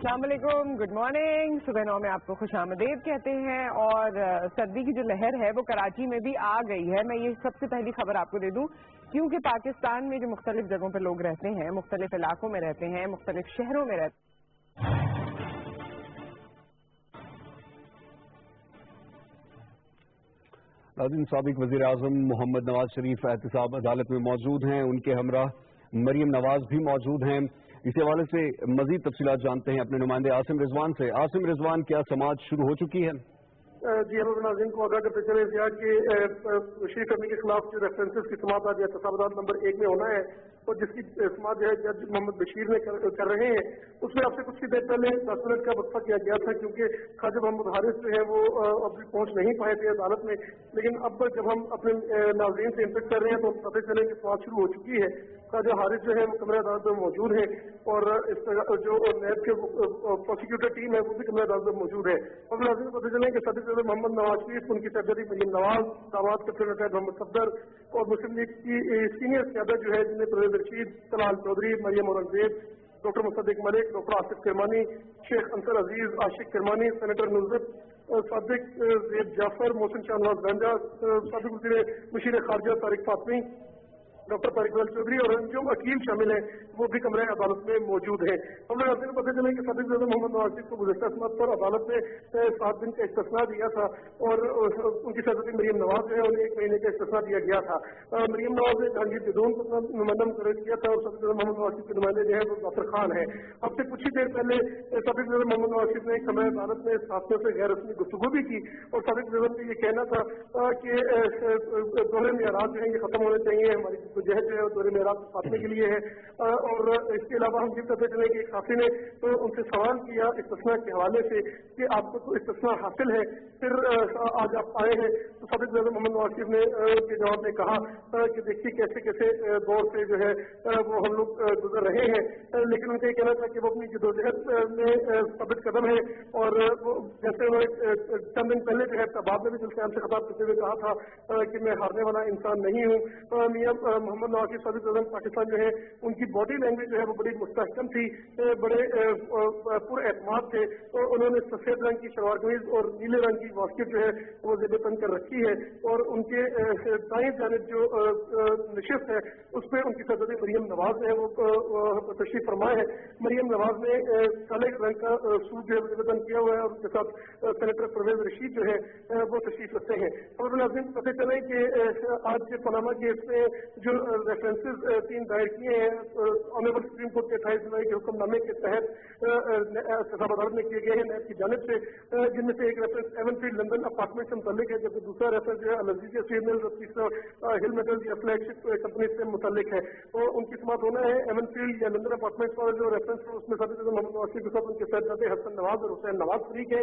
अस्सलाम वालेकुम, good morning. सुबह 9 में आपको खुश आमदीद कहते हैं। और सर्दी की जो लहर है वो कराची में भी आ गई है। मैं ये सबसे पहली खबर आपको दे दूं, क्योंकि पाकिस्तान में जो मुख्तलिफ जगहों पर लोग रहते हैं, मुख्तलिफ इलाकों में रहते हैं, मुख्तलिफ शहरों में रहते हैं। नाज़रीन, साबिक वज़ीर आज़म मोहम्मद नवाज शरीफ एहतिसाब अदालत में मौजूद हैं। उनके हमरा मरियम नवाज भी मौजूद हैं। इस हवाले से मजीद तफसीलात जानते हैं अपने नुमाइंदे आसिम रिजवान से। आसिम रिजवान, क्या समाअत शुरू हो चुकी है? जी, हम नाज़रीन को आगाह करते चले कि शरीफ करने के खिलाफ जो रेफरेंसेस की समाअत आज एहतिसाब अदालत नंबर 1 में होना है और जिसकी समाअत जो है जज मोहम्मद बशीर ने कर रहे हैं, उसमें आपसे कुछ ही देर पहले 10 मिनट का वक्फा किया गया था, क्योंकि ख्वाजा मोहम्मद हारिस जो है वो अभी पहुंच नहीं पाए थे अदालत में। लेकिन अब जब हम अपने नाज़रीन से इंटरेक्ट कर रहे हैं तो पता चले कि समाअत शुरू हो चुकी है। ख्वाजा हारिस जो है वो कमरे अदालत में मौजूद है और इस जो नैब के प्रोसिक्यूटर टीम है वो भी कमरे अदालत में मौजूद है। और नाज़रीन को पता चले कि सदर मोहम्मद नवाज शरीफ, उनकी सरजरी मरियम नवाज, दामाद कैप्टन मोहम्मद सफदर और मुस्लिम लीग की सीनियर क़यादत जो है, जिनमें परवेज रशीद, तलाल चौधरी, मरियम औरंगजेब, डॉक्टर मुसद्दिक मलिक, डॉक्टर आसिफ किरमानी, शेख अंसर अजीज, आशिक किरमानी, सेनेटर नुज़रत सादिक, ज़ेब जाफर, मोहसिन शाहनवाज गंजा, साबिक मुशीर खारजा तारिक फातमी, डॉक्टर तारिक चौधरी और जो वकील शामिल हैं वो भी कमरे अदालत में मौजूद हैं। हमने आपसे पता चला कि साबिक मोहम्मद नवाज शरीफ को गुज़श्ता समाअत पर अदालत ने 7 दिन का इस्तिस्ना दिया था और उनकी सरजरी मरियम नवाज जो है उन्हें 1 महीने का इस्तिस्ना दिया गया था। मरियम नवाज ने जहांगीर जदून को अपना नुमाइंदा मुकर्रर किया था और साबिक मोहम्मद नवाज शरीफ के नुमाइंदे जो है वो जाफर खान है। अब से कुछ ही देर पहले साबिक मोहम्मद नवाज शरीफ ने कमरे अदालत में साथियों से गैर रस्मी गुफ्तगू भी की और साबिक का ये कहना था कि दोहरे मेयारात जो है ये खत्म होने चाहिए, हमारी जहद जो है दोहरे मेयारात साधने के लिए है। और इसके अलावा हम ये पता चले कि एक साथी ने तो उनसे सवाल किया इस्तिस्ना के हवाले से कि आपको तो इस्तिस्ना हासिल है, फिर आज आप आए हैं। तो साबिक मोहम्मद नवाज शरीफ ने के जवाब में कहा कि देखिए कैसे कैसे दौर से जो है वो हम लोग गुजर रहे हैं, लेकिन उनका ये कहना था कि वो अपनी जदोजहद में साबित कदम है। और वो जैसे उन्होंने चंद दिन पहले जो है बाद में भी दिलकयाम से खिताब करते हुए कहा था कि मैं हारने वाला इंसान नहीं हूँ। मियां मोहम्मद नवाज शरीफ साबिक आज़म पाकिस्तान जो है उनकी बॉडी लैंग्वेज जो है वो बड़ी मुस्तहकम थी, बड़े पुरएतमाद थे। तो उन्होंने सफेद रंग की शलवार कमीज और नीले रंग की वास्केट जो है वो ज़ेब तन कर रखी है और उनके दाएं जानिब जो नशिस्त है उस पर उनकी सरजरी मरियम नवाज है वो तशरीफ फरमाए है। मरियम नवाज ने काले रंग का सूट जो है ज़ेब तन किया हुआ है और उनके साथ सेनेटर परवेज रशीद जो है वो तशरीफ रखते हैं। और नाज़रीन पता चले कि आज पनामा केस में जो रेफरेंसेस 3 दायर किए हैं ऑनरेबल सुप्रीम कोर्ट के 28 जुलाई के हुक्मनामे के तहत एहतिसाब अदालत में किए गए हैं नैब की जानिब से, जिनमें से एक रेफरेंस एवनफील्ड लंदन अपार्टमेंट से मुतल्लिक है, जबकि दूसरा रेफरेंस जो है अल-अज़ीज़िया स्टील मिल और तीसरा हिल मेटल या फ्लैगशिप कंपनी से मुतल्लिक है। तो उनकी समाअत होना है एवनफील्ड या लंदन अपार्टमेंट पर जो रेफरेंस है उसमें साबिक मोहम्मद नवाज शरीफ के साथ उनके साहबजादे हसन नवाज और हुसैन नवाज शरीक है,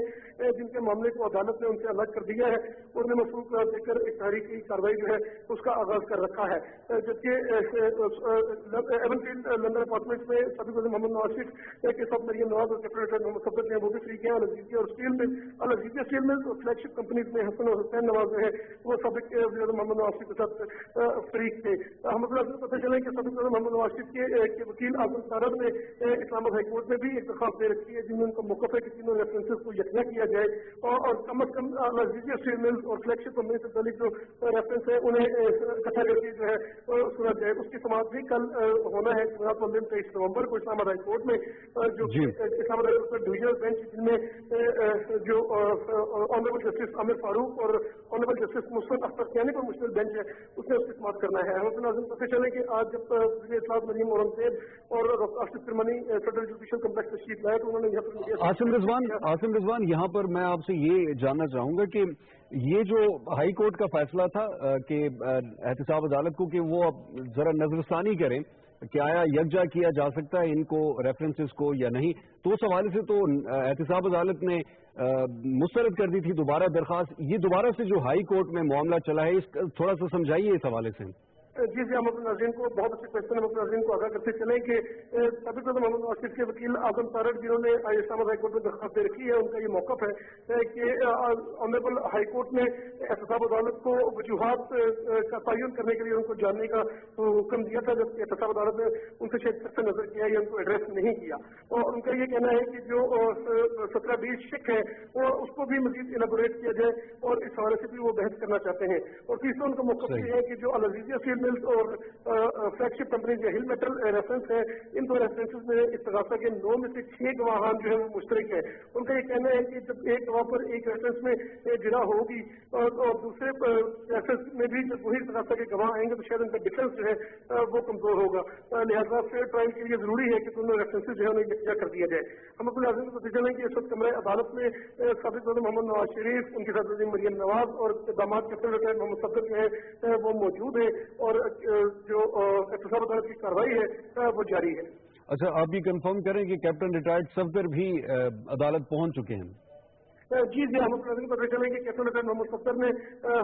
जिनके मामले को अदालत ने उनसे अलग कर दिया है और उन्हें मसरूफ़ करार देकर एक तहरीकी कार्रवाई जो है उसका आगाज कर रखा है। जबकि एवनफील्ड लंदन अपार्टमेंट में साबिक मोहम्मद नवाज शरीफ के साथ मरियम नवाज और कैप्टन मोहम्मद सफदर हैं वो भी शरीक हैं। अल-अज़ीज़िया स्टील मिल और फ्लैगशिप कंपनीज में हसन और हुसैन नवाज जो है वो साबिक मोहम्मद नवाज शरीफ के साथ शरीक थे। हम पता चले कि साबिक मोहम्मद नवाज शरीफ के वकील आजम सारद ने इस्लामाबाद हाई कोर्ट में भी एक दरख्वास्त दे रखी है जिनमें उनका मौक़िफ़ है कि तीनों रेफरेंसेस को यकजा किया जाए और कम अज कम अल-अज़ीज़िया स्टील मिल और फ्लैगशिप कंपनी से मुतालिक जो रेफरेंस है उन्हें इकट्ठा करके जो है सुना जाए। उसकी समाअत भी कल होना है 23 नवंबर को इस्लामाबाद हाई कोर्ट में, जो इस्लामाबाद हाई कोर्ट का डिविजनल बेंच जिनमें जो ऑनरेबल जस्टिस आमिर फारूक और ऑनरेबल जस्टिस मुस्तफा अख्तर कियानी पर मुश्तमिल बेंच है उसने उसकी समाअत करना है। हम पता चले कि आज जब मरियम औरंगजेब और Asif Kirmani federal judicial complex तशरीफ लाए तो उन्होंने यहाँ पर आसिम रिजवान यहाँ पर मैं आपसे ये जानना चाहूंगा कि ये जो हाई कोर्ट का फैसला था कि एहतिसाब अदालत को कि वो अब जरा नजरसानी करें कि आया यकजा किया जा सकता है इनको रेफरेंसेस को या नहीं, तो उस हवाले से तो एहतिसाब अदालत ने मुस्तरद कर दी थी दोबारा दरखास्त। ये दोबारा से जो हाई कोर्ट में मामला चला है इस थोड़ा सा समझाइए इस हवाले से। जी जी, मोहम्मद नाज़रीन को बहुत अच्छे क्वेश्चन मोहम्मद नाज़रीन को आगाह करते चले कि साबिक मोहम्मद नवाज शरीफ के वकील आजम तारड़ जिन्होंने इस्लामाबाद हाईकोर्ट में दरख्वास्त दे रखी है, उनका ये मौक़िफ़ है कि ऑनरेबल हाईकोर्ट ने एहतसाब अदालत को वजूहात का तयन करने के लिए उनको जानने का हुक्म दिया था, जबकि एहतसाब अदालत ने उनसे शायद सख्त नजर किया या उनको एड्रेस नहीं किया। और उनका ये कहना है कि जो 17-20 शिक है वो उसको भी मजीद इलेबोरेट किया जाए और इस हवाले से भी वो बहस करना चाहते हैं। और तीसरा उनका मौक़िफ़ ये है कि जो अल अज़ीज़िया स्टील मिल्स और फ्लैगशिप कंपनी जो हिल मेटल रेफरेंस है, इन दो रेफरेंसेस में इस्तग़ासा के 9 में से 6 गवाहान जो है वो मुश्तरक है। उनका ये कहना है कि जब एक गवाह पर एक रेफरेंस में गिरा होगी और दूसरे रेफरेंस में भी जब वही इस्तग़ासा के गवाह आएंगे तो शायद उनका डिफरेंस जो है वो कमजोर होगा। लिहाजा फेयर ट्रायल के लिए जरूरी है कि दोनों रेफरेंसेस जो है उन्हें यकजा कर दिया जाए। हम अपने नाज़रीन को बताते चलें कि इस वक्त कमरे अदालत में साबिक मोहम्मद नवाज शरीफ, उनके साथ मरियम नवाज और दामाद कैप्टन रिटायर्ड मोहम्मद सफदर जो है वो मौजूद है और जो एहतसाब अदालत की कार्रवाई है वो जारी है। अच्छा, आप ये कंफर्म करें कि कैप्टन रिटायर्ड सफदर भी अदालत पहुंच चुके हैं? जी जी, हम अपने पता चले कि कैप्टन रिटायर्ड मोहम्मद सफदर ने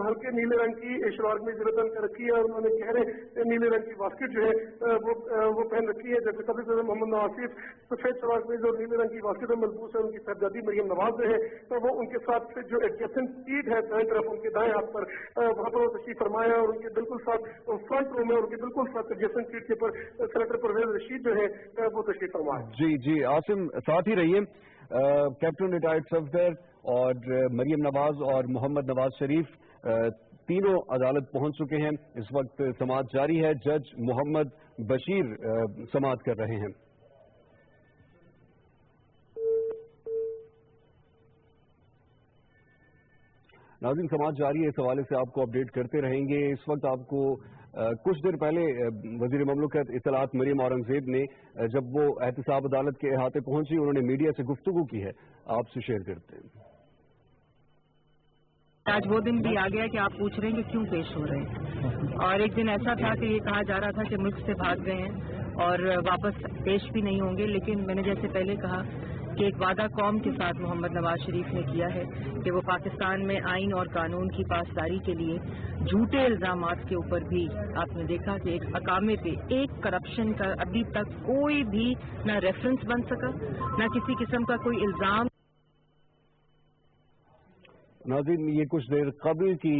हल्के नीले रंग की शलवार में ज़िरतन कर रखी है और उन्होंने गहरे नीले रंग की बास्केट जो है वो पहन रखी है, जबकि साबिक मोहम्मद नवाज शरीफ सफेद शलवार में जो नीले रंग की बास्केट में मजबूत है, उनकी साहबजादी मरियम नवाज जो है तो वो उनके साथ जो एडजेसेंट सीट है दाएं तरफ उनके दाएं हाथ पर वहाँ पर वो तशरीफ फरमाया और उनके बिल्कुल साथ फ्रंट रो में उनके बिल्कुल साथ एडजेसेंट सीट के ऊपर सेनेटर परवेज रशीद जो है वो तशरीफ फरमाया। जी जी, आसिम साथ ही रहिए। कैप्टन रिटायर्ड सफदर और मरियम नवाज और मोहम्मद नवाज शरीफ तीनों अदालत पहुंच चुके हैं। इस वक्त समाअत जारी है। जज मोहम्मद बशीर समाअत कर रहे हैं। नाज़रीन, समाअत जारी है, इस हवाले से आपको अपडेट करते रहेंगे। इस वक्त आपको कुछ देर पहले वजीर ममलकत इत्तलात मरियम औरंगजेब ने जब वो एहतसाब अदालत के अहाते पहुंची, उन्होंने मीडिया से गुफ्तगू की है, आपसे शेयर करते हैं। आज वो दिन भी आ गया कि आप पूछ रहे हैं कि क्यों पेश हो रहे हैं, और एक दिन ऐसा था कि ये कहा जा रहा था कि मुल्क से भाग गए हैं और वापस पेश भी नहीं होंगे। लेकिन मैंने जैसे पहले कहा कि एक वादा कौम के साथ मोहम्मद नवाज शरीफ ने किया है कि वो पाकिस्तान में आइन और कानून की पासदारी के लिए झूठे इल्जामात के ऊपर भी आपने देखा कि एक अकामे पे एक करप्शन का अभी तक कोई भी ना रेफरेंस बन सका, ना किसी किस्म का कोई इल्जाम। नाज़रीन, ये कुछ देर कबल की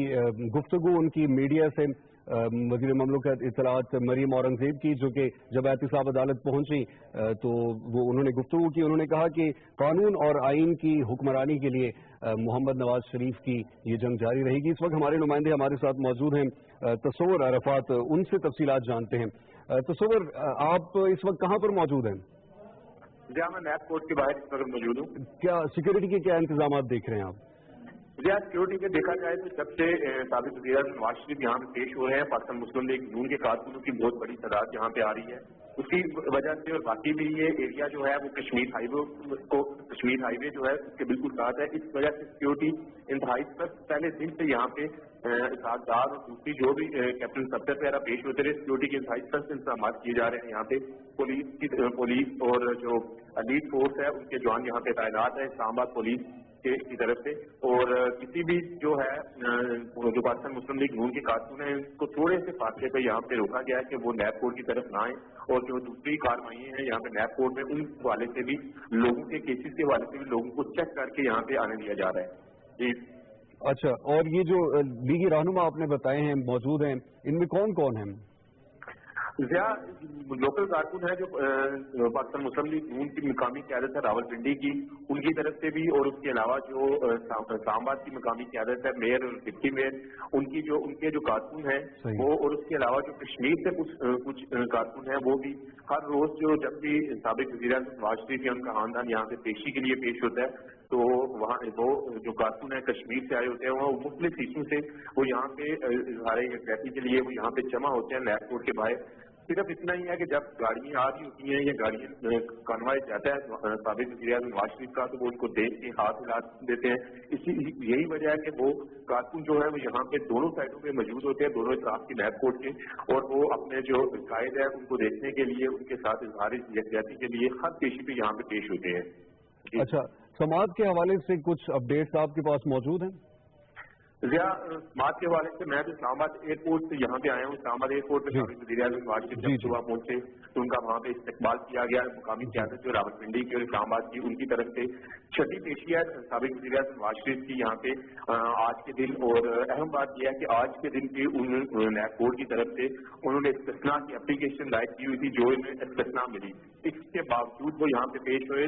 गुफ्तगू उनकी मीडिया से वज़ीर ममलकत इत्तलात मरियम औरंगजेब की, जो कि जब एहतसाब अदालत पहुंची तो वो उन्होंने गुफ्तगू की। उन्होंने कहा कि कानून और आइन की हुक्मरानी के लिए मोहम्मद नवाज शरीफ की ये जंग जारी रहेगी। इस वक्त हमारे नुमाइंदे हमारे साथ मौजूद हैं, तस्वुर अरफात, उनसे तफसीलात जानते हैं। तस्वुर, आप इस वक्त कहाँ पर मौजूद हैं? जी, मैं नैब कोर्ट के बाहर इस वक्त मौजूद हूँ। क्या सिक्योरिटी के क्या इंतजाम देख रहे हैं आप? जी, सिक्योरिटी में देखा जाए तो जब से साबिक वज़ीर आज़म नवाज शरीफ यहाँ पे पेश हो रहे हैं, पाकिस्तान मुस्लिम लीग नून के कारकुनों की बहुत बड़ी तादाद यहाँ पे आ रही है। उसकी वजह से और बाकी भी ये एरिया जो है वो कश्मीर हाईवे जो है उसके बिल्कुल साथ है। इस वजह से सिक्योरिटी इंतहाई सख्त पहले दिन से यहाँ पे सागदार और दूसरी जो भी कैप्टन सफदर वगैरह पेश होते रहे, सिक्योरिटी के इंतहाई सख्त इंतजाम किए जा रहे हैं। यहाँ पे पुलिस और जो एलीट फोर्स है उनके जवान यहाँ पे तैनात है इस्लामाबाद पुलिस की तरफ से। और किसी भी जो है जो पाकिस्तान मुस्लिम लीग नून के कारकुन है उनको थोड़े से फासले पे यहाँ पे रोका गया है कि वो नैब कोर्ट की तरफ ना आए, और जो दूसरी कार्रवाई हैं यहाँ पे नैब कोर्ट में उन हवाले से भी लोगों के केसेस के हवाले से भी लोगों को चेक करके यहाँ पे आने दिया जा रहा है। जी अच्छा, और ये जो लीगी रहनुमा आपने बताए हैं मौजूद हैं, इनमें कौन कौन है? लोकल कारकुन है जो पाकिस्तान मुस्लिम लीग नून की मकामी क़यादत है रावलपिंडी की, उनकी तरफ से भी, और उसके अलावा जो इस्लामाबाद की मकामी क़यादत है मेयर और डिप्टी मेयर उनके जो कारकुन हैं वो, और उसके अलावा जो कश्मीर से कुछ कारकुन हैं वो भी हर रोज जब भी साबिक वज़ीर आज़म नवाज शरीफ या उनका खानदान यहाँ पे पेशी के लिए पेश होता है तो वहाँ वो जो कारकुन है कश्मीर से आए होते हैं, वहाँ मुख्तलिफ हिस्सों से वो यहाँ पे इज़हार यकजहती के लिए वो यहाँ पे जमा होते हैं नैब कोर्ट के बाहर। सिर्फ इतना ही है कि जब गाड़ियाँ आ रही होती हैं या गाड़ियाँ कन्वाय जाता है साबिक वज़ीर आज़म नवाज शरीफ का, तो वो उनको देख के हाथ हिला देते हैं। यही वजह है कि वो कारकुन जो है वो यहाँ पे दोनों साइडों पे मौजूद होते हैं, दोनों इतराफ की नैब कोर्ट के, और वो अपने जो कायद है उनको देखने के लिए, उनके साथ इज़हार यकजहती के लिए हर पेशी पे यहाँ पे पेश होते हैं। अच्छा, समाअत के हवाले से कुछ अपडेट्स आपके पास मौजूद हैं? ज़िया, बात के हवाले से मैं तो इस्लामाबाद एयरपोर्ट से यहाँ पे आया हूँ। इस्लामाबाद एयरपोर्ट पे साबिक वज़ीर-ए-आज़म नवाज शरीफ जब सुबह पहुंचे तो उनका वहाँ पे इस्तकबाल किया गया। मुकामी क़यादत जो रावलपिंडी की और इस्लामाबाद की, उनकी तरफ से छठी पेशी है साबिक वज़ीर-ए-आज़म नवाज शरीफ की यहाँ पे आज के दिन। और अहम बात यह है कि आज के दिन की नैब बोर्ड की तरफ से उन्होंने इस्तिस्ना की एप्लीकेशन दायर की हुई थी, जो इन्हें इस्तिस्ना मिली। इसके बावजूद वो यहाँ पे पेश हुए।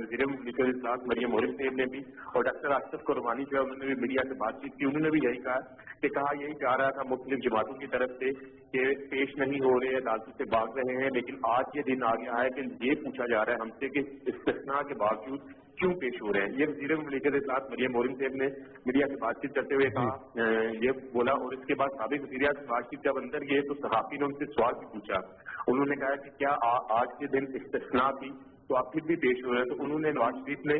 वज़ीर मुमलिकत इस्लाम मरियम मोहरिम साहब ने भी और डॉक्टर आसिफ कुरबानी जो है उन्होंने भी मीडिया से बातचीत की। उन्होंने भी यही कहा यही चाह रहा था मुख्तलिफ जमातों की तरफ से कि पेश नहीं हो रहे, अदालतों से भाग रहे हैं, लेकिन आज ये दिन आ गया है कि ये पूछा जा रहा है हमसे कि इस्तिस्ना के बावजूद क्यों पेश हो रहे हैं। ये वज़ीर मुमलिकत इस्लाम मरियम मोहरिम साहब ने मीडिया से बातचीत करते हुए कहा, ये बोला। और इसके बाद साबिक वज़ीर-ए-आज़म नवाज शरीफ जब अंदर गए तो सहाफ़ी ने उनसे सवाल भी पूछा। उन्होंने कहा कि क्या आज के दिन इस्तिस्ना थी तो आप फिर भी पेश हो रहे हैं। तो उन्होंने नवाज शरीफ ने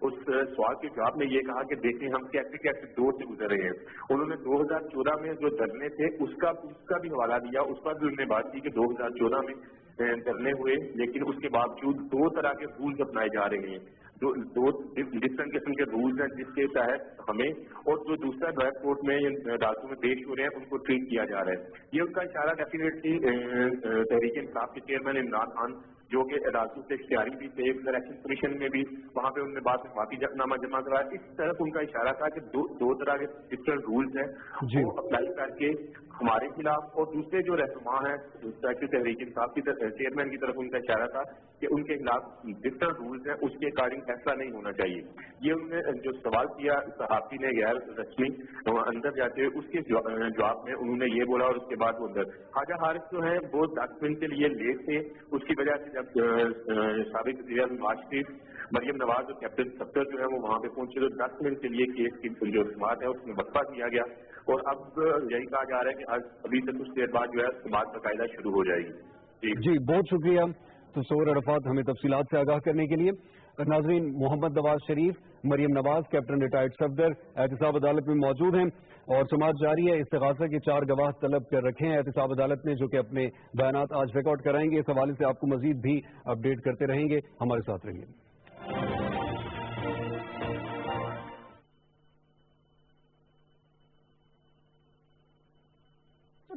उस सवाल के जवाब में ये कहा कि देखें हम कैसे कैसे दौर से गुजर रहे हैं। उन्होंने 2014 में जो धरने थे उसका भी हवाला दिया। उस पर भी उन्होंने बात की कि 2014 में धरने हुए, लेकिन उसके बावजूद दो तरह के रूल्स अपनाए जा रहे हैं। दो डिफरेंट किस्म के रूल्स हैं जिसके तहत हमें और जो दूसरा ड्राइव कोर्ट में अदालतों में पेश हो रहे हैं उनको ट्रीट किया जा रहा है। ये उनका इशारा डेफिनेटली तहरीक इंसाफ के चेयरमैन इमरान खान जो कि अदालतों से इख्तियारी भी थे, इलेक्शन कमीशन में भी वहाँ पे उन्होंने बाद में माफीनामा जमा कराया। इस तरफ उनका इशारा था कि दो तरह के डिफरेंट रूल्स हैं वो अप्लाई करके हमारे खिलाफ और दूसरे जो रहनुमा हैं तहरीक इंसाफ की चेयरमैन की तरफ उनका इशारा था कि उनके खिलाफ डिफरेंट रूल्स हैं, उसके अकॉर्डिंग फैसला नहीं होना चाहिए। ये उन्होंने जो सवाल किया सहाफ़ी ने गैर रस्मी अंदर जाते हुए, उसके जवाब में उन्होंने ये बोला। और उसके बाद वो अंदर ख्वाजा हारिस जो है वो 10 मिनट के लिए लेट थे। उसकी वजह से जब साबिक वज़ीर-ए-आज़म नवाज शरीफ, मरियम नवाज और कैप्टन सत्तर जो है वो वहाँ पे पहुंचे तो 10 मिनट के लिए केस की जो समाअत है उसमें वक्फा दिया गया। और अब यही कहा जा रहा है कि आज अभी से कुछ देर बाद जो है समाअत बाकायदा शुरू हो जाएगी। जी बहुत शुक्रिया तसव्वुर अरफात हमें तफसीलात से आगाह करने के लिए। नाज़रीन, मोहम्मद नवाज शरीफ, मरियम नवाज, कैप्टन रिटायर्ड सफदर एहतिसाब अदालत में मौजूद हैं और समाअत जारी है। इस्तिगासा के 4 गवाह तलब कर रखे हैं एहतिसाब अदालत ने, जो कि अपने बयानात आज रिकॉर्ड कराएंगे। इस हवाले से आपको मजीद भी अपडेट करते रहेंगे, हमारे साथ रहिए।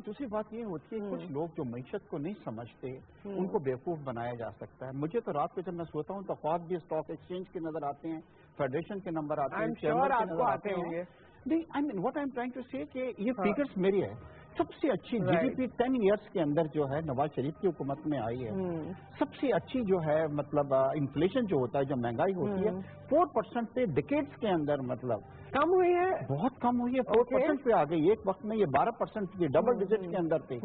दूसरी बात ये होती है कुछ लोग जो मईशत को नहीं समझते उनको बेवकूफ बनाया जा सकता है। मुझे तो रात को जब मैं सोता हूँ तो ख्वाब भी स्टॉक एक्सचेंज के नजर आते हैं, फेडरेशन के नंबर आते हैं, चैम्बर के नजर आते हैं। नहीं, I mean what I am trying to say कि ये फिगर्स मेरी है। सबसे अच्छी जीडीपी 10 इयर्स के अंदर जो है नवाज शरीफ की हुकूमत में आई है। सबसे अच्छी जो है मतलब इन्फ्लेशन जो होता है, जो महंगाई होती है 4% पे डिकेड्स के अंदर मतलब कम हुई है, बहुत कम हुई है। 4% पे आ गई। एक वक्त में ये 12% की डबल डिजिट के अंदर थी।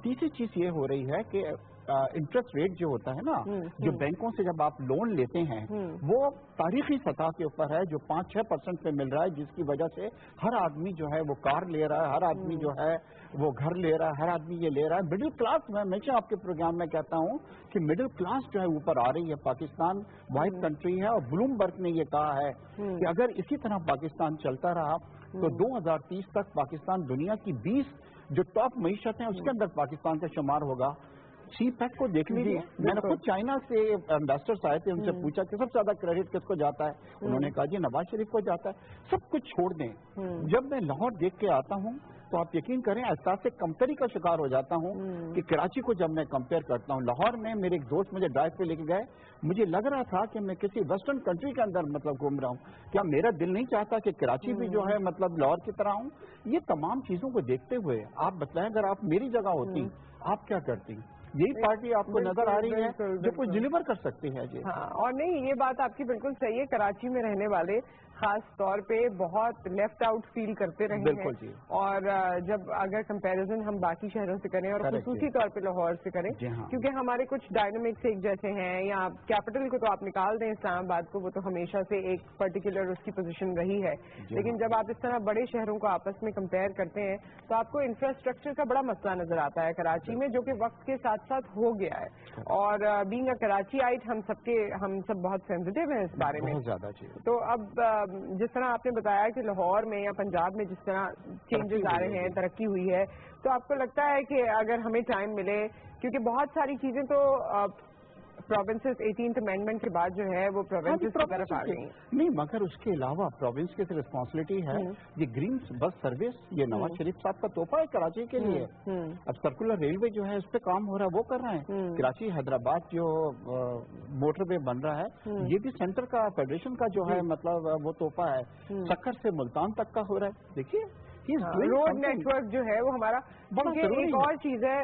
तीसरी चीज ये हो रही है कि इंटरेस्ट रेट जो होता है ना, जो बैंकों से जब आप लोन लेते हैं वो तारीखी सतह के ऊपर है, जो 5-6% पे मिल रहा है, जिसकी वजह से हर आदमी जो है वो कार ले रहा है, हर आदमी जो है वो घर ले रहा है, हर आदमी ये ले रहा है। मिडिल क्लास, मैं हमेशा आपके प्रोग्राम में कहता हूँ कि मिडिल क्लास जो है ऊपर आ रही है। पाकिस्तान वाइड कंट्री है और ब्लूमबर्ग ने ये कहा है कि अगर इसी तरह पाकिस्तान चलता रहा तो 2030 तक पाकिस्तान दुनिया की 20 जो टॉप मईशत है उसके अंदर पाकिस्तान का शुमार होगा। सी पैक को देख लीजिए, मैंने खुद चाइना से इन्वेस्टर्स आए थे, उनसे पूछा कि सबसे ज्यादा क्रेडिट किसको जाता है, उन्होंने कहा जी नवाज शरीफ को जाता है। सब कुछ छोड़ दें। जब मैं लाहौर देख के आता हूँ तो आप यकीन करें एहसास से कमतरी का शिकार हो जाता हूँ कि कराची को जब मैं कंपेयर करता हूँ। लाहौर में मेरे एक दोस्त मुझे ड्राइव पे लेके गए, मुझे लग रहा था कि मैं किसी वेस्टर्न कंट्री के अंदर मतलब घूम रहा हूँ। क्या मेरा दिल नहीं चाहता कि कराची भी जो है मतलब लाहौर की तरह हूँ? ये तमाम चीजों को देखते हुए आप बताएं, अगर आप मेरी जगह होती आप क्या करती? यही पार्टी आपको नजर आ रही है जो कुछ डिलीवर कर सकती है जी। हाँ, और नहीं, ये बात आपकी बिल्कुल सही है। कराची में रहने वाले खास तौर पे बहुत लेफ्ट आउट फील करते रहे हैं। जी। और जब अगर कंपैरिजन हम बाकी शहरों से करें और खुसूसी तौर पे लाहौर से करें, क्योंकि हमारे कुछ डायनामिक्स एक जैसे हैं, या कैपिटल को तो आप निकाल दें इस्लामाबाद को, वो तो हमेशा से एक पर्टिकुलर उसकी पोजीशन रही है। लेकिन जब आप इस तरह बड़े शहरों को आपस में कंपेयर करते हैं तो आपको इंफ्रास्ट्रक्चर का बड़ा मसला नजर आता है कराची में, जो कि वक्त के साथ साथ हो गया है। और बीइंग अ कराची आइट हम सब बहुत सेंसिटिव हैं इस बारे में। ज्यादा तो अब जिस तरह आपने बताया कि लाहौर में या पंजाब में जिस तरह चेंजेस आ रहे हैं, तरक्की हुई है, तो आपको लगता है कि अगर हमें टाइम मिले, क्योंकि बहुत सारी चीजें तो प्रोविंसेस 18th अमेंडमेंट के बाद जो है वो प्रोविंसेस की तरफ आ गई नहीं, मगर उसके अलावा प्रोविंस की रिस्पॉन्सिबिलिटी है। ये ग्रीन बस सर्विस ये नवाज शरीफ साहब का तोहफा है कराची के लिए। अब सर्कुलर रेलवे जो है उस पर काम हो रहा है, वो कर रहे हैं। कराची हैदराबाद जो मोटरवे बन रहा है ये भी सेंटर का फेडरेशन का जो है मतलब वो तोहफा है। सक्कर से मुल्तान तक का हो रहा है। देखिए रोड नेटवर्क जो है वो हमारा एक और चीज है,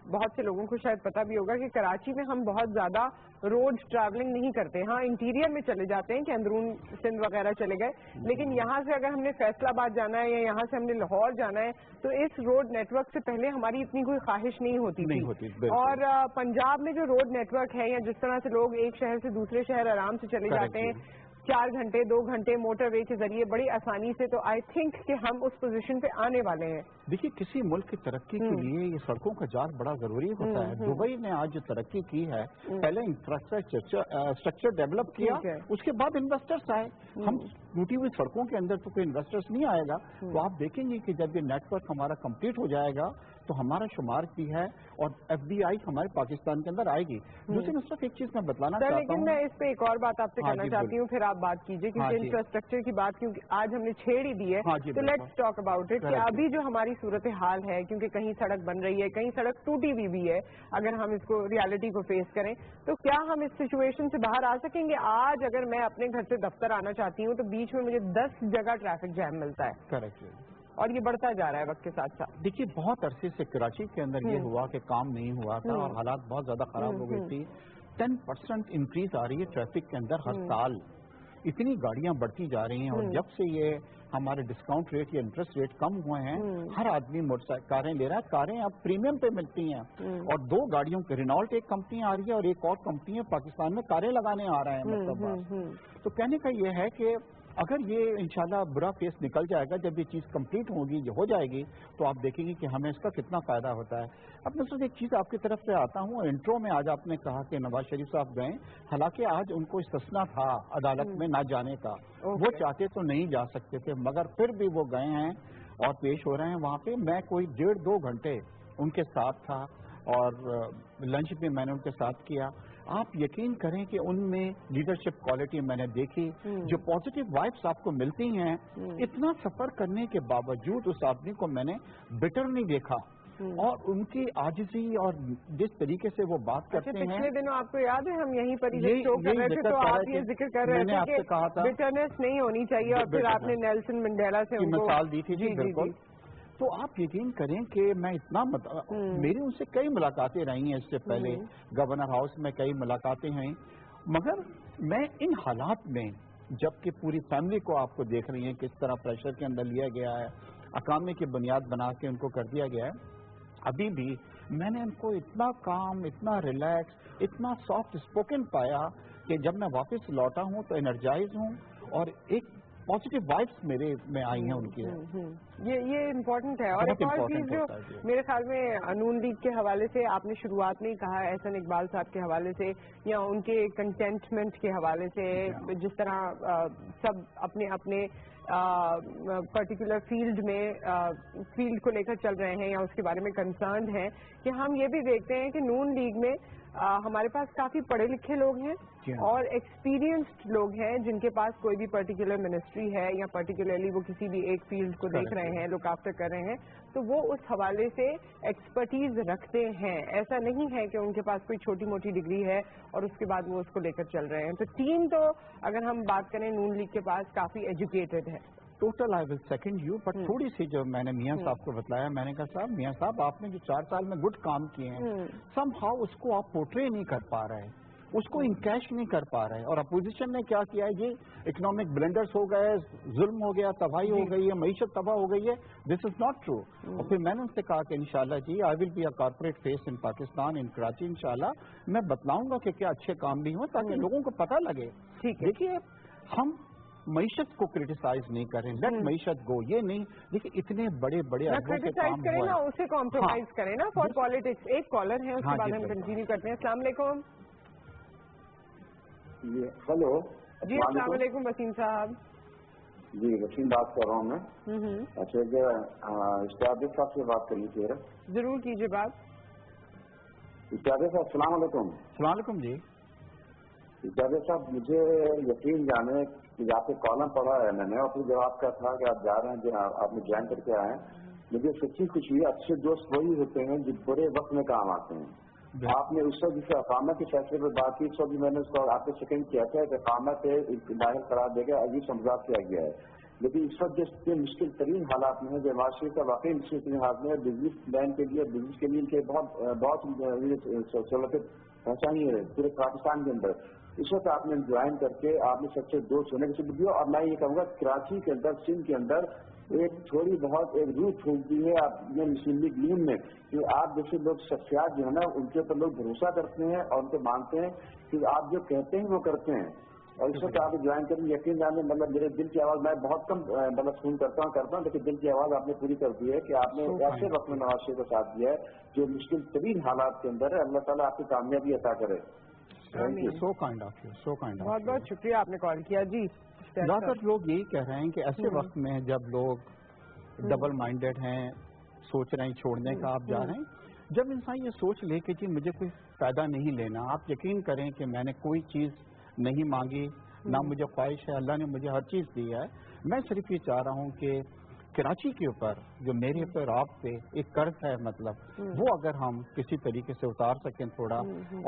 बहुत से लोगों को शायद पता भी होगा कि कराची में हम बहुत ज्यादा रोड ट्रैवलिंग नहीं करते। हाँ, इंटीरियर में चले जाते हैं कि अंदरून सिंध वगैरह चले गए, लेकिन यहाँ से अगर हमने फैसलाबाद जाना है या यहाँ से हमने लाहौर जाना है तो इस रोड नेटवर्क से पहले हमारी इतनी कोई ख्वाहिश नहीं होती। और पंजाब में जो रोड नेटवर्क है या जिस तरह से लोग एक शहर से दूसरे शहर आराम से चले जाते हैं 4 घंटे 2 घंटे मोटरवे के जरिए बड़ी आसानी से, तो आई थिंक कि हम उस पोजीशन पे आने वाले हैं। देखिए, किसी मुल्क की तरक्की के लिए ये सड़कों का जाल बड़ा जरूरी होता है। दुबई ने आज जो तरक्की की है, पहले इंफ्रास्ट्रक्चर डेवलप किया, उसके बाद इन्वेस्टर्स आए। हम टूटी हुई सड़कों के अंदर तो कोई इन्वेस्टर्स नहीं आएगा। तो आप देखेंगे कि जब ये नेटवर्क हमारा कंप्लीट हो जाएगा तो हमारा शुमार भी है और FDI हमारे पाकिस्तान के अंदर आएगी। दूसरी तरफ एक चीज मैं बतलाना चाहता हूँ, लेकिन मैं इस पे एक और बात आपसे करना चाहती हूँ, फिर आप बात कीजिए, क्योंकि इंफ्रास्ट्रक्चर की बात क्योंकि आज हमने छेड़ ही दी है, तो लेट्स टॉक अबाउट इट कि अभी जो हमारी सूरत हाल है, क्योंकि कहीं सड़क बन रही है, कहीं सड़क टूटी हुई भी है, अगर हम इसको रियलिटी को फेस करें तो क्या हम इस सिचुएशन से बाहर आ सकेंगे? आज अगर मैं अपने घर से दफ्तर आना चाहती हूँ तो बीच में मुझे 10 जगह ट्रैफिक जैम मिलता है। करेक्ट, और ये बढ़ता जा रहा है वक्त के साथ साथ। देखिए, बहुत अरसे से कराची के अंदर ये हुआ कि काम नहीं हुआ था और हालात बहुत ज्यादा खराब हो गई थी। 10% इंक्रीज आ रही है ट्रैफिक के अंदर हर साल। इतनी गाड़ियां बढ़ती जा रही हैं और जब से ये हमारे डिस्काउंट रेट या इंटरेस्ट रेट कम हुए हैं, हर आदमी मोटरसाइकिल कारें ले रहा है। कारें अब प्रीमियम पे मिलती हैं और 2 गाड़ियों के रेनॉल्ट एक कंपनी आ रही है और एक और कंपनी है पाकिस्तान में कारें लगाने आ रहे हैं। मतलब तो कहने का ये है कि अगर ये इंशाल्लाह बुरा फेस निकल जाएगा, जब ये चीज़ कंप्लीट होगी, हो जाएगी, तो आप देखेंगे कि हमें इसका कितना फायदा होता है। अब मैं सिर्फ एक चीज़ आपकी तरफ से आता हूँ। इंट्रो में आज आपने कहा कि नवाज शरीफ साहब गए, हालांकि आज उनको इस्तिस्ना था अदालत में ना जाने का। वो चाहते तो नहीं जा सकते थे, मगर फिर भी वो गए हैं और पेश हो रहे हैं वहाँ पे। मैं कोई 1.5-2 घंटे उनके साथ था और लंच भी मैंने उनके साथ किया। आप यकीन करें कि उनमें लीडरशिप क्वालिटी मैंने देखी, जो पॉजिटिव वाइब्स आपको मिलती हैं। इतना सफर करने के बावजूद उस आदमी को मैंने बिटर नहीं देखा और उनकी आजिज़ी और जिस तरीके से वो बात करते हैं। पिछले दिनों आपको याद है हम यहीं पर ही शो कर रहे थे तो आप ये जिक्र कर रहे थे आपसे कहा था बिटरनेस नहीं होनी चाहिए और फिर आपने नेल्सन मंडेला से उनको मिसाल दी थी। जी बिल्कुल। तो आप यकीन करें कि मैं इतना मेरी उनसे कई मुलाकातें रही हैं इससे पहले, गवर्नर हाउस में कई मुलाकातें हैं, मगर मैं इन हालात में जबकि पूरी फैमिली को आपको देख रही हैं किस तरह प्रेशर के अंदर लिया गया है, अकामे की बुनियाद बना के उनको कर दिया गया है, अभी भी मैंने उनको इतना काम, इतना रिलैक्स, इतना सॉफ्ट स्पोकन पाया कि जब मैं वापस लौटा हूँ तो एनर्जाइज हूँ और एक पॉजिटिव वाइब्स मेरे में आई हैं उनकी। ये इम्पोर्टेंट है। और एक और चीज जो मेरे ख्याल में नून लीग के हवाले से आपने शुरुआत में ही कहा, एहसन इकबाल साहब के हवाले से या उनके कंटेंटमेंट के हवाले से, जिस तरह सब अपने अपने पर्टिकुलर फील्ड में फील्ड को लेकर चल रहे हैं या उसके बारे में कंसर्न है, कि हम ये भी देखते हैं कि नून लीग में हमारे पास काफी पढ़े लिखे लोग हैं और एक्सपीरियंस्ड लोग हैं जिनके पास कोई भी पर्टिकुलर मिनिस्ट्री है या पर्टिकुलरली वो किसी भी एक फील्ड को देख रहे हैं, लुक आफ्टर कर रहे हैं, तो वो उस हवाले से एक्सपर्टीज रखते हैं। ऐसा नहीं है कि उनके पास कोई छोटी मोटी डिग्री है और उसके बाद वो उसको लेकर चल रहे हैं। तो टीम तो अगर हम बात करें नून लीग के पास काफी एजुकेटेड है। Total I will second you, but थोड़ी सी जो मैंने मियां साहब को बताया, मैंने कहा साहब मियां साहब आपने जो 4 साल में गुड काम किए हैं, समहाउ उसको आप पोर्ट्रे नहीं कर पा रहे, उसको इनकैश नहीं कर पा रहे। और अपोजिशन ने क्या किया, ये इकोनॉमिक ब्लेंडर्स हो गए, जुल्म हो गया, तबाही हो गई है, मईशत तबाह हो गई है, दिस इज नॉट ट्रू। और फिर मैंने उनसे कहा कि इंशाल्लाह जी I will be a corporate face in Pakistan, in Karachi, इंशाल्लाह मैं बतलाऊंगा कि क्या अच्छे काम भी हुए ताकि लोगों को पता लगे। देखिए, हम मईशत को क्रिटिसाइज नहीं करें, लेट मईशत गो, ये नहीं। देखिए, इतने बड़े बड़े क्रिटिसाइज करें ना, उसे कॉम्प्रोमाइज करें ना फॉर पॉलिटिक्स। एक कॉलर है, उसके बाद हम कंटिन्यू करते हैं। अस्सलाम वालेकुम। हेलो जी, अस्सलाम वालेकुम वसीम साहब। जी वसीम बात कर रहा हूँ मैं। अच्छा, इस्ताद साहब से बात करनी चाहिए। जरूर कीजिए बात। इस्ताद साहब अस्सलाम वालेकुम। अस्सलाम वालेकुम जी। जावेद साहब, मुझे यकीन जाने कि आपके कॉलम पढ़ा है मैंने, और फिर जब आपका था कि आप जा रहे हैं, जो आपने ज्वाइन करके आए हैं, मुझे सच्ची खुशी है। अच्छे दोस्त वही होते हैं जो बुरे वक्त में काम आते हैं। आपने उस वक्त जिस अकामा के फैसले पर बात की, इस वक्त मैंने उसको आपको सेकंड किया था कि अकामा से दाखिल करार देगा, अभी समझा किया गया है। लेकिन इस वक्त जिसके मुश्किल तरीन हालात में है, जो माशरे का वाकई मुश्किल तरीन हालात में है, बिजनेस मैन के लिए, बिजनेस के लिए इनके बहुत सहूलतें पहुंचानी है पूरे पाकिस्तान के अंदर। इस वक्त आपने ज्वाइन करके आपने सच्चे दोस्त होने की सबूत दिया। और मैं ये कहूँगा कराची के अंदर, सिंध के अंदर एक थोड़ी बहुत एक रूह फूक दी है आपने मुस्लिम लीग नून में, कि आप जैसे लोग शख्सियात जो है ना, उनके ऊपर लोग भरोसा करते हैं और उनको मानते हैं कि आप जो कहते हैं वो करते हैं। और इस वक्त आप ज्वाइन करें, यकीन जाने, मतलब मेरे दिल की आवाज़ मैं बहुत कम मतलब फोन करता हूँ, लेकिन दिल की आवाज़ आपने पूरी कर दी है कि आपने ऐसे वक्त में नवाज शरीफ को साथ दिया है जो मुश्किल तरीन हालात के अंदर है। अल्लाह ताला आपकी कामयाबी अता करे। So kind of you, so kind of. बहुत बहुत शुक्रिया, आपने कॉल किया जी। ज्यादातर लोग यही कह रहे हैं कि ऐसे वक्त में जब लोग डबल माइंडेड हैं, सोच रहे हैं छोड़ने का, आप जा रहे हैं, जब इंसान ये सोच ले कि जी मुझे कोई फायदा नहीं लेना, आप यकीन करें कि मैंने कोई चीज़ नहीं मांगी, ना मुझे ख्वाहिश है, अल्लाह ने मुझे हर चीज़ दी है। मैं सिर्फ ये चाह रहा हूँ कि कराची के ऊपर जो मेरे ऊपर आप पे एक कर्ज है, मतलब वो अगर हम किसी तरीके से उतार सकें थोड़ा,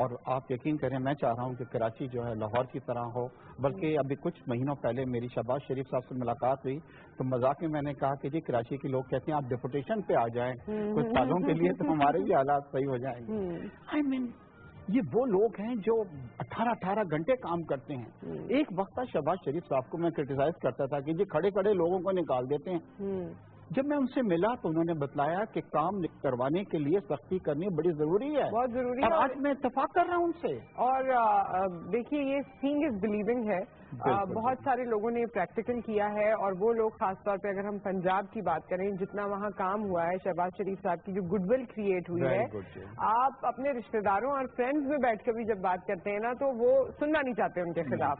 और आप यकीन करें मैं चाह रहा हूँ कि कराची जो है लाहौर की तरह हो। बल्कि अभी कुछ महीनों पहले मेरी शहबाज शरीफ साहब से मुलाकात हुई तो मजाक में मैंने कहा कि जी कराची के लोग कहते हैं आप डिपुटेशन पे आ जाएं कुछ सालों के लिए तो हमारे भी हालात सही हो जाएंगे। आई मीन ये वो लोग हैं जो 18-18 घंटे काम करते हैं। एक वक्त था शहबाज शरीफ साहब को मैं क्रिटिसाइज करता था कि जी खड़े खड़े लोगों को निकाल देते हैं। जब मैं उनसे मिला तो उन्होंने बताया कि काम करवाने के लिए सख्ती करनी बड़ी जरूरी है, बहुत जरूरी है। और आज मैं इत्तेफाक कर रहा हूं उनसे। और देखिए ये सीइंग इज बिलीविंग है। बहुत सारे लोगों ने प्रैक्टिकल किया है, और वो लोग खासतौर पे अगर हम पंजाब की बात करें, जितना वहाँ काम हुआ है, शहबाज शरीफ साहब की जो गुडविल क्रिएट हुई है, आप अपने रिश्तेदारों और फ्रेंड्स में बैठ कर भी जब बात करते हैं ना तो वो सुनना नहीं चाहते उनके खिलाफ।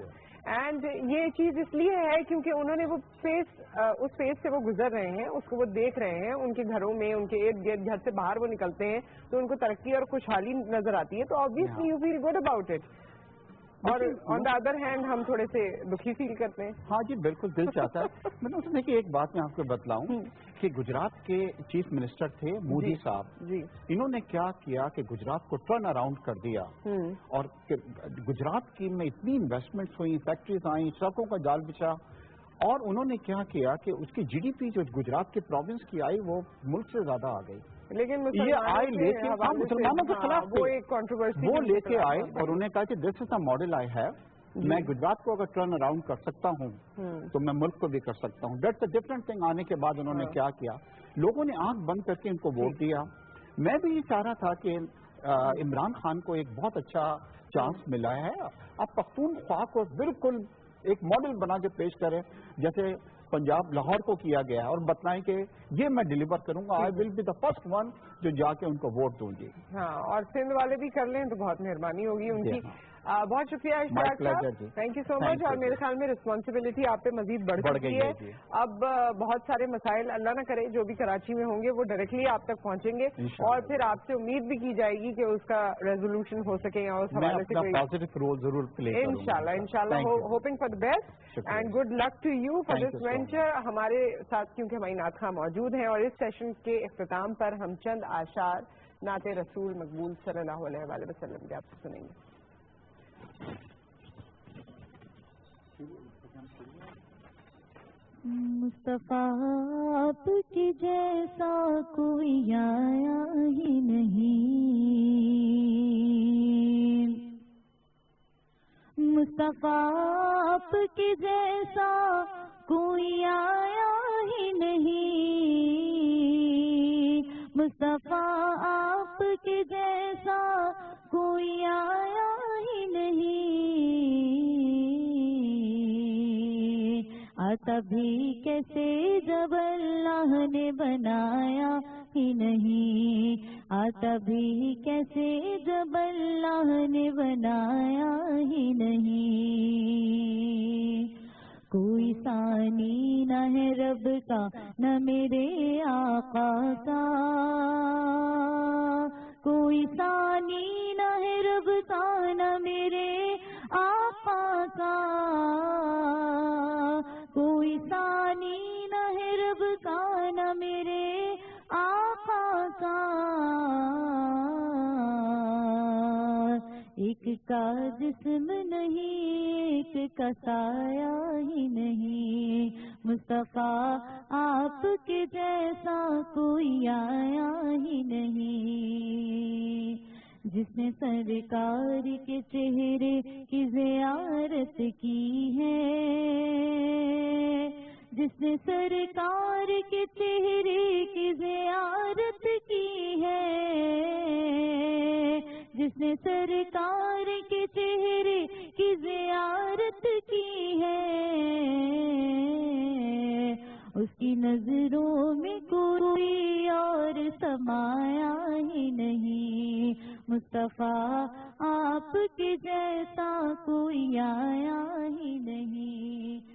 एंड ये चीज इसलिए है क्योंकि उन्होंने वो उस फेज से वो गुजर रहे हैं, उसको वो देख रहे हैं, उनके घरों में, उनके इर्द गिर्द, घर से बाहर वो निकलते हैं तो उनको तरक्की और खुशहाली नजर आती है, तो obviously you feel good about it. और ऑन द अदर हैंड हम थोड़े से दुखी फील करते हैं। हाँ जी बिल्कुल, दिल चाहता है। मैंने उसमें कि एक बात मैं आपको बतलाऊं कि गुजरात के चीफ मिनिस्टर थे मोदी साहब, इन्होंने क्या किया कि गुजरात को टर्न अराउंड कर दिया, और गुजरात की में इतनी इन्वेस्टमेंट्स हुई, फैक्ट्रीज आई, सड़कों का जाल बिछा, और उन्होंने क्या किया कि उसकी जीडीपी जो गुजरात के प्रोविंस की आई वो मुल्क से ज्यादा आ गई। लेकिन ये आए लेके मुसलमानों के खिलाफ वो एक कंट्रोवर्सी वो लेके आए और उन्होंने कहा कि this is the model I have, मैं गुजरात को अगर टर्न अराउंड कर सकता हूँ तो मैं मुल्क को भी कर सकता हूँ। That's a different thing. आने के बाद उन्होंने क्या किया, लोगों ने आंख बंद करके इनको वोट दिया। मैं भी ये चाह रहा था कि इमरान खान को एक बहुत अच्छा चांस मिला है, अब पख्तूनख्वा को बिल्कुल एक मॉडल बना के पेश करें जैसे पंजाब लाहौर को किया गया है, और बताएं कि ये मैं डिलीवर करूंगा, आई will be the first one जो जाके उनको वोट दूंगी। हाँ, और सिंध वाले भी कर लें तो बहुत मेहरबानी होगी उनकी। बहुत शुक्रिया इशफाक साहब, थैंक यू सो मच। और मेरे ख्याल में रिस्पॉन्सिबिलिटी आप पे मजीद बढ़ चुकी है। अब बहुत सारे मसाइल अल्लाह ना करे जो भी कराची में होंगे वो डायरेक्टली आप तक पहुंचेंगे, और फिर आपसे उम्मीद भी की जाएगी कि उसका रेजोल्यूशन हो सके या उस हवाले से कोई पॉजिटिव रोल जरूर प्ले करूंगा इंशाल्लाह। Hoping for the best and good luck to you for this venture. हमारे साथ क्योंकि हमारी नात खां मौजूद हैं, और इस सेशन के इख्तिताम पर हम चंद आशार नाते रसूल मकबूल सल्लल्लाहु अलैहि वसल्लम के आपसे सुनेंगे। मुस्तफा आपके जैसा कोई आया ही नहीं, मुस्तफा आपके जैसा कोई आया ही नहीं, मुस्तफा आपके जैसा कोई आया ही नहीं, आता भी कैसे जब अल्लाह ने बनाया ही नहीं, आता भी कैसे जब अल्लाह ने बनाया ही नहीं, कोई सानी न है रब का न मेरे आका का, कोई सानी न है रब का न मेरे आका ایک کا جسم نہیں، ایک کا سایہ ہی نہیں، مصطفیٰ آپ کے جیسا کوئی آیا ہی نہیں، جس نے سرکار کے چہرے کی زیارت کی ہے، جس نے سرکار کے چہرے کی زیارت کی ہے، جس نے سرکار کے چہرے کی زیارت کی ہے، اس کی نظروں میں کوئی اور سمایا ہی نہیں، مصطفیٰ آپ کے جیسا کوئی آیا ہی نہیں۔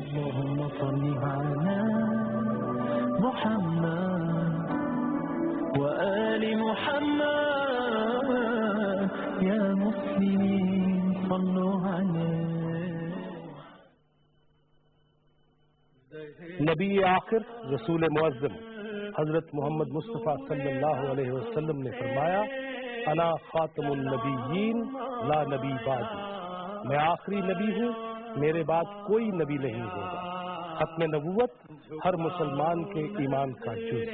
اللهم صل على محمد وآل محمد يا مسلمين صلوا عليه۔ نبی آخر رسول معظم حضرت محمد مصطفیٰ صلی اللہ علیہ وسلم نے فرمایا، انا خاتم النبیین لا نبی بعدی، میں آخری نبی ہوں، میرے بعد کوئی نبی نہیں ہوگا۔ ختم نبوت ہر مسلمان کے ایمان کا جز۔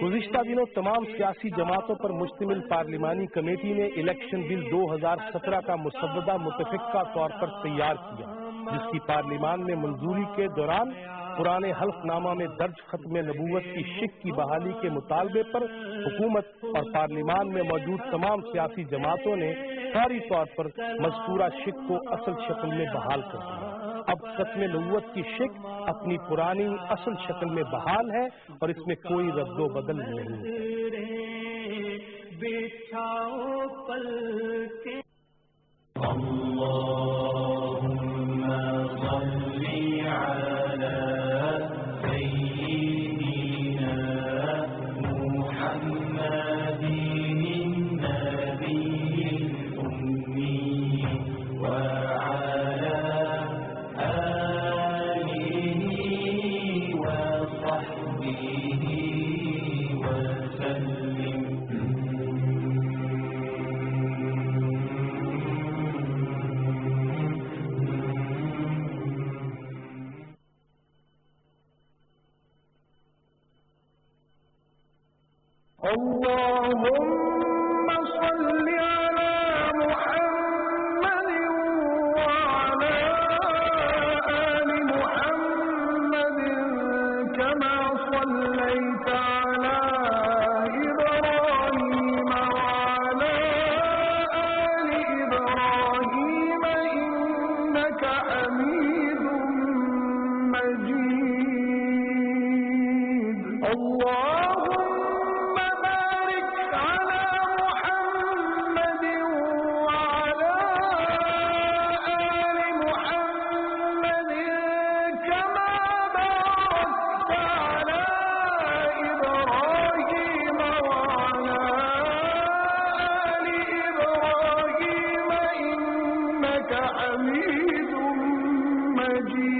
گزشتہ دنوں تمام سیاسی جماعتوں پر مشتمل پارلیمانی کمیٹی نے الیکشن بل 2017 کا مسودہ متفقہ طور پر تیار کیا، جس کی پارلیمان میں منظوری کے دوران پرانے حلف نامہ میں درج ختم نبوت کی شک کی بحالی کے مطالبے پر حکومت اور پارلیمان میں موجود تمام سیاسی جماعتوں نے فوری طور پر مذکورہ شک کو اصل شکل میں بحال کر دیا۔ اب ختم نبوت کی شک اپنی پرانی اصل شکل میں بحال ہے اور اس میں کوئی رد و بدل نہیں ہے۔ اللهم صل على محمد وعلى آل محمد كما صليت على إبراهيم وعلى آل إبراهيم إنك حميد مجيد۔ اللهم بارك على محمد وعلى آل محمد كما باركت على إبراهيم وعلى آل إبراهيم إنك حميد مجيد۔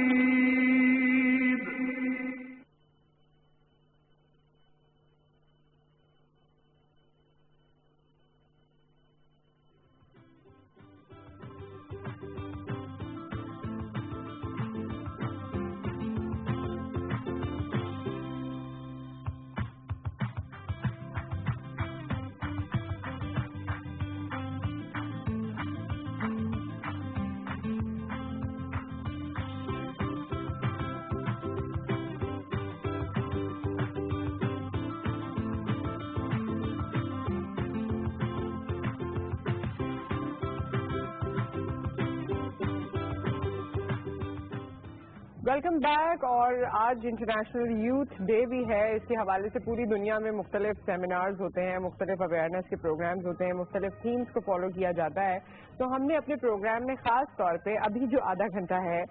Welcome back. اور آج انٹرنیشنل یوتھ ڈے بھی ہے، اس کے حوالے سے پوری دنیا میں مختلف سیمینارز ہوتے ہیں، مختلف اویئرنیس کے پروگرامز ہوتے ہیں، مختلف تھیمز کو فالو کیا جاتا ہے۔ تو ہم نے اپنے پروگرام میں خاص طور پہ ابھی جو آدھا گھنٹہ ہے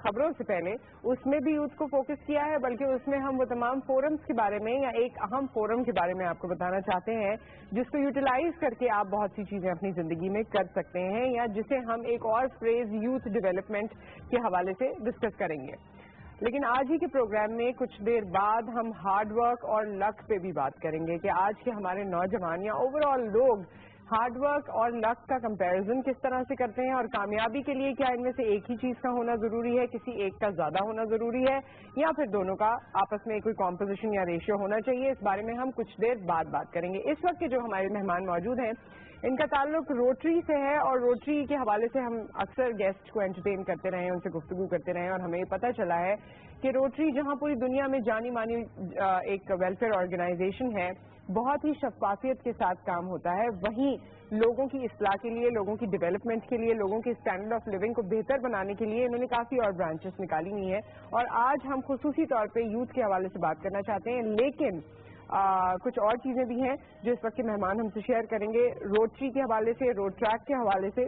خبروں سے پہلے اس میں بھی یوتھ کو فوکس کیا ہے، بلکہ اس میں ہم وہ تمام فورمز کے بارے میں یا ایک اہم فورم کے بارے میں آپ کو بتانا چاہتے ہیں جس کو یوٹیلائز کر کے آپ بہت سی چیزیں اپنی زندگی میں کر سکتے ہیں، یا جسے ہم ایک اور فریز یوتھ ڈیولپمنٹ کے حوالے سے ڈسکس کریں گے۔ لیکن آج ہی کے پروگرام میں کچھ دیر بعد ہم ہارڈ ورک اور لک پہ بھی بات کریں گے کہ آج کے ہمارے نوجوان یا اوور آل لوگ ہارڈ ورک اور لک کا کمپیرزن کس طرح سے کرتے ہیں، اور کامیابی کے لیے کیا ان میں سے ایک ہی چیز کا ہونا ضروری ہے، کسی ایک کا زیادہ ہونا ضروری ہے، یا پھر دونوں کا آپس میں کوئی کمپوزیشن یا ریشیو ہونا چاہیے۔ اس بارے میں ہم کچھ دیر بعد بات کریں گے۔ اس وقت کے جو ہمارے مہمان موجود ہیں ان کا تعلق روٹری سے ہے، اور روٹری کے حوالے سے ہم اکثر گیسٹ کو انٹرٹین کرتے رہے ہیں، ان سے گفتگو کرتے رہے ہیں، اور ہمیں یہ پتہ چلا ہے کہ روٹری جہاں پوری دنیا میں جانی مانی ایک ویلفیئر آرگنائزیشن ہے، بہت ہی شفافیت کے ساتھ کام ہوتا ہے، وہیں لوگوں کی اصلاح کے لیے، لوگوں کی ڈیولپمنٹ کے لیے، لوگوں کے اسٹینڈرڈ آف لیونگ کو بہتر بنانے کے لیے انہوں نے کافی اور برانچز نکالی ہوئی ہیں، اور آج ہم خصوصی طور پہ یوتھ کے حوالے سے بات کرنا چاہتے ہیں۔ لیکن کچھ اور چیزیں بھی ہیں جو اس وقت کے مہمان ہم سے شیئر کریں گے، روٹری کے حوالے سے، روڈ ٹریک کے حوالے سے۔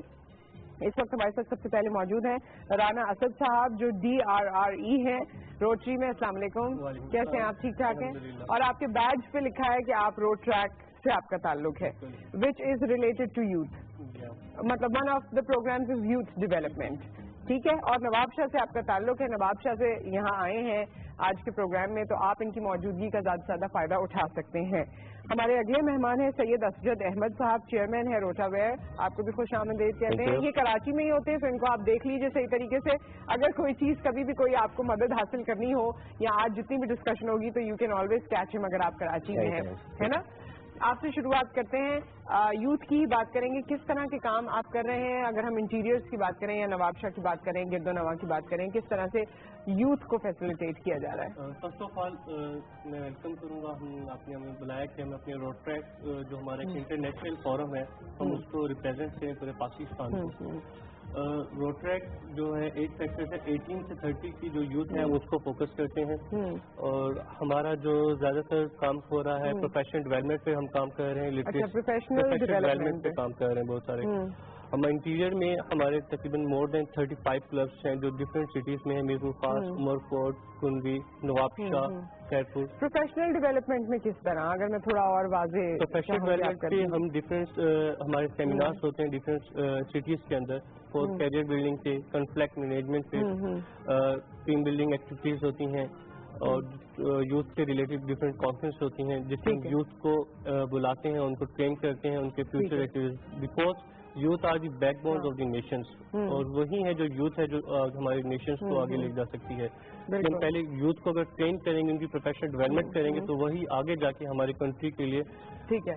اس وقت ہمارے ساتھ سب سے پہلے موجود ہیں رانا اسد صاحب جو DRRE ہیں روٹری میں۔ السلام علیکم، کیسے ہیں آپ؟ ٹھیک ٹھاک ہیں؟ اور آپ کے بیڈج پہ لکھا ہے کہ آپ روڈ ٹریک سے آپ کا تعلق ہے، which is related to youth, مطلب one of the programmes is youth development, ٹھیک ہے؟ اور نواب شاہ سے آپ کا تعلق ہے، نواب شاہ سے یہاں آئے ہیں آج کے پروگرام میں، تو آپ ان کی موجودگی کا زیادہ سے زیادہ فائدہ اٹھا سکتے ہیں۔ ہمارے اگلے مہمان ہیں سید اسجد احمد صاحب، چیئرمین ہے روٹا ویئر، آپ کو بھی خوش آمدید کہتے ہیں۔ یہ کراچی میں ہی ہوتے ہیں، تو ان کو آپ دیکھ لیجیے صحیح طریقے سے، اگر کوئی چیز کبھی بھی کوئی آپ کو مدد حاصل کرنی ہو یا آج جتنی بھی ڈسکشن ہوگی تو یو کین آلویز کیچ ہم اگر آپ کراچی میں ہیں، ہے نا؟ آپ سے شروعات کرتے ہیں، یوتھ کی بات کریں گے، کس طرح کے کام آپ کر رہے ہیں؟ اگر ہم انٹیریئرز کی بات کریں یا نواب شاہ کی بات کریں، گرد و نواح کی بات کریں، کس طرح سے یوتھ کو فیسیلیٹیٹ کیا جا رہا ہے؟ فرسٹ آف آل میں ویلکم کروں گا، آپ نے ہمیں بلایا کہ ہم اپنے روڈ ٹریک جو ہمارا ایک انٹرنیشنل فورم ہے ہم اس کو ریپرزینٹ کریں پورے پاکستان کو۔ روڈ ٹریک جو ہے 8 فیکٹر سے 18 سے 30 کی جو یوتھ ہے اس کو فوکس کرتے ہیں، اور ہمارا جو زیادہ تر کام ہو رہا ہے پروفیشنل ڈیولپمنٹ پہ ہم کام کر رہے ہیں، پروفیشنل ڈیولپمنٹ پہ کام کر رہے ہیں بہت سارے۔ ہم انٹیریئر میں ہمارے تقریباً مور دین 35 کلبس ہیں جو ڈفرینٹ سٹیز میں ہیں، میرپور خاص، عمر فورٹ، کنوی، نواب شاہ، خیرپور۔ پروفیشنل ڈیولپمنٹ میں کس طرح، اگر میں تھوڑا اور واضح؟ پروفیشنل ڈیولپمنٹ پہ ہم ڈفرینٹ ہمارے سیمینارس ہوتے ہیں ڈفرینٹ سٹیز کے اندر، اور کیریئر بلڈنگ پہ، کنفلکٹ مینجمنٹ پہ، ٹیم بلڈنگ ایکٹیویٹیز ہوتی ہیں، اور یوتھ سے ریلیٹڈ ڈفرینٹ کانفرنس ہوتی ہیں جس میں یوتھ کو بلاتے ہیں، ان کو ٹرین کرتے ہیں ان کے future activities, because youth are the back bones of the nations, اور وہی ہے جو یوتھ ہے جو ہمارے نیشنز کو آگے لے جا سکتی ہے۔ ہم پہلے یوتھ کو اگر ٹرین کریں گے، ان کی پروفیشنل ڈیولپمنٹ کریں گے، تو وہی آگے جا کے ہماری کنٹری کے لیے ٹھیک ہے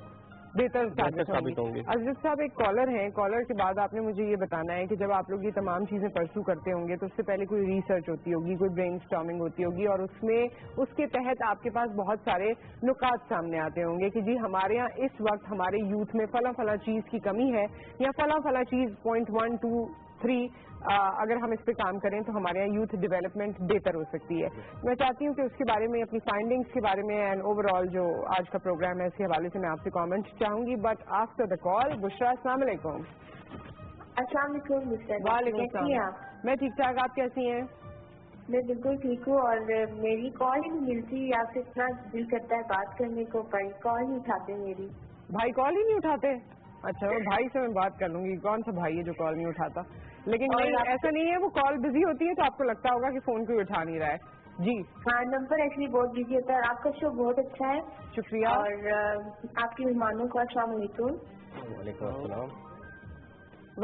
بہتر ثابت ہوں گے۔ عزیز صاحب ایک کالر ہیں، کالر کے بعد آپ نے مجھے یہ بتانا ہے کہ جب آپ لوگ یہ تمام چیزیں پرسو کرتے ہوں گے تو اس سے پہلے کوئی ریسرچ ہوتی ہوگی، کوئی برین اسٹارمنگ ہوتی ہوگی، اور اس میں اس کے تحت آپ کے پاس بہت سارے نکات سامنے آتے ہوں گے کہ جی ہمارے یہاں اس وقت ہمارے یوتھ میں فلاں فلاں چیز کی کمی ہے، یا فلاں فلاں چیز پوائنٹ 1 2 3 اگر ہم اس پہ کام کریں تو ہمارے یہاں یوتھ ڈیولپمنٹ بہتر ہو سکتی ہے۔ میں چاہتی ہوں کہ اس کے بارے میں، اپنی فائنڈنگز کے بارے میں، اینڈ اوور آل جو آج کا پروگرام ہے اس کے حوالے سے میں آپ سے کامنٹ چاہوں گی، بٹ آفٹر دا کال۔ بشرا، السلام علیکم۔ السلام علیکم بشرا۔ وعلیکم السلام۔ میں ٹھیک ٹھاک، آپ کیسی ہیں؟ میں بالکل ٹھیک ہوں، اور میری کال ہی نہیں ملتی، آپ سے اتنا دل کرتا ہے بات کرنے کو، پر کال نہیں اٹھاتے میری۔ بھائی کال ہی نہیں اٹھاتے؟ اچھا، بھائی سے میں بات کر لوں گی، کون سا بھائی ہے جو کال نہیں اٹھاتا؟ لیکن ایسا نہیں ہے، وہ کال بزی ہوتی ہے تو آپ کو لگتا ہوگا کہ فون کوئی اٹھا نہیں رہا ہے۔ جی ہاں، نمبر ایکچولی بہت بزی ہوتا ہے، اور آپ کا شو بہت اچھا ہے، شکریہ۔ اور آپ کے مہمانوں کو السلام علیکم۔ وعلیکم السلام۔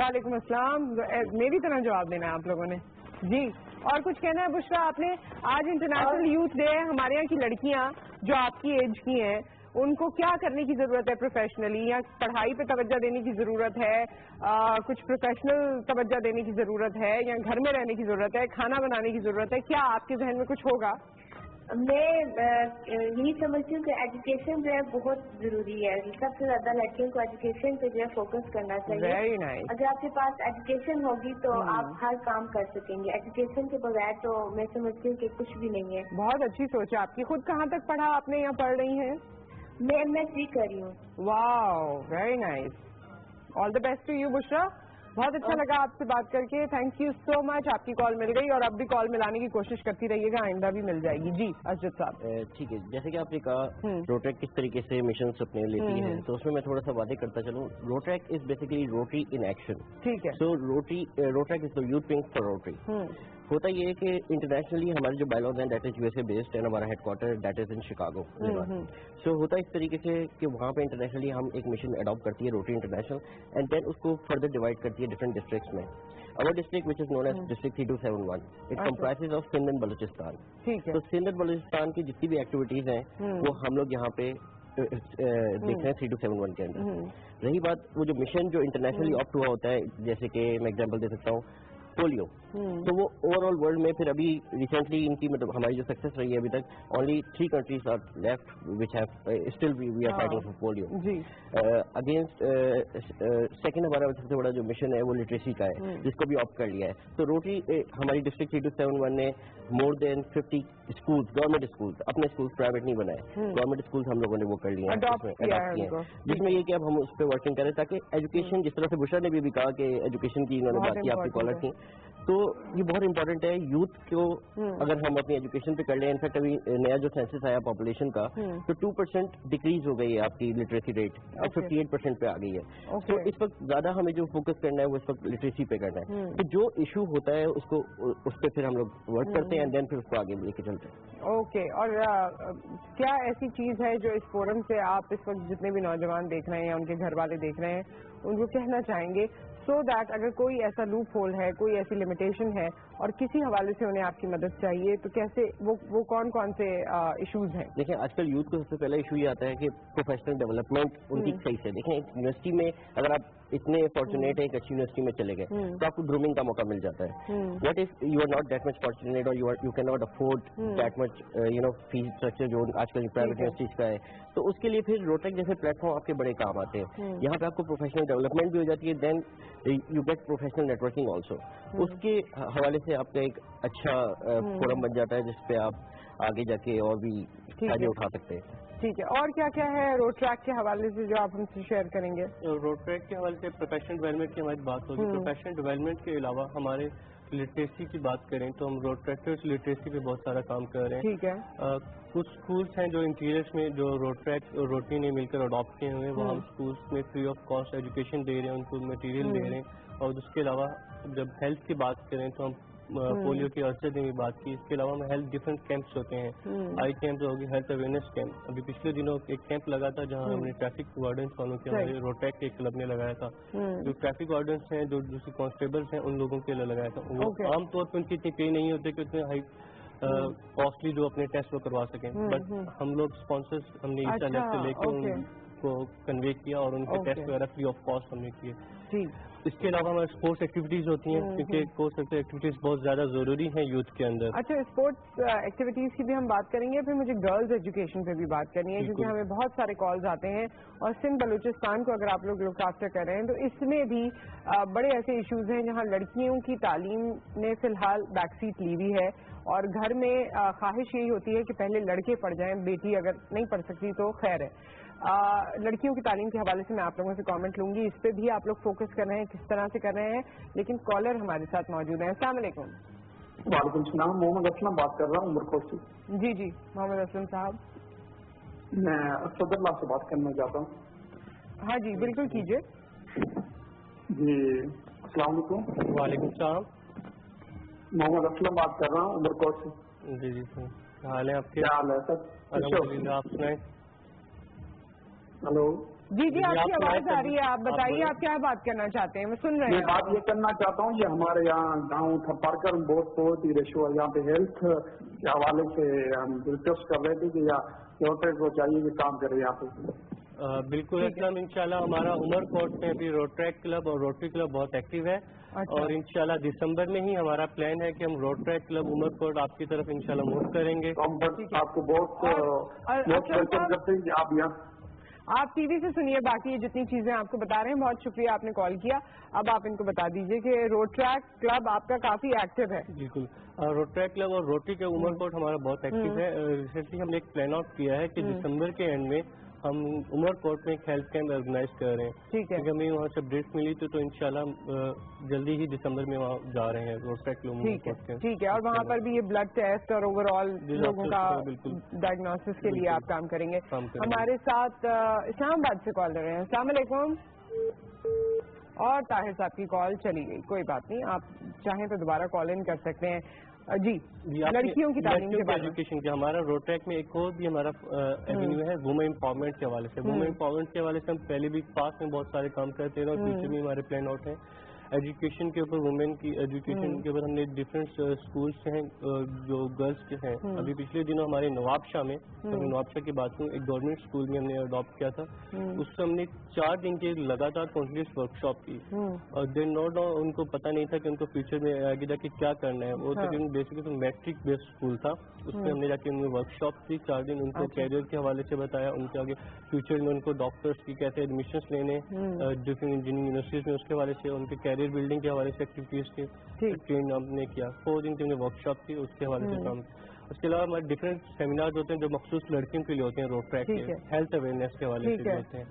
وعلیکم السلام۔ میری طرح جواب دینا ہے آپ لوگوں نے؟ جی، اور کچھ کہنا ہے بشرا آپ نے؟ آج انٹرنیشنل یوتھ ڈے ہے، ہمارے یہاں کی لڑکیاں جو آپ کی ایج کی ہیں ان کو کیا کرنے کی ضرورت ہے پروفیشنلی، یا پڑھائی پہ توجہ دینے کی ضرورت ہے، کچھ پروفیشنل توجہ دینے کی ضرورت ہے، یا گھر میں رہنے کی ضرورت ہے، کھانا بنانے کی ضرورت ہے؟ کیا آپ کے ذہن میں کچھ ہوگا؟ میں یہی سمجھتی ہوں کہ ایجوکیشن جو ہے بہت ضروری ہے، سب سے زیادہ لڑکیوں کو ایجوکیشن پہ جو ہے فوکس کرنا چاہیے۔ Very nice۔ اگر آپ کے پاس ایجوکیشن ہوگی تو آپ ہر کام کر سکیں گے، ایجوکیشن کے بغیر تو میں سمجھتی ہوں کہ کچھ بھی نہیں ہے۔ بہت اچھی سوچ ہے آپ کی۔ خود کہاں تک پڑھا آپ نے، یہاں پڑھ رہی ہیں؟ میں MSc کر رہی ہوں۔ Wow, very nice, all the best to you Bushra. بہت اچھا لگا آپ سے بات کر کے. Thank you so much. آپ کی کال مل گئی اور اب بھی کال ملانے کی کوشش کرتی رہیے گا, آئندہ بھی مل جائے گی. جی اسجد صاحب. ٹھیک ہے, جیسے کہ آپ نے کہا روٹریک کس طریقے سے مشنز اپنے لیتی ہے, تو اس میں تھوڑا سا باتیں کرتا چلوں. Rotaract is basically Rotary in action. ٹھیک ہے. So Rotaract is the youth wing for Rotary. ہوتا یہ ہے کہ انٹرنیشنلی ہمارے جو بائیلاز ہیں that is U S A based and ہمارا headquarter that is in Chicago. So ہوتا اس طریقے سے کہ وہاں پہ انٹرنیشنلی ہم ایک مشن اڈاپٹ کرتی ہے روٹری انٹرنیشنل, اینڈ دین اس کو فردر ڈیوائڈ کرتی ہے ڈفرنٹ ڈسٹرکٹس میں. Our district, which is known as District 3271, it comprises of Sindh and Balochistan. تو سندھ اور بلوچستان کی جتنی بھی ایکٹیویٹیز ہیں وہ ہم لوگ یہاں پہ دیکھ رہے ہیں 3271 کے اندر. رہی بات وہ جو مشن جو انٹرنیشنلی آپٹ ہوا ہوتا ہے, جیسے کہ میں ایگزامپل دے سکتا ہوں پولیو, تو وہ اوور آل ورلڈ میں پھر ابھی ریسنٹلی ان کی مطلب ہماری جو سکسیس رہی ہے ابھی تک, only 3 countries are left which have still we are fighting for polio. Against second ہمارا سب سے بڑا جو مشن ہے وہ لٹریسی کا ہے, جس کو بھی آپٹ کر لیا ہے. تو روٹری ہماری ڈسٹرکٹ 3271 نے مور دین 50 اسکولس, گورنمنٹ اسکولس, اپنے اسکولس پرائیویٹ نہیں بنائے, گورنمنٹ اسکولس ہم لوگوں نے وہ کر لیے ہیں, جس میں یہ کہ اب ہم اس پہ ورکنگ کریں تاکہ ایجوکیشن, جس طرح سے بشرا نے بھی کہا کہ ایجوکیشن کی انہوں نے بات کی, آپ کی کالر تھی, تو یہ بہت امپورٹنٹ ہے یوتھ کو اگر ہم اپنی ایجوکیشن پہ کر لیں. انفیکٹ ابھی نیا جو سینسس آیا پاپولیشن کا, تو 2% ڈیکریز ہو گئی ہے آپ کی لٹریسی ریٹ, اب 58% پہ آ گئی ہے. تو اس وقت زیادہ ہمیں جو فوکس کرنا ہے وہ اس وقت لٹریسی پہ کرنا ہے. تو جو ایشو ہوتا ہے اس پہ پھر ہم لوگ ورک کرتے ہیں اینڈ دین پھر اس کو آگے لے کے چلتے ہیں. اوکے. اور کیا ایسی چیز ہے جو اس فورم سے آپ اس وقت جتنے بھی نوجوان دیکھ رہے ہیں یا ان کے گھر والے دیکھ رہے ہیں ان کو کہنا چاہیں گے, سو دیٹ اگر کوئی ایسا لوپ ہول ہے, کوئی ایسی لمیٹیشن ہے اور کسی حوالے سے انہیں آپ کی مدد چاہیے, تو کیسے وہ کون کون سے ایشوز ہیں؟ دیکھیں آج کل یوتھ کو سب سے پہلا ایشو یہ آتا ہے کہ پروفیشنل ڈیولپمنٹ ان کی صحیح سے. دیکھیں یونیورسٹی میں اگر آپ اتنے فارچونیٹ ہے ایک اچھی یونیورسٹی میں چلے گئے تو آپ کو گرومنگ کا موقع مل جاتا ہے. What if you are not that much fortunate اور you can not afford that much fee structure جو آج کل پرائیویٹ یونیورسٹیز کا ہے, تو اس کے لیے پھر روٹریک جیسے پلیٹ فارم آپ کے بڑے کام آتے ہیں. یہاں پہ آپ کو پروفیشنل ڈیولپمنٹ بھی ہو جاتی ہے, then you get professional networking also. اس کے حوالے سے آپ کا ایک اچھا فورم بن جاتا ہے جس پہ آپ آگے جا کے اور بھی فائدے اٹھا سکتے ہیں. ٹھیک ہے. اور کیا کیا ہے روڈ ٹریک کے حوالے سے جو آپ ہم سے شیئر کریں گے؟ روڈ ٹریک کے حوالے سے پروفیشنل ڈیولپمنٹ کی ہماری بات ہوگی. پروفیشنل ڈیولپمنٹ کے علاوہ ہمارے لٹریسی کی بات کریں تو ہم روڈ ٹریکٹرز لٹریسی پہ بہت سارا کام کر رہے ہیں. ٹھیک ہے. کچھ اسکولس ہیں جو انٹیریئرس میں جو روڈ ٹریک اور روٹری نے مل کر اڈاپٹ کیے ہوئے ہیں, وہ ہم اسکولس میں فری آف کاسٹ ایجوکیشن دے رہے ہیں, ان کو مٹیریل دے رہے ہیں. اور اس کے علاوہ جب ہیلتھ کی بات کریں تو ہم پولیو کی عرصے نے بھی بات کی. اس کے علاوہ ہمیں ہیلتھ ڈفرینٹ کیمپس ہوتے ہیں, آئی کیمپ ہوگی, ہیلتھ اویئرنیس کیمپ. ابھی پچھلے دنوں ایک کیمپ لگا تھا جہاں ہم نے ٹریفک وارڈنس والوں کے ہمارے روڈ ٹریک کے کلب نے لگایا تھا. جو ٹریفک وارڈنس ہیں, جو دوسرے کانسٹیبلس ہیں, ان لوگوں کے لیے لگایا تھا. وہ عام طور پہ ان کی اتنی پے نہیں ہوتے کہ اتنے ہائی کاسٹلی جو اپنے ٹیسٹ وہ کروا سکیں, بٹ ہم لوگ اسپانسرس ہم نے اس لیب سے لے کے ان کو کنوے کیا اور ان کے ٹیسٹ وغیرہ فری آف کاسٹ ہم نے کیے. اس کے علاوہ ہمارے اسپورٹس ایکٹیویٹیز ہوتی ہیں کیونکہ اسپورٹس ایکٹیویٹیز بہت زیادہ ضروری ہیں یوتھ کے اندر. اچھا, اسپورٹس ایکٹیویٹیز کی بھی ہم بات کریں گے, پھر مجھے گرلز ایجوکیشن پہ بھی بات کرنی ہے کیونکہ ہمیں بہت سارے کالز آتے ہیں, اور سندھ بلوچستان کو اگر آپ لوگ لک آفٹر کر رہے ہیں تو اس میں بھی بڑے ایسے ایشوز ہیں جہاں لڑکیوں کی تعلیم نے فی الحال بیک سیٹ لی ہوئی ہے, اور گھر میں خواہش یہی ہوتی ہے کہ پہلے لڑکے پڑھ جائیں, بیٹی اگر نہیں پڑھ سکتی تو خیر ہے. لڑکیوں کی تعلیم کے حوالے سے میں آپ لوگوں سے کامنٹ لوں گی, اس پہ بھی آپ لوگ فوکس کر رہے ہیں, کس طرح سے کر رہے ہیں. لیکن کالر ہمارے ساتھ موجود ہیں. السلام علیکم. وعلیکم السلام. محمد اسلم بات کر رہا ہوں عمرکوٹ سے. جی جی محمد اسلم صاحب. میں اسد اللہ سے بات کرنا چاہتا ہوں. ہاں جی بالکل کیجیے. جی السلام علیکم. وعلیکم السلام. محمد اسلم بات کر رہا ہوں عمرکوٹ سے. جی جی سر, کیا حال ہے آپ کے؟ کیا حال ہے سر؟ الحمدللہ, آپ سنائیں. ہلو. جی جی آپ کی آواز آ رہی ہے, آپ بتائیے آپ کیا بات کرنا چاہتے ہیں, میں سن رہے ہیں. میں بات یہ کرنا چاہتا ہوں, یہ ہمارے یہاں گاؤں تھپارکر بہت ہی ریشو ہے, یہاں پہ ہیلتھ کے حوالے سے ہم دلچسپ کر رہے تھے کہ روٹری کو چاہیے کہ کام کرے یہاں پہ. بالکل اسلام, انشاءاللہ ہمارا عمر کوٹ میں بھی روڈ ٹریک کلب اور روٹری کلب بہت ایکٹیو ہے, اور انشاءاللہ دسمبر میں ہی ہمارا پلان ہے کہ ہم روڈ ٹریک کلب عمر کوٹ آپ کی طرف انشاءاللہ موو کریں گے. آپ کو بہت ویلکم کرتے ہیں آپ یہاں. آپ ٹی وی سے سنیے باقی جتنی چیزیں آپ کو بتا رہے ہیں. بہت شکریہ آپ نے کال کیا. اب آپ ان کو بتا دیجئے کہ روڈ ٹریک کلب آپ کا کافی ایکٹیو ہے. بالکل, روڈ ٹریک کلب اور روٹری کے عمر کوٹ ہمارا بہت ایکٹیو ہے. ریسنٹلی ہم نے ایک پلان آؤٹ کیا ہے کہ دسمبر کے اینڈ میں हम उमर कोर्ट में एक हेल्थ कैंप ऑर्गेनाइज कर रहे हैं। ठीक है, क्योंकि हमें वहाँ से ब्रेक मिली तो इंशाल्लाह जल्दी ही दिसंबर में वहाँ जा रहे हैं रोडट्रैक उमर कोर्ट के। ठीक है, और वहाँ पर भी ये ब्लड टेस्ट और ओवरऑल लोगों का डायग्नोसिस के लिए आप काम करेंगे। हमारे साथ इस्लामाबाद से कॉल कर रहे हैं। अस्सलाम वालेकुम। और ताहिर साहब की कॉल चली गई, कोई बात नहीं, आप चाहें तो दोबारा कॉल इन कर सकते हैं। जी, लड़कियों की तालीम के बारे में एजुकेशन के हमारा रोडट्रैक में एक और भी हमारा एवेन्यू है वुमेन एम्पावरमेंट के हवाले से। वुमेन एम्पावरमेंट के हवाले से हम पहले भी पास में बहुत सारे काम करते रहे और फ्यूचर में हमारे प्लान आउट है। एजुकेशन के ऊपर वुमेन की एजुकेशन के ऊपर हमने डिफरेंट स्कूल्स हैं जो गर्ल्स के हैं। अभी पिछले दिनों हमारे नवाबशाह में, नवाबशाह की बात करूँ, एक गवर्नमेंट स्कूल में हमने अडॉप्ट किया था। उससे हमने 4 दिन के लगातार कॉन्टिन्यूस वर्कशॉप की और देन नॉट उनको पता नहीं था कि उनको फ्यूचर में आगे जाके क्या करना है। वो तो बेसिकली मैट्रिक बेस्ड स्कूल था, उसमें हमने जाके उन्हें वर्कशॉप की 4 दिन, उनको कैरियर के हवाले से बताया, उनके आगे फ्यूचर में उनको डॉक्टर्स की कैसे एडमिशन लेने डिफरेंट इंजीनियरिंग यूनिवर्सिटीज में, उसके हवाले से उनके कैरियर बिल्डिंग के हवाले से एक्टिविटीज थे, ट्रेन हमने किया। 4 दिन की हमने वर्कशॉप की, उसके हवाले से काम। उसके अलावा हमारे डिफरेंट सेमिनार्स होते हैं जो मखसूस लड़कियों के लिए होते हैं रोडट्रैक के, हेल्थ अवेयरनेस के हवाले से होते हैं।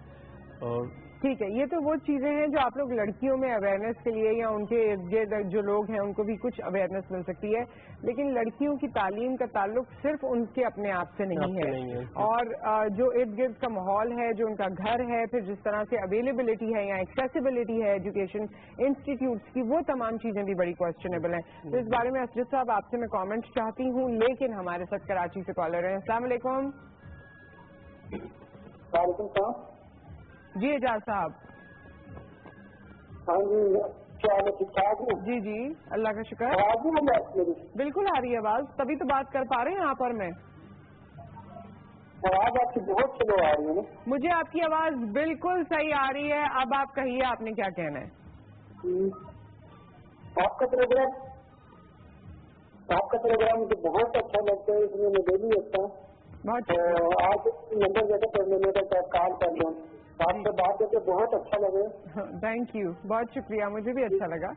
और ठीक है, ये तो वो चीजें हैं जो आप लोग लड़कियों में अवेयरनेस के लिए या उनके इर्द गिर्द जो लोग हैं उनको भी कुछ अवेयरनेस मिल सकती है, लेकिन लड़कियों की तालीम का ताल्लुक सिर्फ उनके अपने आप से नहीं है। और जो इर्द गिर्द का माहौल है, जो उनका घर है, फिर जिस तरह से अवेलेबिलिटी है या एक्सेसिबिलिटी है एजुकेशन इंस्टीट्यूट्स की, वो तमाम चीजें भी बड़ी क्वेश्चनेबल हैं। तो इस बारे में असरत साहब आपसे मैं कॉमेंट चाहती हूँ, लेकिन हमारे साथ कराची से कॉलर हैं। अस्सलाम वालेकुम। जी एजाज साहब। हाँ जी, क्या हाल है? ठीक ठाक है? जी जी, अल्लाह का शुक्र। बिल्कुल आ रही है आवाज, तभी तो बात कर पा रहे हैं आप और मैं। आवाज आपकी बहुत स्लो आ रही है ना? मुझे आपकी आवाज बिल्कुल सही आ रही है। अब आप कहिए, आपने क्या कहना है? आपका प्रोग्राम मुझे बहुत अच्छा लगता है, इसमें मैं डेली देखता हूँ। आज नंबर जैसा कर लेने का कॉल कर लो, आपसे बात करके बहुत अच्छा लगे। थैंक यू, बहुत शुक्रिया, मुझे भी अच्छा लगा।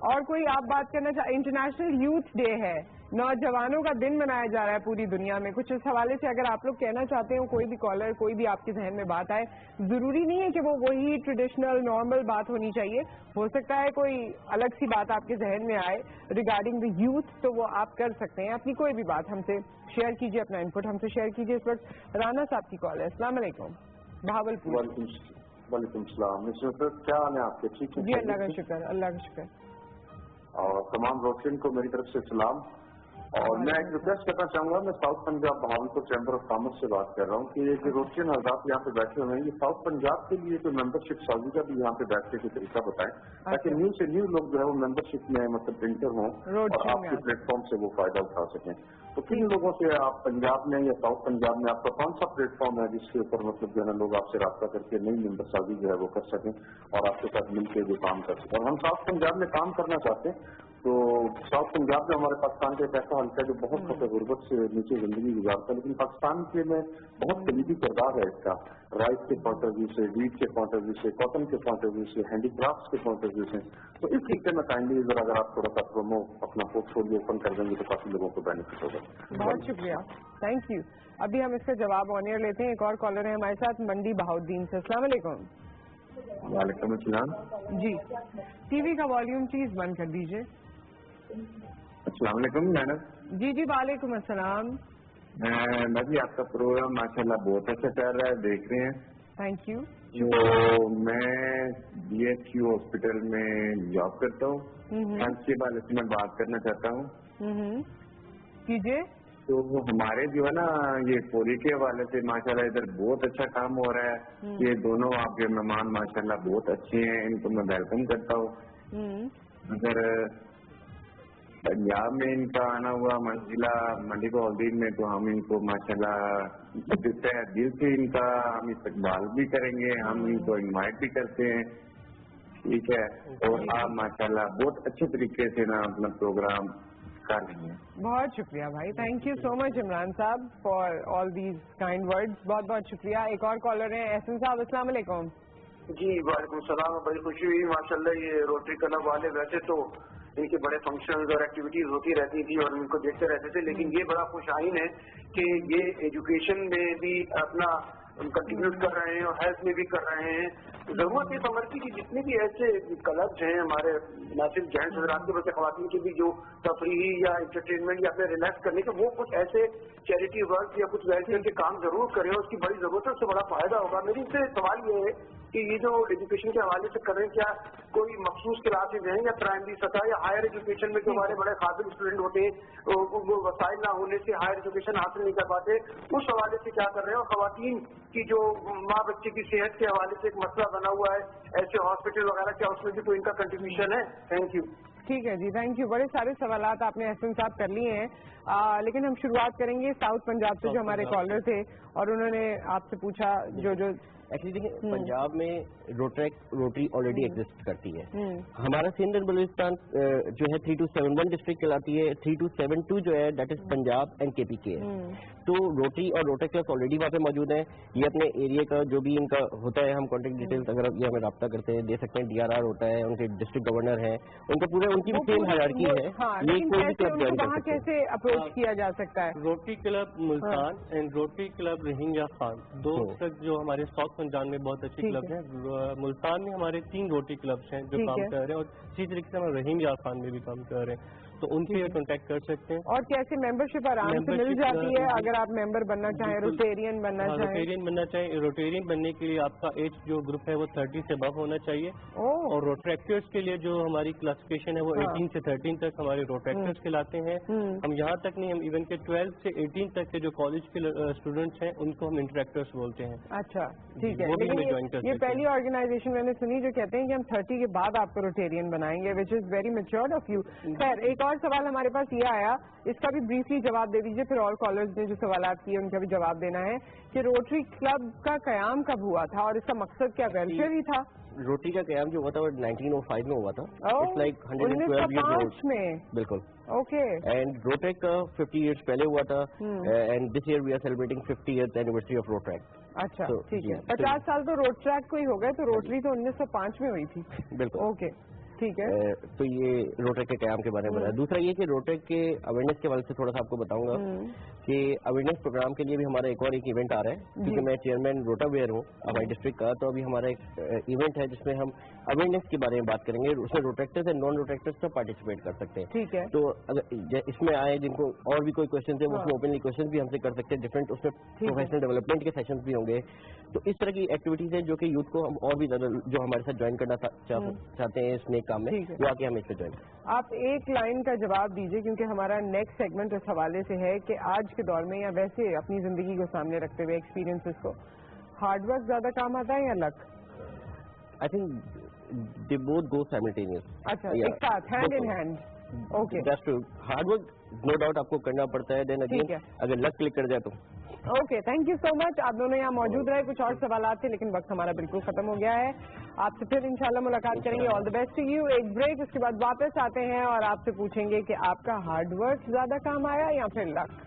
और कोई आप बात करना चाहे? इंटरनेशनल यूथ डे है, नौजवानों का दिन मनाया जा रहा है पूरी दुनिया में। कुछ इस हवाले से अगर आप लोग कहना चाहते हो, कोई भी कॉलर, कोई भी आपके जहन में बात आए, जरूरी नहीं है कि वो वही ट्रेडिशनल नॉर्मल बात होनी चाहिए, हो सकता है कोई अलग सी बात आपके जहन में आए रिगार्डिंग द यूथ, तो वो आप कर सकते हैं। अपनी कोई भी बात हमसे शेयर कीजिए, अपना इनपुट हमसे शेयर कीजिए। इस वक्त राना साहब की कॉल है। अस्सलाम वालेकुम। बहावलपुर। वालेकुम सलाम। क्या हाल है आपके? ठीक है जी, अल्लाह का शुक्र, अल्लाह का शुक्र। और तमाम रोटियन को मेरी तरफ से सलाम। और मैं एक रिक्वेस्ट करना चाहूंगा, मैं south Punjab Bahawalpur chamber of commerce से बात कर रहा हूँ कि ये जो रोटियन हजरात यहाँ पे बैठे हुए हैं, ये साउथ पंजाब के लिए कोई मेंबरशिप सऊदी का भी यहाँ पे बैठने की तरीका बताएं, ताकि न्यू से न्यू लोग जो है वो मेंबरशिप में मतलब इंटर हों और आपके प्लेटफॉर्म से वो फायदा उठा सकें। तो किन लोगों से आप पंजाब में या साउथ पंजाब में आपका कौन सा प्लेटफॉर्म है जिसके ऊपर मतलब जो है ना लोग आपसे रास्ता करके नई मेंबर साजी जो है वो कर सकें और आपके साथ मिलकर जो काम कर सकें? और हम साउथ पंजाब में काम करना चाहते हैं, तो साउथ पंजाब में हमारे पाकिस्तान का एक ऐसा हल्का है जो बहुत फटे गुर्बत से नीचे जिंदगी गुजारता है, लेकिन पाकिस्तान के में बहुत करीबी किरदार है इसका, राइस के पॉइंट ऑफ व्यू से, वीट के पॉइंट ऑफ व्यू से, कॉटन के पॉइंट ऑफ व्यू से, हैंडीक्राफ्ट के पॉइंट ऑफ व्यू से। तो इस तरीके में काइंडली अगर आप थोड़ा सा प्रोमो अपना पोर्टफोलियो ओपन कर देंगे तो काफी लोगों को बेनिफिट होगा। बहुत शुक्रिया, थैंक यू। अभी हम इसका जवाब ऑन एयर लेते हैं। एक और कॉलर है हमारे साथ, मंडी बहाउद्दीन से। अस्सलाम वालेकुम। वालेकुम अस्सलाम। जी, टीवी का वॉल्यूम प्लीज बंद कर दीजिए। अस्सलाम वालेकुम मैडम। जी जी, वालेकुम अस्सलाम। मैं भी आपका प्रोग्राम माशाल्लाह बहुत अच्छा चल रहा है, देख रहे हैं। Thank you. तो मैं BHQ हॉस्पिटल में जॉब करता हूँ, के बारे में बात करना चाहता हूँ। कीजिए। तो हमारे जो है ना ये पोरी के हवाले से माशाल्लाह इधर बहुत अच्छा काम हो रहा है। ये दोनों आपके मेहमान माशाल्लाह बहुत अच्छे हैं, इनको मैं वेलकम करता हूँ। अगर पंजाब में इनका आना हुआ मंडी बहाउद्दीन में, तो हम इनको माशाल्लाह दिल से इनका हम इस्तकबाल भी करेंगे, हम इनको इनवाइट भी करते हैं, ठीक है। और आप माशाल्लाह बहुत अच्छे तरीके से ना अपना प्रोग्राम कर रही हैं। बहुत शुक्रिया भाई, thank you so much Imran साहब for all these kind words. बहुत बहुत शुक्रिया। एक और कॉलर है एहसन साहब। अस्सलाम वालेकुम। जी वालेकुम सलाम। बड़ी खुशी हुई माशाल्लाह, ये रोटरी क्लब वाले वैसे तो इनके बड़े फंक्शंस और एक्टिविटीज होती रहती थी और इनको देखते रहते थे, लेकिन ये बड़ा खुशाइन है कि ये एजुकेशन में भी अपना कंटिन्यूस कर रहे हैं और हेल्थ में भी कर रहे हैं। तो जरूरत है समझती कि जितने भी ऐसे क्लब्स हैं हमारे, न सिर्फ जेंट्स हजरात के बल्कि खवातीन के भी जो तफरीही या एंटरटेनमेंट या फिर रिलैक्स करने के, वो कुछ ऐसे चैरिटी वर्क या कुछ वेलफेयर के काम जरूर करें, उसकी बड़ी जरूरत है, उससे बड़ा फायदा होगा। मेरी इससे सवाल ये है कि ये जो एजुकेशन के हवाले से कर रहे हैं, क्या कोई मखसूस क्लासेज हैं या प्राइमरी सतह या हायर एजुकेशन में जो हमारे बड़े काबिल स्टूडेंट होते हैं वो वसाइल ना होने से हायर एजुकेशन हासिल नहीं कर पाते, उस हवाले से क्या कर रहे हैं? और खवातीन की जो माँ बच्चे की सेहत के हवाले से एक मसला बना हुआ है, ऐसे हॉस्पिटल वगैरह, क्या उसमें भी कोई इनका कंट्रीब्यूशन है? Thank you. ठीक है जी, थैंक यू। बड़े सारे सवालात आपने एहसन साहब कर लिए हैं, लेकिन हम शुरुआत करेंगे साउथ पंजाब से, जो हमारे कॉलर थे और उन्होंने आपसे पूछा जो एक्चुअली देखिए, पंजाब में रोटरी ऑलरेडी एग्जिस्ट करती है। हमारा सिंध एंड बलूचिस्तान जो है 3271 डिस्ट्रिक्ट कहलाती है, 3272 जो है that is Punjab and KPK है। तो रोटरी और रोटरी क्लब ऑलरेडी वहाँ पे मौजूद है। ये अपने एरिया का जो भी इनका होता है, हम कॉन्टेक्ट डिटेल्स अगर ये हमें रब्ता करते हैं दे सकते हैं। DRR होता है, उनके डिस्ट्रिक्ट गवर्नर है, उनका पूरे उनकी भी सेम हायरार्की है। ये कोई भी क्लब ज्वाइन कर सकते हैं। कैसे अप्रोच किया जा सकता है? Rotary club Multan and rotary club Rohingya Khan, दो तक जो हमारे साउथ पंजाब में बहुत अच्छी क्लब है। मुल्तान में हमारे 3 रोटरी क्लब्स हैं जो काम कर रहे हैं, और इसी तरीके से हम रोहिंग्या खान में भी काम कर रहे हैं, तो उनसे कॉन्टेक्ट कर सकते हैं। और कैसे मेंबरशिप आराम से मिल जाती है अगर आप मेंबर बनना चाहें, रोटेरियन बनना चाहें? रोटेरियन बनना चाहें, रोटेरियन बनने के लिए आपका एज जो ग्रुप है वो 30 से अबव होना चाहिए। और रोट्रैक्टर्स के लिए जो हमारी क्लासिफिकेशन है वो 18 से 13 तक हमारे रोट्रैक्टर्स कहलाते हैं। हम यहाँ तक नहीं, हम इवन के 12 से 18 तक के जो कॉलेज के स्टूडेंट्स हैं उनको हम इंटरेक्टर्स बोलते हैं। अच्छा, ठीक है। वो भी हमें ज्वाइन कर ये पहली ऑर्गेनाइजेशन मैंने सुनी जो कहते हैं कि हम 30 के बाद आपको रोटेरियन बनाएंगे, which is very matured of you. खैर, एक और सवाल हमारे पास ये आया, इसका भी ब्रीफली जवाब दे दीजिए, फिर और कॉलर्स ने जो सवाल किए उनका भी जवाब देना है कि रोटरी क्लब का कयाम कब हुआ था और इसका मकसद क्या वेलफेयर ही था? रोटरी का कयाम जो हुआ था वो 1905 में हुआ था। इट्स लाइक 112 1905 में। बिल्कुल। ओके। एंड रोटरेक का 50 इयर्स पहले हुआ था, and this year we are celebrating 50th anniversary of Rotaract. अच्छा, ठीक है। 50 साल तो रोटरैक को ही हो गए, तो रोटरी तो 1905 में हुई थी। बिल्कुल। ओके, ठीक है। तो ये रोटरेक के कयाम के बारे में बताया। दूसरा ये कि रोटरेक के अवेयरनेस के बारे से थोड़ा सा आपको बताऊंगा कि अवेयरनेस प्रोग्राम के लिए भी हमारा एक और एक इवेंट आ रहा है, क्योंकि मैं चेयरमैन रोटावेयर हूँ हमारे डिस्ट्रिक्ट का। तो अभी हमारा एक इवेंट है जिसमें हम अवेयरनेस के बारे में बात करेंगे। उसमें रोटरेक्टर्स एंड नॉन रोटरेक्टर्स सब पार्टिसिपेट कर सकते हैं। ठीक है। तो अगर इसमें आए जिनको और भी कोई क्वेश्चन है वो उसमें ओपनली क्वेश्चन भी हमसे कर सकते हैं। डिफरेंट उसमें प्रोफेशनल डेवलपमेंट के सेशंस भी होंगे। तो इस तरह की एक्टिविटीज है जो कि यूथ को हम और भी ज्यादा जो हमारे साथ ज्वाइन करना चाहते हैं इस नए काम में, वो आके हम इस पे ज्वाइन। आप एक लाइन का जवाब दीजिए, क्योंकि हमारा नेक्स्ट सेगमेंट इस हवाले से है कि आज के दौर में या वैसे अपनी जिंदगी को सामने रखते हुए एक्सपीरियंसेस को, हार्डवर्क ज्यादा काम आता है या luck? I think they both go simultaneous. अच्छा, एक साथ, hand in hand. Okay, that's true. Hard work no doubt आपको करना पड़ता है, देन अगेन अगर लक क्लिक कर जाए तो। Okay, thank you so much. आप दोनों यहाँ मौजूद रहे, कुछ और सवाल थे लेकिन वक्त हमारा बिल्कुल खत्म हो गया है। आपसे फिर इंशाल्लाह मुलाकात करेंगे। All the best to you. एक ब्रेक, उसके बाद वापस आते हैं और आपसे पूछेंगे कि आपका हार्डवर्क ज्यादा काम आया या फिर लक।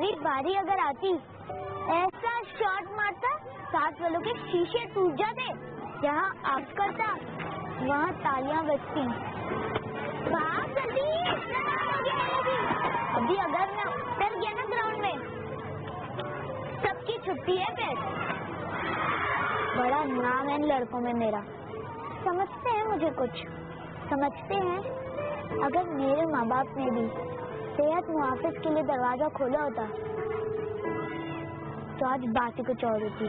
मेरी बारी अगर आती ऐसा शॉट मारता साथ वालों के शीशे टूट जाते, जहाँ आग करता वहाँ तालियां बजती। भाग जल्दी, अभी अगर मैं उतर गया ना ग्राउंड में सबकी छुट्टी है फिर। बड़ा नाम है इन लड़कों में मेरा। समझते हैं मुझे कुछ, समझते हैं अगर मेरे माँ बाप ने भी सेहत मुहाफिज के लिए दरवाजा खोला होता तो आज बात ही कुछ और होती।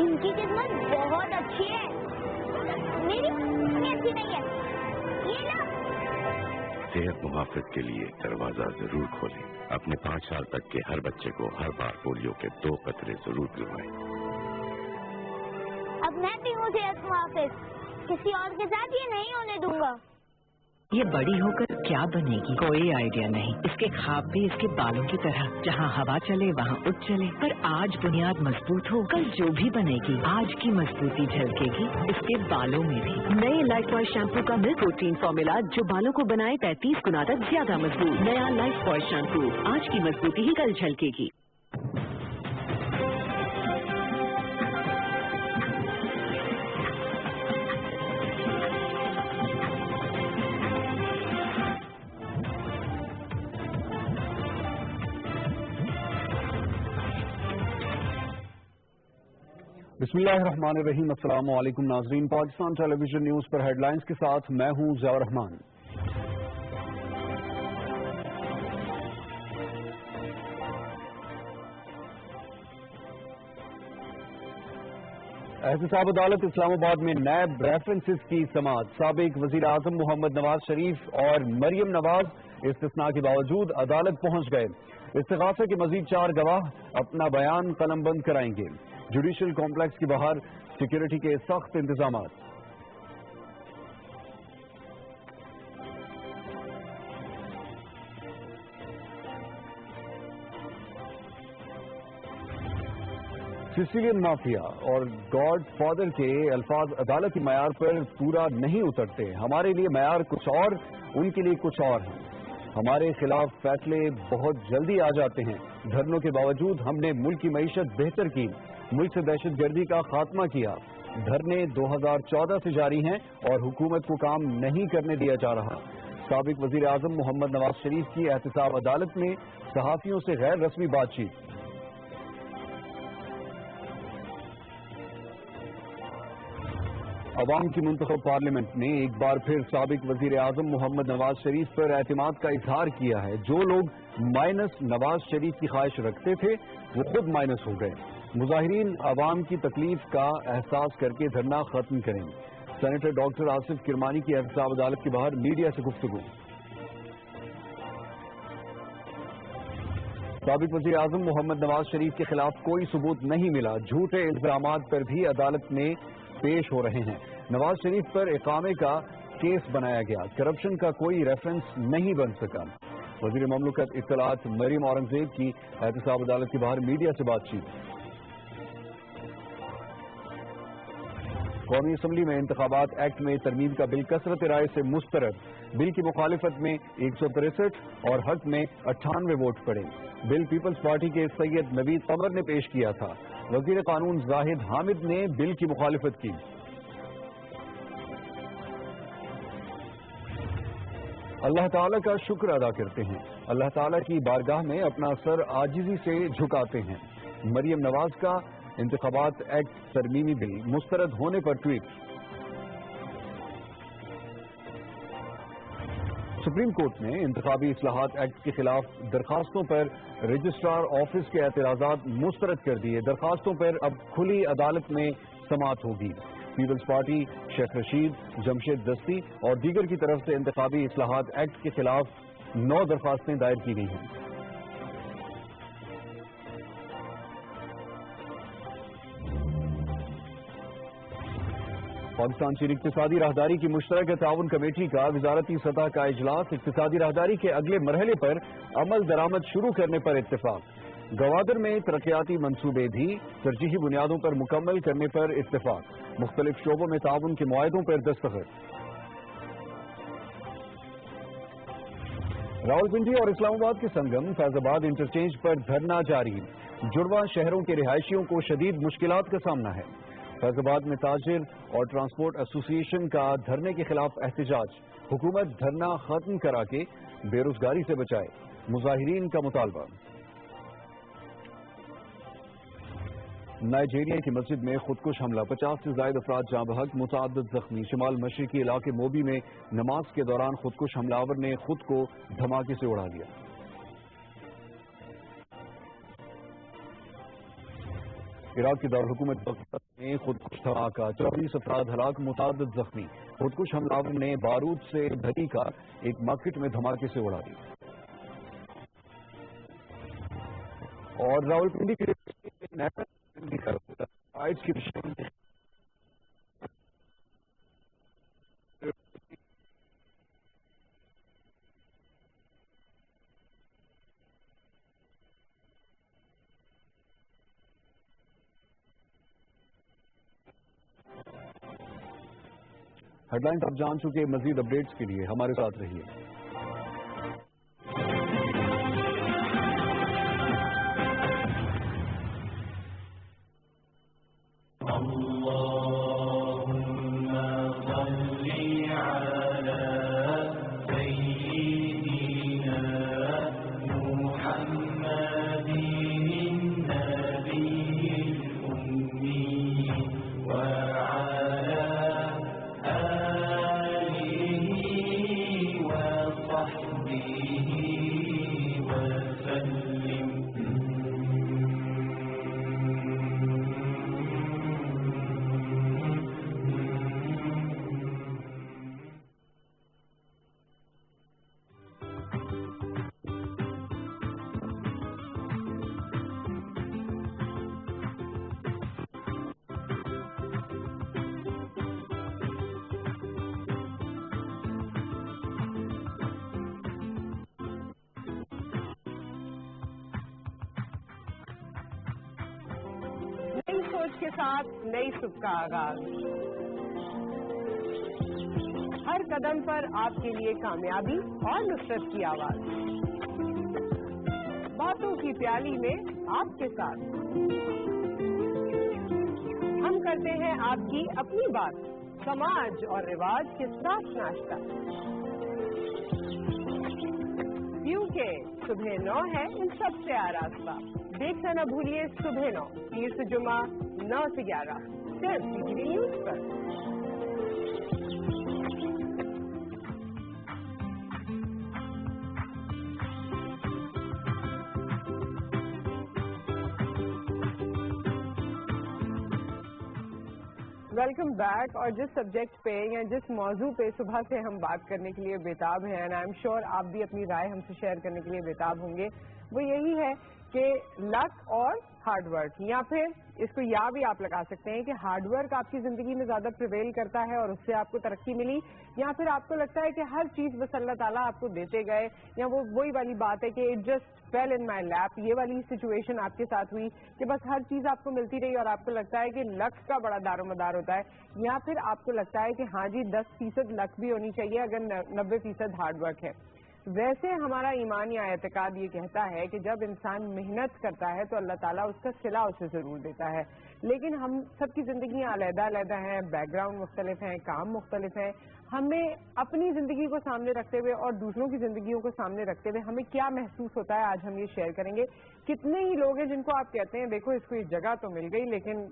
इनकी किस्मत बहुत अच्छी है, मेरी ऐसी नहीं है। ये ना सेहत मुहाफिज के लिए दरवाजा जरूर खोलें। अपने 5 साल तक के हर बच्चे को हर बार पोलियो के 2 कतरे जरूर पिलवाएं। अब मैं भी हूँ सेहत मुहाफिज, किसी और के साथ ये नहीं होने दूंगा। ये बड़ी होकर क्या बनेगी कोई आइडिया नहीं। इसके ख्वाब भी इसके बालों की तरह, जहाँ हवा चले वहाँ उड़ चले। पर आज बुनियाद मजबूत हो, कल जो भी बनेगी आज की मजबूती झलकेगी इसके बालों में भी। नए लाइफ बॉय शैम्पू का मिल्क प्रोटीन फॉर्मूला जो बालों को बनाए 35 गुना तक ज्यादा मजबूत। नया लाइफ बॉय शैम्पू, आज की मजबूती ही कल झलकेगी। बिस्मिल्लाहिर्रहमानिर्रहीम। अस्सलाम वालेकुम नाज़रीन, पाकिस्तान टेलीविजन न्यूज पर हेडलाइंस के साथ मैं हूं ज़ियाउर रहमान। एहतसाब अदालत इस्लामाबाद में नैब रेफरेंसेस की समाअत। साबिक वजीर आजम मोहम्मद नवाज शरीफ और मरियम नवाज इस्तिस्ना के बावजूद अदालत पहुंच गए। इस्तिगासा के मजीद 4 गवाह अपना बयान कलमबंद कराएंगे। जुडिशल कॉम्प्लेक्स के बाहर सिक्योरिटी के सख्त इंतजाम। सिसिलियन माफिया और गॉड फादर के अल्फाज अदालती मयार पर पूरा नहीं उतरते। हमारे लिए मयार कुछ और, उनके लिए कुछ और है। हमारे खिलाफ फैसले बहुत जल्दी आ जाते हैं। धरनों के बावजूद हमने मुल्क की मईशत बेहतर की, मुल्क से दहशतगर्दी का खात्मा किया। धरने 2014 से जारी हैं और हुकूमत को काम नहीं करने दिया जा रहा। साबिक वजीर आजम मोहम्मद नवाज शरीफ की एहतसाब अदालत में सहाफियों से गैर रस्मी बातचीत। अवाम की मुंतखब पार्लियामेंट ने एक बार फिर साबिक वजीर आजम मोहम्मद नवाज शरीफ पर एतमाद का इजहार किया है। जो लोग माइनस नवाज शरीफ की ख्वाहिश रखते थे वो खुद माइनस हो गए। मुजाहिरीन अवाम की तकलीफ का एहसास करके धरना खत्म करें। सेनेटर डॉक्टर आसिफ किरमानी की एहतसाब अदालत के बाहर मीडिया से गुफ्तगू। साबिक वजीर आजम मोहम्मद नवाज शरीफ के खिलाफ कोई सबूत नहीं मिला। झूठे इल्जामात पर भी अदालत में पेश हो रहे हैं। नवाज शरीफ पर इकामे का केस बनाया गया, करप्शन का कोई रेफरेंस नहीं बन सका। वजीर ममलकत इत्तलात मरियम औरंगजेब की एहतसाब अदालत के बाहर मीडिया से बातचीत। कौमी असम्बली में इंतखाबात एक्ट में तरमीम का बिल कसरत राय से मुस्तरद। बिल की मुखालिफत में 163 और हक में 98 वोट पड़े। बिल पीपल्स पार्टी के सैयद नवीद कमर ने पेश किया था। वजीर कानून जाहिद हामिद ने बिल की मुखालिफत की। अल्लाह ताला का शुक्र अदा करते हैं, अल्लाह ताला की बारगाह में अपना सर आजिजी से झुकाते हैं। मरियम नवाज का इंतखाबात एक्ट तरमीमी बिल मुस्तरद होने पर ट्वीट। सुप्रीम कोर्ट ने इंतखाबी इस्लाहात एक्ट के खिलाफ दरखास्तों पर रजिस्ट्रार ऑफिस के एतराजात मुस्तरद कर दिए। दरखास्तों पर अब खुली अदालत में समाअत होगी। पीपल्स पार्टी, शेख रशीद, जमशेद दस्ती और दीगर की तरफ से इंतखाबी इस्लाहात एक्ट के खिलाफ 9 दरखास्तें दायर की गई हैं। पाकिस्तान चीन इक्तिसादी राहदारी की मुश्तरका ताउन कमेटी का वजारती सतह का इजलास। इक्तिसादी राहदारी के अगले मरहले पर अमल दरामद शुरू करने पर इत्तेफाक। गवादर में तरक्याती मंसूबे भी तरजीही बुनियादों पर मुकम्मल करने पर इत्तेफाक। मुख्तलिफ शोबों में ताउन के मुआहदों पर दस्तखत। रावलपिंडी और इस्लामाबाद के संगम फैजाबाद इंटरचेंज पर धरना जारी। जुड़वा शहरों के रिहायशियों को शदीद मुश्किलात का सामना है। फैजाबाद में ताजिर और ट्रांसपोर्ट एसोसिएशन का धरने के खिलाफ एहतजाज। हुकूमत धरना खत्म करा के बेरोजगारी से बचाए, मुजाहिरीन का मुतालबा। नाइजीरिया की मस्जिद में खुदकुश हमला, 50 से ज्यादा अफराद जाँ बहक, मुतअद्दिद जख्मी। शिमाल मशरिकी इलाके मोबी में नमाज के दौरान खुदकुश हमलावर ने खुद को धमाके से उड़ा दिया। इराक की दारुल-हुकूमत बगदाद में खुदकुश धमाका, 24 अफराद हलाक, मुतअद्दिद जख्मी। खुदकुश हमलावर ने बारूद से भरी कार एक मार्केट में धमाके से उड़ा दी। और रावलपिंडी के आज की हेडलाइंस आप जान चुके। मजीद अपडेट्स के लिए हमारे साथ रहिए। के साथ नई सुबह का आगाज। हर कदम पर आपके लिए कामयाबी और नुसरत की आवाज। बातों की प्याली में आपके साथ हम करते हैं आपकी अपनी बात, समाज और रिवाज के साथ नाश्ता। क्योंकि सुबह 9 है इन सबसे आरास्ता। देखना न भूलिए सुबह 9, पीर से जुमा 9 से 11 सिर्फ टीवी न्यूज पर। Welcome back. और जिस सब्जेक्ट पे या जिस मौजू पे सुबह से हम बात करने के लिए बेताब हैं, एंड आई एम श्योर आप भी अपनी राय हमसे शेयर करने के लिए बेताब होंगे, वो यही है कि लक और हार्ड वर्क, या फिर इसको या भी आप लगा सकते हैं कि हार्ड वर्क आपकी जिंदगी में ज्यादा प्रिवेल करता है और उससे आपको तरक्की मिली, या फिर आपको लगता है कि हर चीज बस अल्लाह ताला आपको देते गए, या वो वही वाली बात है कि it just fail in my lap. ये वाली सिचुएशन आपके साथ हुई कि बस हर चीज आपको मिलती रही और आपको लगता है कि लक का बड़ा दारोमदार होता है, या फिर आपको लगता है कि हाँ जी 10% लक भी होनी चाहिए अगर 90% हार्ड वर्क है। वैसे हमारा ईमान या एतकाद ये कहता है कि जब इंसान मेहनत करता है तो अल्लाह ताला उसका सिला उसे जरूर देता है, लेकिन हम सबकी जिंदगियां अलग-अलग हैं, बैकग्राउंड मुख्तलिफ हैं, काम मुख्तलिफ हैं। हमें अपनी जिंदगी को सामने रखते हुए और दूसरों की जिंदगियों को सामने रखते हुए हमें क्या महसूस होता है, आज हम ये शेयर करेंगे। कितने ही लोग हैं जिनको आप कहते हैं देखो इसको इस जगह तो मिल गई लेकिन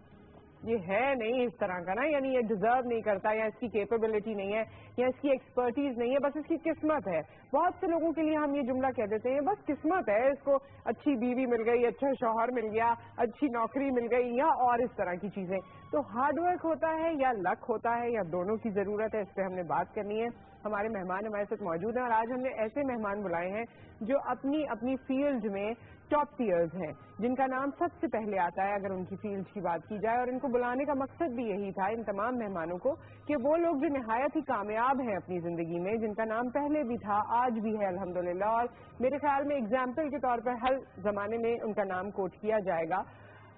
ये है नहीं इस तरह का ना, यानी ये डिजर्व नहीं करता, या इसकी कैपेबिलिटी नहीं है, या इसकी एक्सपर्टीज नहीं है, बस इसकी किस्मत है। बहुत से लोगों के लिए हम ये जुमला कह देते हैं बस किस्मत है, इसको अच्छी बीवी मिल गई, अच्छा शौहर मिल गया, अच्छी नौकरी मिल गई, या और इस तरह की चीजें। तो हार्ड वर्क होता है या लक होता है या दोनों की जरूरत है, इस पर हमने बात करनी है। हमारे मेहमान हमारे साथ मौजूद हैं और आज हमने ऐसे मेहमान बुलाए हैं जो अपनी अपनी फील्ड में टॉप टीयर्स हैं, जिनका नाम सबसे पहले आता है अगर उनकी फील्ड की बात की जाए। और इनको बुलाने का मकसद भी यही था इन तमाम मेहमानों को कि वो लोग जो निहायत ही कामयाब हैं अपनी जिंदगी में, जिनका नाम पहले भी था आज भी है अल्हम्दुलिल्लाह, और मेरे ख्याल में एग्जाम्पल के तौर पर हर जमाने में उनका नाम कोट किया जाएगा।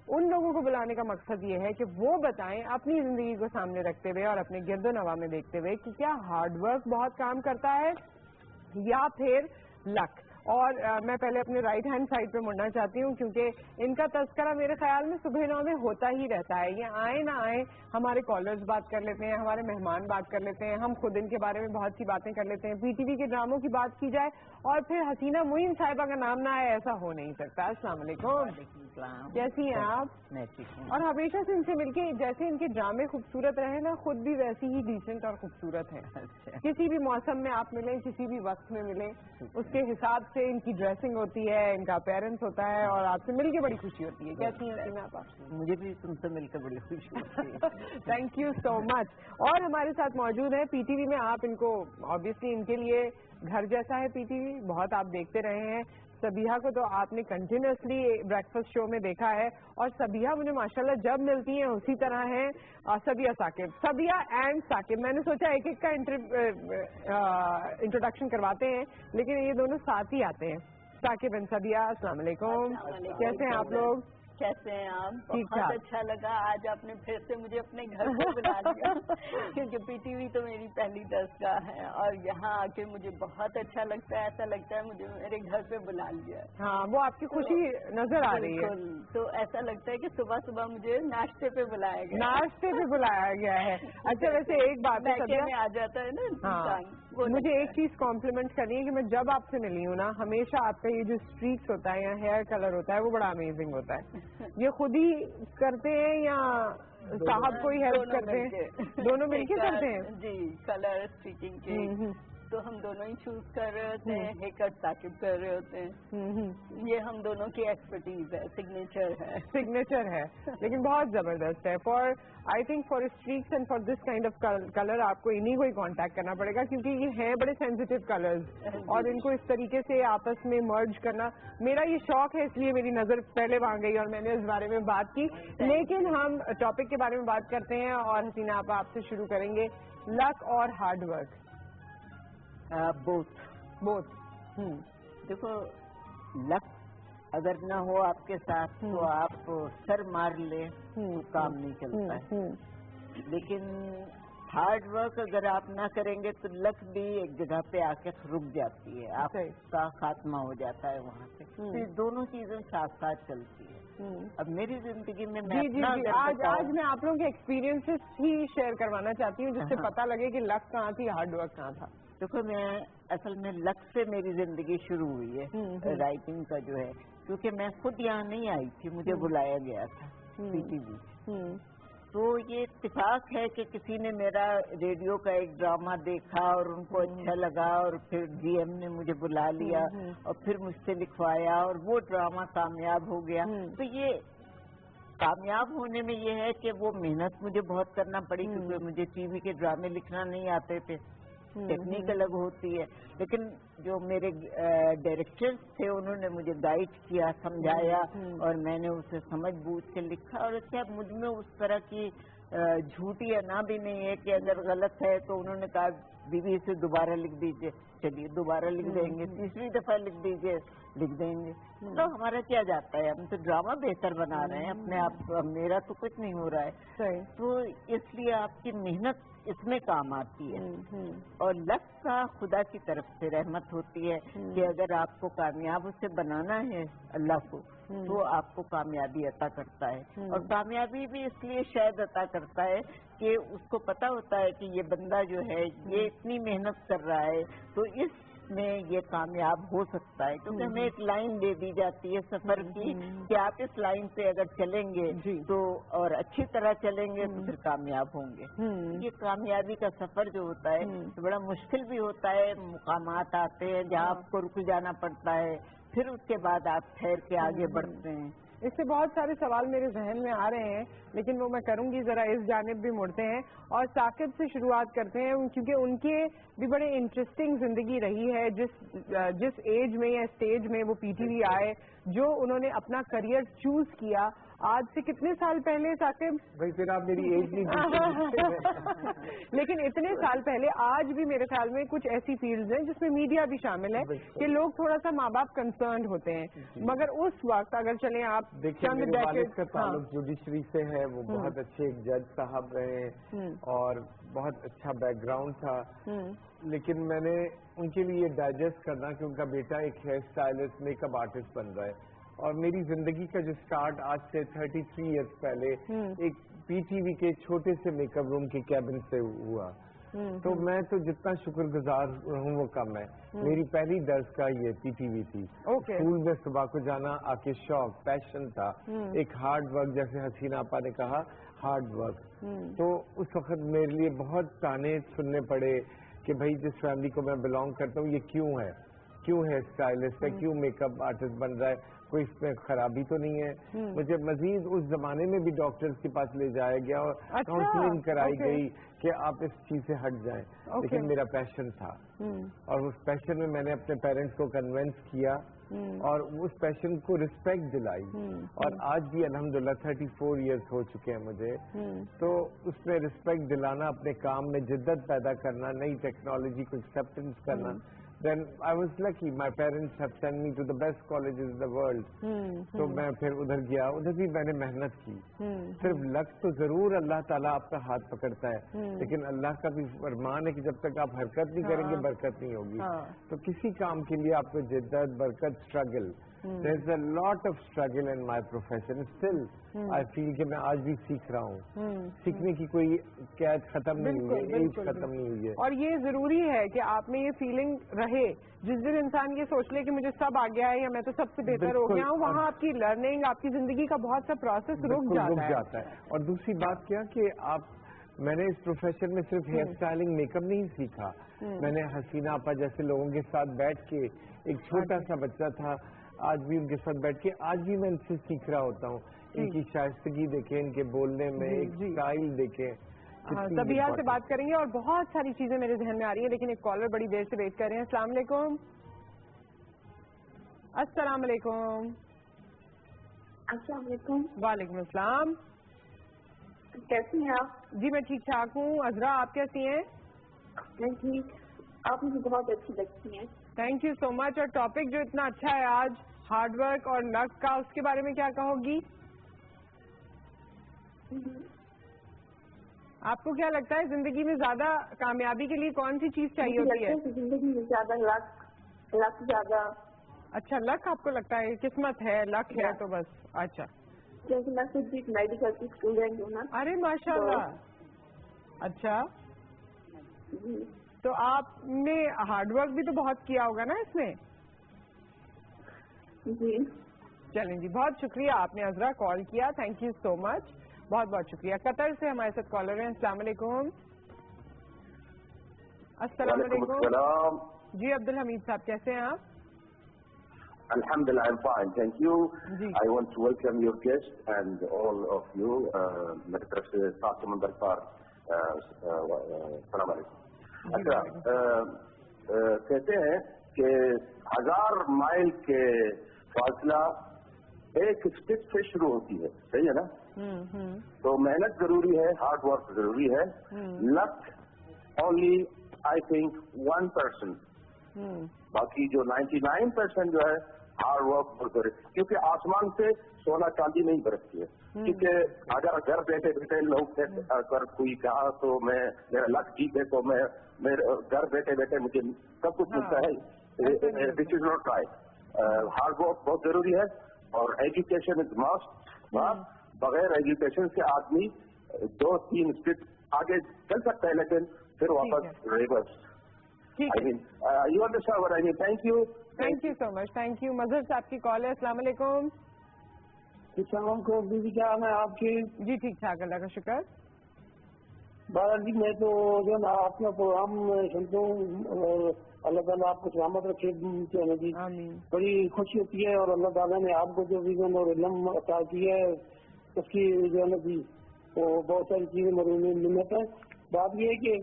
उन लोगों को बुलाने का मकसद ये है कि वो बताएं अपनी जिंदगी को सामने रखते हुए और अपने गिरदो नवा में देखते हुए कि क्या हार्ड वर्क बहुत काम करता है या फिर लक। और मैं पहले अपने राइट हैंड साइड पे मुड़ना चाहती हूँ क्योंकि इनका तस्करा मेरे ख्याल में सुबह 9 में होता ही रहता है। ये आए ना आए, हमारे कॉलर्स बात कर लेते हैं, हमारे मेहमान बात कर लेते हैं, हम खुद इनके बारे में बहुत सी बातें कर लेते हैं। पीटीवी के ड्रामों की बात की जाए और फिर हसीना मुइन साहिबा का नाम ना आए, ऐसा हो नहीं सकता। अस्सलाम वालेकुम, कैसी हैं आप? और हमेशा से इनसे मिलके जैसे इनके ड्रामे खूबसूरत रहे ना, खुद भी वैसी ही डिसेंट और खूबसूरत है। किसी भी मौसम में आप मिलें, किसी भी वक्त में मिलें, उसके हिसाब से इनकी ड्रेसिंग होती है, इनका अपीयरेंस होता है और आपसे मिलके बड़ी खुशी होती है। कैसी हैं आप? मुझे भी तुमसे मिलकर बड़ी खुशी होती है। Thank you so much. और हमारे साथ मौजूद है पीटीवी में, आप इनको ऑब्वियसली इनके लिए घर जैसा है पीटीवी, बहुत आप देखते रहे हैं। सबिहा को तो आपने कंटिन्यूसली ब्रेकफास्ट शो में देखा है और सबिहा मुझे माशाल्लाह जब मिलती हैं उसी तरह हैं। सबिहा साकिब, सबिहा एंड साकिब, मैंने सोचा एक एक का इंट्रोडक्शन करवाते हैं लेकिन ये दोनों साथ ही आते हैं। साकिब एंड सबिहा, अस्सलाम वालेकुम, कैसे हैं आप लोग? कैसे हैं आप? ठीक बहुत ठाक। अच्छा लगा आज आपने फिर से मुझे अपने घर पे बुला लिया क्योंकि पीटीवी तो मेरी पहली दरगाह है और यहाँ आके मुझे बहुत अच्छा लगता है। ऐसा लगता है मुझे मेरे घर पे बुला लिया। हाँ, वो आपकी खुशी नजर आ रही है। तो ऐसा लगता है कि सुबह सुबह मुझे नाश्ते पे बुलाया गया। नाश्ते पे बुलाया गया है। अच्छा, वैसे एक बात है बैठे में आ जाता है ना इंसान। मुझे एक चीज कॉम्प्लीमेंट करनी है कि मैं जब आपसे मिली हूँ ना, हमेशा आपका ये जो स्ट्रीक्स होता है या हेयर कलर होता है वो बड़ा अमेजिंग होता है। ये खुद ही करते हैं या साहब कोई हेल्प करते हैं? दोनों मिलके करते हैं जी। कलर स्टिचिंग के तो हम दोनों ही चूज कर रहे होते हैं, हेयर कट साकिब कर रहे होते हैं। ये हम दोनों की एक्सपर्टीज है, सिग्नेचर है लेकिन बहुत जबरदस्त है। For I think for streaks and for this kind of colour आपको इन्हीं को ही कांटेक्ट करना पड़ेगा क्योंकि ये हैं बड़े सेंसिटिव कलर्स और इनको इस तरीके से आपस में मर्ज करना, मेरा ये शौक है इसलिए मेरी नजर पहले वहां गई और मैंने इस बारे में बात की। लेकिन हम टॉपिक के बारे में बात करते हैं और हसीना आप आपसे शुरू करेंगे। लक और हार्ड वर्क? बोथ। देखो, लक अगर ना हो आपके साथ तो आप सर मार ले तो काम नहीं चलता है। लेकिन हार्ड वर्क अगर आप ना करेंगे तो लक भी एक जगह पे आके रुक जाती है, आपका खात्मा हो जाता है वहाँ से। तो ये दोनों चीजें साथ साथ चलती है। अब मेरी जिंदगी में आज मैं आप लोगों के एक्सपीरियंसेस ही शेयर करवाना चाहती हूँ जिससे पता लगे कि लक कहाँ थी, हार्ड वर्क कहाँ था। देखो, मैं असल में लक से मेरी जिंदगी शुरू हुई है राइटिंग का जो है, क्योंकि मैं खुद यहाँ नहीं आई थी, मुझे बुलाया गया था पीटीवी। तो ये इत्तेफाक है कि किसी ने मेरा रेडियो का एक ड्रामा देखा और उनको अच्छा लगा और फिर जीएम ने मुझे बुला लिया और फिर मुझसे लिखवाया और वो ड्रामा कामयाब हो गया। तो ये कामयाब होने में ये है कि वो मेहनत मुझे बहुत करना पड़ी क्योंकि मुझे टीवी के ड्रामे लिखना नहीं आते थे, टेक्निक अलग होती है। लेकिन जो मेरे डायरेक्टर्स थे उन्होंने मुझे गाइड किया, समझाया और मैंने उसे समझ बूझ के लिखा। और अच्छा, मुझ में उस तरह की झूठी अना भी नहीं है कि अगर गलत है तो उन्होंने कहा बीबी इसे दोबारा लिख दीजिए, चलिए दोबारा लिख देंगे, तीसरी दफा लिख दीजिए, लिख देंगे। तो हमारा क्या जाता है, हम तो ड्रामा बेहतर बना रहे हैं अपने आप, मेरा तो कुछ नहीं हो रहा है। तो इसलिए आपकी मेहनत इसमें काम आती है और लक का खुदा की तरफ से रहमत होती है कि अगर आपको कामयाब उसे बनाना है अल्लाह को तो आपको कामयाबी अता करता है। और कामयाबी भी इसलिए शायद अता करता है कि उसको पता होता है कि ये बंदा जो है ये इतनी मेहनत कर रहा है तो इसमें ये कामयाब हो सकता है, क्योंकि हमें एक लाइन दे दी जाती है सफर की कि आप इस लाइन पे अगर चलेंगे तो और अच्छी तरह चलेंगे तो फिर कामयाब होंगे। ये कामयाबी का सफर जो होता है तो बड़ा मुश्किल भी होता है, मुकामात आते हैं जहाँ आपको रुक जाना पड़ता है, फिर उसके बाद आप ठहर के आगे बढ़ते हैं। इससे बहुत सारे सवाल मेरे जहन में आ रहे हैं लेकिन वो मैं करूंगी, जरा इस जानिब भी मुड़ते हैं और साकिब से शुरुआत करते हैं क्योंकि उनके भी बड़े इंटरेस्टिंग जिंदगी रही है। जिस एज में या स्टेज में वो पीटीवी आए, जो उन्होंने अपना करियर चूज किया, आज से कितने साल पहले साकिब? भाई फिर आप मेरी एज नहीं लेकिन इतने साल पहले, आज भी मेरे ख्याल में कुछ ऐसी फील्ड्स हैं जिसमें मीडिया भी शामिल है कि लोग थोड़ा सा माँ बाप कंसर्न होते हैं, मगर उस वक्त अगर चले आप देखिए, मेरे वालिद का ताल्लुक जुडिशरी से है, वो बहुत अच्छे एक जज साहब रहे और बहुत अच्छा बैकग्राउंड था। لیکن میں نے ان کے لیے ڈائجسٹ کرنا کہ ان کا بیٹا ایک hair stylist makeup artist بن رہا ہے، اور میری زندگی کا جو سٹارٹ آج سے 33 ایئرس پہلے ایک پی ٹی وی کے چھوٹے سے میک اپ روم کے کیبن سے ہوا، تو میں تو جتنا شکر گزار ہوں وہ کم ہے. میری پہلی درس کا یہ پی ٹی وی تھی. اسکول میں صبح کو جانا آ کے شوق پیشن تھا، ایک ہارڈ ورک، جیسے حسینہ آپا نے کہا ہارڈ ورک. تو اس وقت میرے لیے بہت تانے سننے پڑے کہ بھائی جس فیملی کو میں بلانگ کرتا ہوں یہ کیوں ہے اسٹائلسٹ ہے، کیوں میک اپ آرٹسٹ بن رہا ہے، کوئی اس میں خرابی تو نہیں ہے. مجھے مزید اس زمانے میں بھی ڈاکٹرز کے پاس لے جایا گیا اور کاؤنسلنگ کرائی گئی کہ آپ اس چیز سے ہٹ جائیں، لیکن میرا پیشن تھا اور اس پیشن میں نے اپنے پیرنٹس کو کنونس کیا اور اس پیشن کو رسپیکٹ دلائی، اور آج بھی الحمدللہ 34 ایئرس ہو چکے ہیں مجھے. تو اس میں رسپیکٹ دلانا، اپنے کام میں جدت پیدا کرنا، نئی ٹیکنالوجی کو ایکسیپٹنس کرنا. Then I was lucky. My parents have sent me to the best colleges in the world. تو میں پھر ادھر گیا، ادھر بھی میں نے محنت کی. صرف لک تو ضرور اللہ تعالیٰ آپ کا ہاتھ پکڑتا ہے، لیکن اللہ کا بھی فرمان ہے کہ جب تک آپ حرکت نہیں کریں گے برکت نہیں ہوگی. تو کسی کام کے لیے آپ کو جدت، برکت، struggle. There's a lot of struggle in my profession. Still, I feel کہ میں آج بھی سیکھ رہا ہوں. سیکھنے کی کوئی قید ختم نہیں ہوئی ہے، ایج ختم نہیں ہوئی ہے. اور یہ ضروری ہے کہ آپ میں یہ فیلنگ رہے. جس دن انسان یہ سوچ لے کہ مجھے سب آ گیا ہے یا میں تو سب سے بہتر ہو گیا ہوں، وہاں آپ کی لرننگ، آپ کی زندگی کا بہت سا پروسیس رک جاتا ہے. اور دوسری بات کیا کہ میں نے اس پروفیشن میں صرف ہیئر اسٹائلنگ میک اپ نہیں سیکھا. میں نے حسینہ آپا جیسے لوگوں کے ساتھ بیٹھ کے، ایک چھوٹا سا بچہ تھا، آج بھی ان کے ساتھ بیٹھ کے آج بھی میں ان سے سیکھ رہا ہوتا ہوں. ان کی شائستگی دیکھیں، ان کے بولنے میں ایک اسٹائل دیکھیں. طبیعہ سے بات کریں گے اور بہت ساری چیزیں میرے ذہن میں آ رہی ہیں، لیکن ایک کالر بڑی دیر سے ویٹ کر رہے ہیں. السلام علیکم. السلام علیکم. السلام علیکم. وعلیکم السلام. کیسی ہیں آپ؟ جی میں ٹھیک ٹھاک ہوں. عذرا آپ کیسی ہیں؟ میں ٹھیک. آپ مجھے بہت اچھی لگتی ہیں. تھینک یو سو مچ. اور ٹاپک جو اتنا اچھا ہے آج ہارڈ ورک اور لک کا، اس کے بارے میں کیا کہو گی؟ آپ کو کیا لگتا ہے زندگی میں زیادہ کامیابی کے لیے کون سی چیز چاہیے ہوتی ہے؟ زندگی میں زیادہ لک زیادہ. اچھا لک آپ کو لگتا ہے؟ قسمت ہے، لک ہے تو بس. اچھا کیونکہ میں خود بھی میڈیکل کی اسٹوڈنٹ ہوں نا. ارے ماشاء اللہ. اچھا تو آپ نے ہارڈ ورک بھی تو بہت کیا ہوگا نا اس میں؟ جی. چلیں جی، بہت شکریہ آپ نے عذرا کال کیا. تھینک یو سو مچ، بہت بہت شکریہ. قطر سے ہمارے ساتھ کالر ہیں. السلام علیکم. السلام علیکم. جی عبدالحمید صاحب کیسے ہیں آپ؟ Alhamdulillah, I'm fine, thank you. I want to welcome your guest and all of you. میری طرف سے سات سمندر پار السلام علیکم. اچھا، کہتے ہیں کہ 1000 مائل کے فاصلہ ایک اسٹیپ سے شروع ہوتی ہے، صحیح ہے نا؟ تو محنت ضروری ہے، ہارڈ ورک ضروری ہے. لک اونلی آئی تھنک 1%. باقی جو 99% جو ہے ہارڈ ورک بہت ضروری، کیونکہ آسمان سے سونا چاندی نہیں برستی ہے. کیونکہ اگر گھر بیٹھے بیٹھے لوگ اگر کوئی کہا تو میں میرا لک ٹھیک ہے تو میں میرے گھر بیٹھے بیٹھے مجھے سب کچھ ملتا ہے. This is not right. Hard work بہت ضروری ہے اور ایجوکیشن از مسٹ. بغیر ایجوکیشن سے آدمی 2-3 اسٹیپ آگے چل سکتا ہے لیکن پھر واپس reverse. You understand what I mean. Thank you. Thank you so much. Thank you. Mazhar صاحب کی کال ہے. السلام علیکم. السلام علیکم. دیدی کیا حال ہے آپ کی؟ جی ٹھیک ٹھاک، اللہ کا شکر. بہرحال جی میں تو جو ہے نا آپ کا پروگرام سنتا ہوں اور اللہ تعالیٰ آپ کو سلامت رکھے. جی بڑی خوشی ہوتی ہے اور اللہ تعالیٰ نے آپ کو جو ویژن اور علم عطا کی ہے اس کی جو ہے نا جی وہ بہت ساری چیزیں منت ہے. بات یہ ہے کہ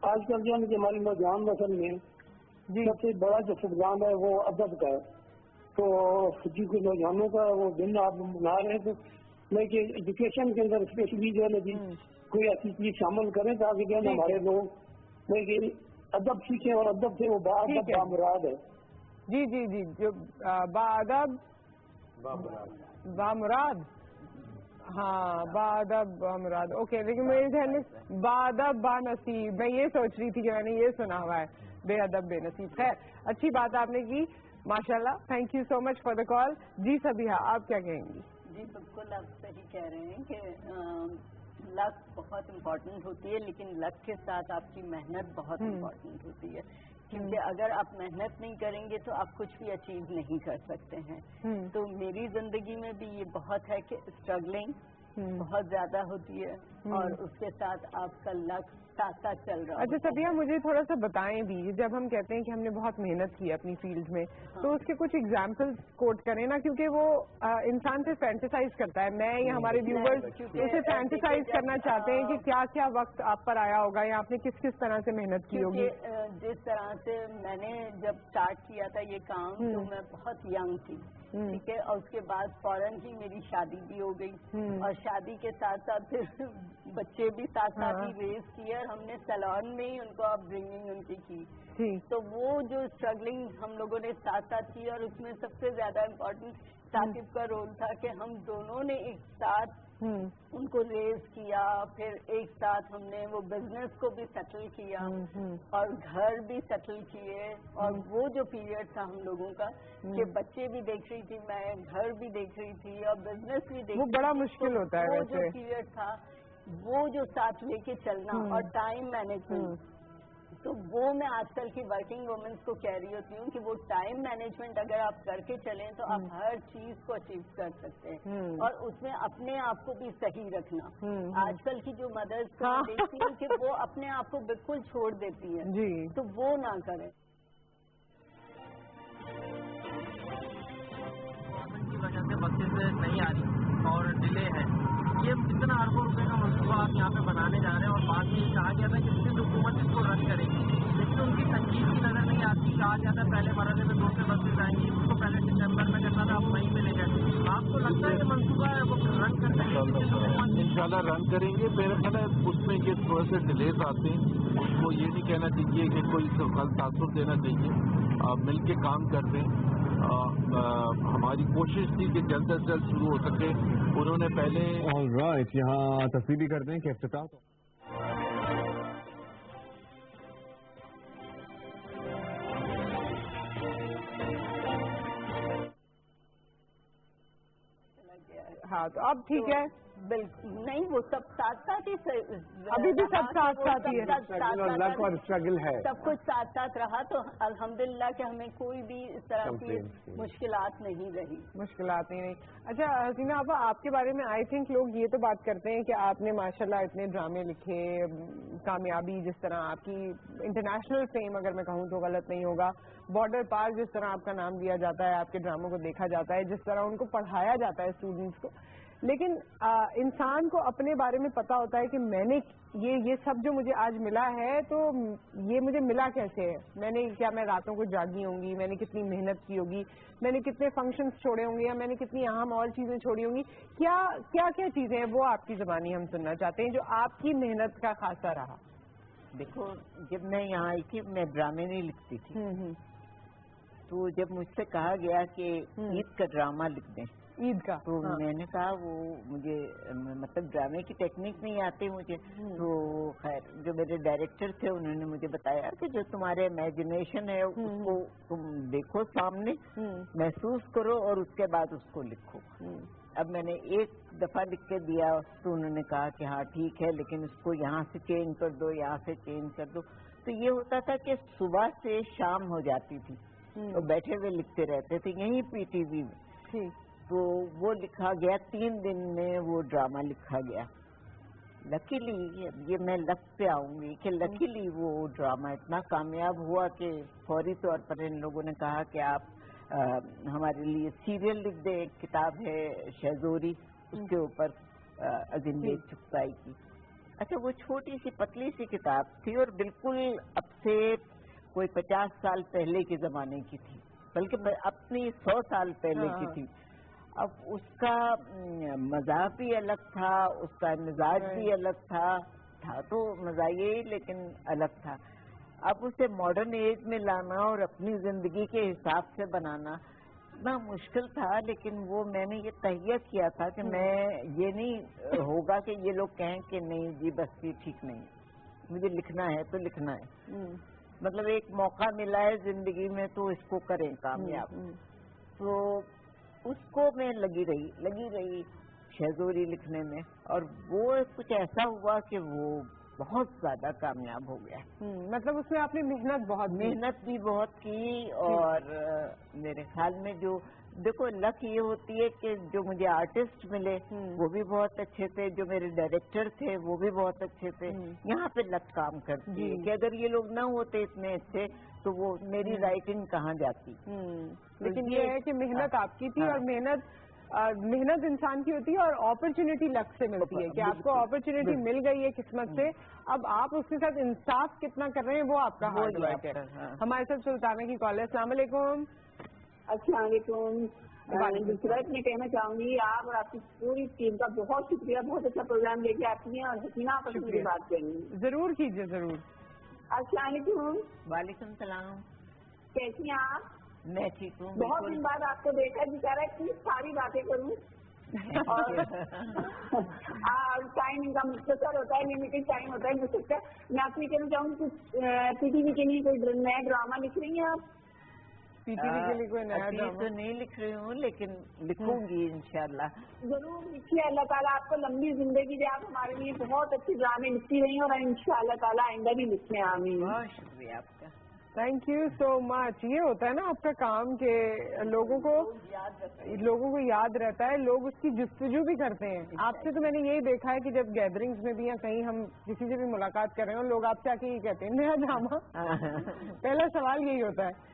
آج کل جو ہے نا ہماری نوجوان نسل میں سب سے بڑا جو فقدان ہے وہ ادب کا ہے. تو جی کو نوجوانوں کا وہ دن آپ منا رہے ہیں تو میں کہ ایجوکیشن کے اندر اسپیشلی جو ہے نا جی کوئی ایسی چیز شامل کریں تاکہ جو ہے نا ہمارے لوگ میں کہ ادب سیکھیں اور ادب سے وہ باادب بامراد ہے. جی جی جی جو باادب بامراد. हाँ बादब मुराद, ओके, लेकिन मेरे ध्यान में बादब बा नसीब, मैं ये सोच रही थी कि मैंने ये सुना हुआ है बेअदब बेनसीब। खैर, अच्छी बात आपने की माशाल्लाह, thank you so much for the call. जी सबिहा, आप क्या कहेंगी? जी बिल्कुल, आप सही कह रहे हैं कि लक बहुत इम्पोर्टेंट होती है, लेकिन लक के साथ आपकी मेहनत बहुत इम्पोर्टेंट होती है, क्योंकि अगर आप मेहनत नहीं करेंगे तो आप कुछ भी अचीव नहीं कर सकते हैं। तो मेरी जिंदगी में भी ये बहुत है कि स्ट्रगलिंग बहुत ज्यादा होती है और उसके साथ आपका लक साथ साथ चल रहा है। अच्छा सबिहा, मुझे थोड़ा सा बताएं भी, जब हम कहते हैं कि हमने बहुत मेहनत की अपनी फील्ड में, तो उसके कुछ एग्जाम्पल्स कोट करें ना, क्योंकि वो इंसान से फैंटिसाइज करता है। मैं या हमारे व्यूवर्स उसे फैंटिसाइज करना चाहते हैं कि क्या क्या वक्त आप पर आया होगा या आपने किस किस तरह से मेहनत की होगी। जिस तरह से मैंने जब स्टार्ट किया था ये काम, तो मैं बहुत यंग थी, ठीक है, और उसके बाद फौरन ही मेरी शादी भी हो गई और शादी के साथ साथ फिर बच्चे भी साथ साथ ही रेज किए और हमने सैलून में ही उनको अपब्रिंगिंग उनकी की। तो वो जो स्ट्रगलिंग हम लोगों ने साथ साथ की, और उसमें सबसे ज्यादा इम्पोर्टेंट साकिब का रोल था कि हम दोनों ने एक साथ उनको रेज किया, फिर एक साथ हमने वो बिजनेस को भी सेटल किया और घर भी सेटल किए। और वो जो पीरियड था हम लोगों का कि बच्चे भी देख रही थी मैं, घर भी देख रही थी और बिजनेस भी देख रही थी, वो बड़ा मुश्किल होता है। वो जो पीरियड था, वो जो साथ लेके चलना और टाइम मैनेजमेंट, तो वो मैं आजकल की वर्किंग वुमेन्स को कह रही होती हूँ कि वो टाइम मैनेजमेंट अगर आप करके चलें तो आप हर चीज को अचीव कर सकते हैं और उसमें अपने आप को भी सही रखना। आजकल की जो मदर्स को देखती हूँ कि वो अपने आप को बिल्कुल छोड़ देती है, तो वो ना करें। की वजह से बसेस नहीं आ रही और डिले है, ये कितना अरबों रुपए का मंसूबा आप यहाँ पे बनाने जा रहे हैं और बाद में कहा गया था कि सिंध हुकूमत इसको रन करेगी, लेकिन उनकी संजीदगी नजर नहीं आती। कहा गया था पहले मरहले में 2 से बसेस आएंगी, उसको पहले दिसंबर में करना था, आप मई में ले गए। आपको लगता है ये मंसूबा है वो रन कर सकते? इंशाल्लाह रन करेंगे। मेरा ख्याल है उसमें ये थोड़े से डिलेज आते हैं, उसको ये नहीं कहना चाहिए कि कोई कल तासुर देना चाहिए, मिल के काम कर दें। हमारी कोशिश थी कि जल्द से जल्द शुरू हो सके। उन्होंने पहले ऑलराइट, यहाँ तस्वीर कर दें कि इफ्तिताह हाँ, तो अब ठीक है। बिल्कुल नहीं, वो सब साथ साथ ही अभी भी सब साथ साथ ही है, लक और स्ट्रगल है, सब कुछ साथ साथ रहा। तो अल्हम्दुलिल्लाह कि हमें कोई भी इस तरह की मुश्किलात नहीं रही। मुश्किलात नहीं। अच्छा हसीना आपा, आपके बारे में आई थिंक लोग ये तो बात करते हैं कि आपने माशाल्लाह इतने ड्रामे लिखे, कामयाबी जिस तरह आपकी इंटरनेशनल फेम अगर मैं कहूँ तो गलत नहीं होगा, बॉर्डर पार जिस तरह आपका नाम दिया जाता है, आपके ड्रामों को देखा जाता है, जिस तरह उनको पढ़ाया जाता है स्टूडेंट्स को, लेकिन इंसान को अपने बारे में पता होता है कि मैंने ये सब जो मुझे आज मिला है तो ये मुझे मिला कैसे है, मैं रातों को जागी होंगी, मैंने कितनी मेहनत की होगी, मैंने कितने फंक्शंस छोड़े होंगे या मैंने कितनी अहम और चीजें छोड़ी होंगी, क्या क्या क्या चीजें हैं वो आपकी ज़बानी हम सुनना चाहते हैं जो आपकी मेहनत का खासा रहा। देखो, जब मैं यहाँ आई थी मैं ड्रामे नहीं लिखती थी, तो जब मुझसे कहा गया कि ईद का ड्रामा लिख दें, ईद का, तो मैंने कहा वो मुझे मतलब ड्रामे की टेक्निक नहीं आती मुझे। तो खैर जो मेरे डायरेक्टर थे उन्होंने मुझे बताया कि जो तुम्हारे इमेजिनेशन है उसको तुम देखो सामने, महसूस करो और उसके बाद उसको लिखो। अब मैंने एक दफा लिख के दिया तो उन्होंने कहा कि हाँ ठीक है, लेकिन इसको यहाँ से चेंज कर दो, यहाँ से चेंज कर दो। तो ये होता था कि सुबह से शाम हो जाती थी तो बैठे हुए लिखते रहते थे यहीं पीटीवी में। तो वो लिखा गया, 3 दिन में वो ड्रामा लिखा गया। लकीली, ये मैं लक पे आऊंगी कि लकीली वो ड्रामा इतना कामयाब हुआ कि फौरी तौर पर इन लोगों ने कहा कि आप हमारे लिए सीरियल लिख दे। एक किताब है शहजोरी, उसके ऊपर अजिंदे चुगताई की। अच्छा, वो छोटी सी पतली सी किताब थी और बिल्कुल अब से कोई 50 साल पहले के जमाने की थी, बल्कि अपनी 100 साल पहले की थी। अब उसका मजाक भी अलग था, उसका मिजाज भी अलग था तो मजाक लेकिन अलग था। अब उसे मॉडर्न एज में लाना और अपनी जिंदगी के हिसाब से बनाना, اتنا مشکل تھا، لیکن وہ میں نے یہ تہیہ کیا تھا کہ میں یہ نہیں ہوگا کہ یہ لوگ کہیں کہ نہیں جی بس یہ ٹھیک نہیں، مجھے لکھنا ہے تو لکھنا ہے. مطلب ایک موقع ملا ہے زندگی میں تو اس کو کریں کامیاب. تو اس کو میں لگی رہی شہزوری لکھنے میں، اور وہ کچھ ایسا ہوا کہ وہ بہت زیادہ کامیاب ہو گیا. مطلب اس میں آپ نے محنت بھی بہت کی، اور میرے خیال میں جو دیکھو لک یہ ہوتی ہے کہ جو مجھے آرٹسٹ ملے وہ بھی بہت اچھے تھے، جو میرے ڈائریکٹر تھے وہ بھی بہت اچھے تھے. یہاں پہ لک کام کرتی ہے کہ اگر یہ لوگ نہ ہوتے اتنے اچھے تو وہ میری رائٹنگ کہاں جاتی. لیکن یہ ہے کہ محنت آپ کی تھی، اور محنت انسان کی ہوتی ہے، اور اپرچونٹی لک سے ملتی ہے کہ آپ کو اپرچونٹی مل گئی ہے قسمت سے. اب آپ اس کے ساتھ انصاف کتنا کر رہے ہیں وہ آپ کا ہارڈ ورک ہے. ہمارے ساتھ سلطانہ کی کال ہے. السلام علیکم. السلام علیکم. دوسرا میں کہنا چاہوں گی آپ اور آپ کی پوری ٹیم کا بہت شکریہ، بہت اچھا پروگرام لے کے آتی ہیں، اور حسینہ آپ سے بات کریں گی. ضرور کیجیے ضرور. السلام علیکم. وعلیکم السلام. کیسی ہیں آپ؟ میں ٹھیک ہوں. بہت دن بعد آپ کو دیکھا، بیچارہ اتنی ساری باتیں کروں اور ٹائم ان کا مختصر ہوتا ہے، لمیٹڈ ٹائم ہوتا ہے. مجھ سکتا ہے میں آپ سے کہنا چاہوں گی کچھ پی ٹی وی کے لیے کوئی نیا ڈرامہ لکھ رہی ہیں آپ؟ پی ٹی وی کے لیے کوئی نیا ڈرامہ تو نہیں لکھ رہی ہوں، لیکن لکھوں گی انشاءاللہ. ضرور لکھیے. اللہ تعالیٰ آپ کو لمبی زندگی دے. آپ ہمارے لیے بہت اچھی ڈرامے لکھتی رہی ہیں، اور انشاءاللہ تعالیٰ آئندہ بھی لکھیں. آمین. بہت شکریہ آپ کا. تھینک یو سو مچ. یہ ہوتا ہے نا آپ کا کام کہ لوگوں کو یاد رہتا ہے، لوگ اس کی جستجو بھی کرتے ہیں. آپ سے تو میں نے یہی دیکھا ہے کہ جب گیدرنگز میں بھی یا کہیں ہم کسی سے بھی ملاقات کر رہے ہیں، لوگ آپ سے آ کے یہ کہتے ہیں نیا ڈرامہ. پہلا سوال یہی ہوتا ہے.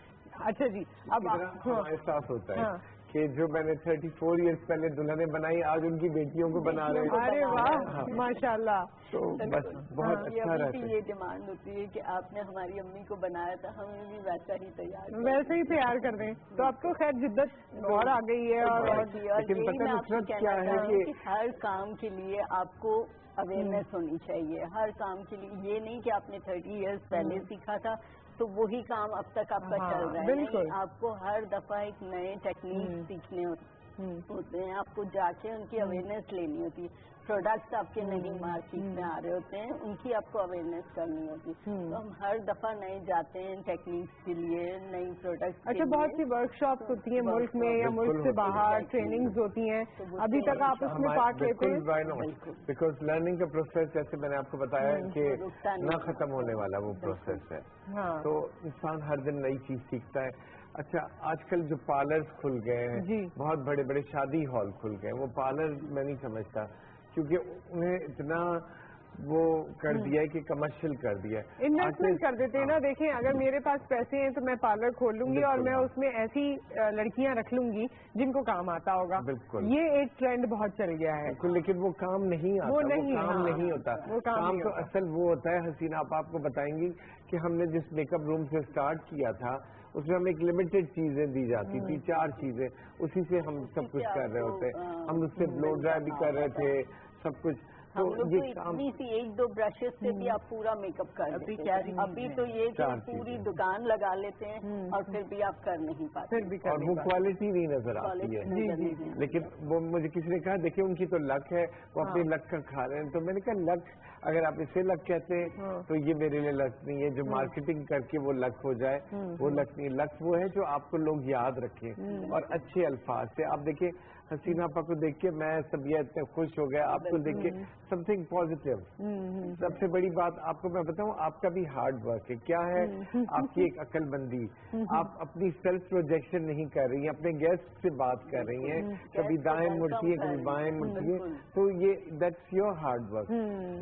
اچھا جی، اب احساس ہوتا ہے کہ جو میں نے 34 ایئرس پہلے دلہنیں بنائی آج ان کی بیٹیوں کو بنا رہے ہیں. ارے واہ ماشاء اللہ. تو بس بہت اچھا رہتا ہے. یہ ڈیمانڈ ہوتی ہے کہ آپ نے ہماری امی کو بنایا تھا، ہمیں بھی ویسے ہی تیار کر دیں. تو اب تو خیر جدت اور آ گئی ہے. اور کیا ہے کہ ہر کام کے لیے آپ کو اویئرنیس ہونی چاہیے. ہر کام کے لیے یہ نہیں کہ آپ نے 30 ایئرس پہلے سیکھا تھا تو وہی کام اب تک آپ کا چل رہا ہے. بالکل. آپ کو ہر دفعہ ایک نئے ٹیکنیک سیکھنے ہوتے ہیں، آپ کو جا کے ان کی اویئرنیس لینی ہوتی ہے. پروڈکٹس آپ کے نہیں مارکیٹ میں آ رہے ہوتے ہیں، ان کی آپ کو اویئرنیس کرنی ہوتی ہے. تو ہم ہر دفعہ نئے جاتے ہیں ٹیکنیکس کے لیے، نئی پروڈکٹس. اچھا، بہت سی ورک شاپس ہوتی ہیں ملک میں یا ملک سے باہر، ٹریننگز ہوتی ہیں. ابھی تک آپ اس میں پارٹ لیتے ہیں؟ بیکاز لرننگ کا پروسیس جیسے میں نے آپ کو بتایا کہ نہ ختم ہونے والا وہ پروسیس ہے. تو انسان ہر دن نئی چیز سیکھتا ہے. اچھا، آج کل جو پارلرز کھل گئے ہیں، بہت بڑے بڑے شادی ہال کھل گئے ہیں، وہ پارلر میں نہیں سمجھتا کیونکہ انہیں اتنا وہ کر دیا ہے کہ کمرشل کر دیا ہے. انویسٹمنٹ کر دیتے ہیں نا. دیکھیں اگر میرے پاس پیسے ہیں تو میں پارلر کھول لوں گی اور میں اس میں ایسی لڑکیاں رکھ لوں گی جن کو کام آتا ہوگا. بالکل. یہ ایک ٹرینڈ بہت چل گیا ہے. بالکل. لیکن وہ کام نہیں آتا. وہ کام نہیں ہوتا. کام تو اصل وہ ہوتا ہے. حسینہ آپ کو بتائیں گی کہ ہم نے جس میک اپ روم سے اسٹارٹ کیا تھا اس میں ہم ایک لمیٹڈ چیزیں دی جاتی تھی، 4 چیزیں، اسی سے ہم سب کچھ کر رہے ہوتے. ہم اس سے بلو ڈرائی بھی کر رہے تھے، سب کچھ. تو یہ اتنی سی 1-2 برشز سے بھی آپ پورا میک اپ کر دیتے ہیں. ابھی تو یہ کہ پوری دکان لگا لیتے ہیں اور پھر بھی آپ کر نہیں پاتے. اور وہ کوالٹی نہیں نظر آتی ہے. لیکن وہ مجھے کسی نے کہا دیکھیں ان کی تو لک ہے، وہ اپنی لک کا کھا رہے ہیں. تو میں نے کہا لک اگر آپ اسے لک کہتے ہیں تو یہ میرے لیے لک نہیں ہے. جو مارکیٹنگ کر کے وہ لک ہو جائے وہ لک نہیں. لک وہ ہے جو آپ کو لوگ یاد رکھیں اور اچھے الفاظ سے. آپ دیکھیں حسینہ آپا کو دیکھ کے میں سبیہ اتنے خوش ہو گیا. آپ کو دیکھ کے سم تھنگ پازیٹیو. سب سے بڑی بات آپ کو میں بتاؤں، آپ کا بھی ہارڈ ورک ہے. کیا ہے آپ کی ایک عقل بندی. آپ اپنی سیلف پروجیکشن نہیں کر رہی ہیں، اپنے گیسٹ سے بات کر رہی ہیں. کبھی دائیں مڑتی ہے کبھی بائیں مڑتی ہے. تو یہ دیٹس یور ہارڈ ورک.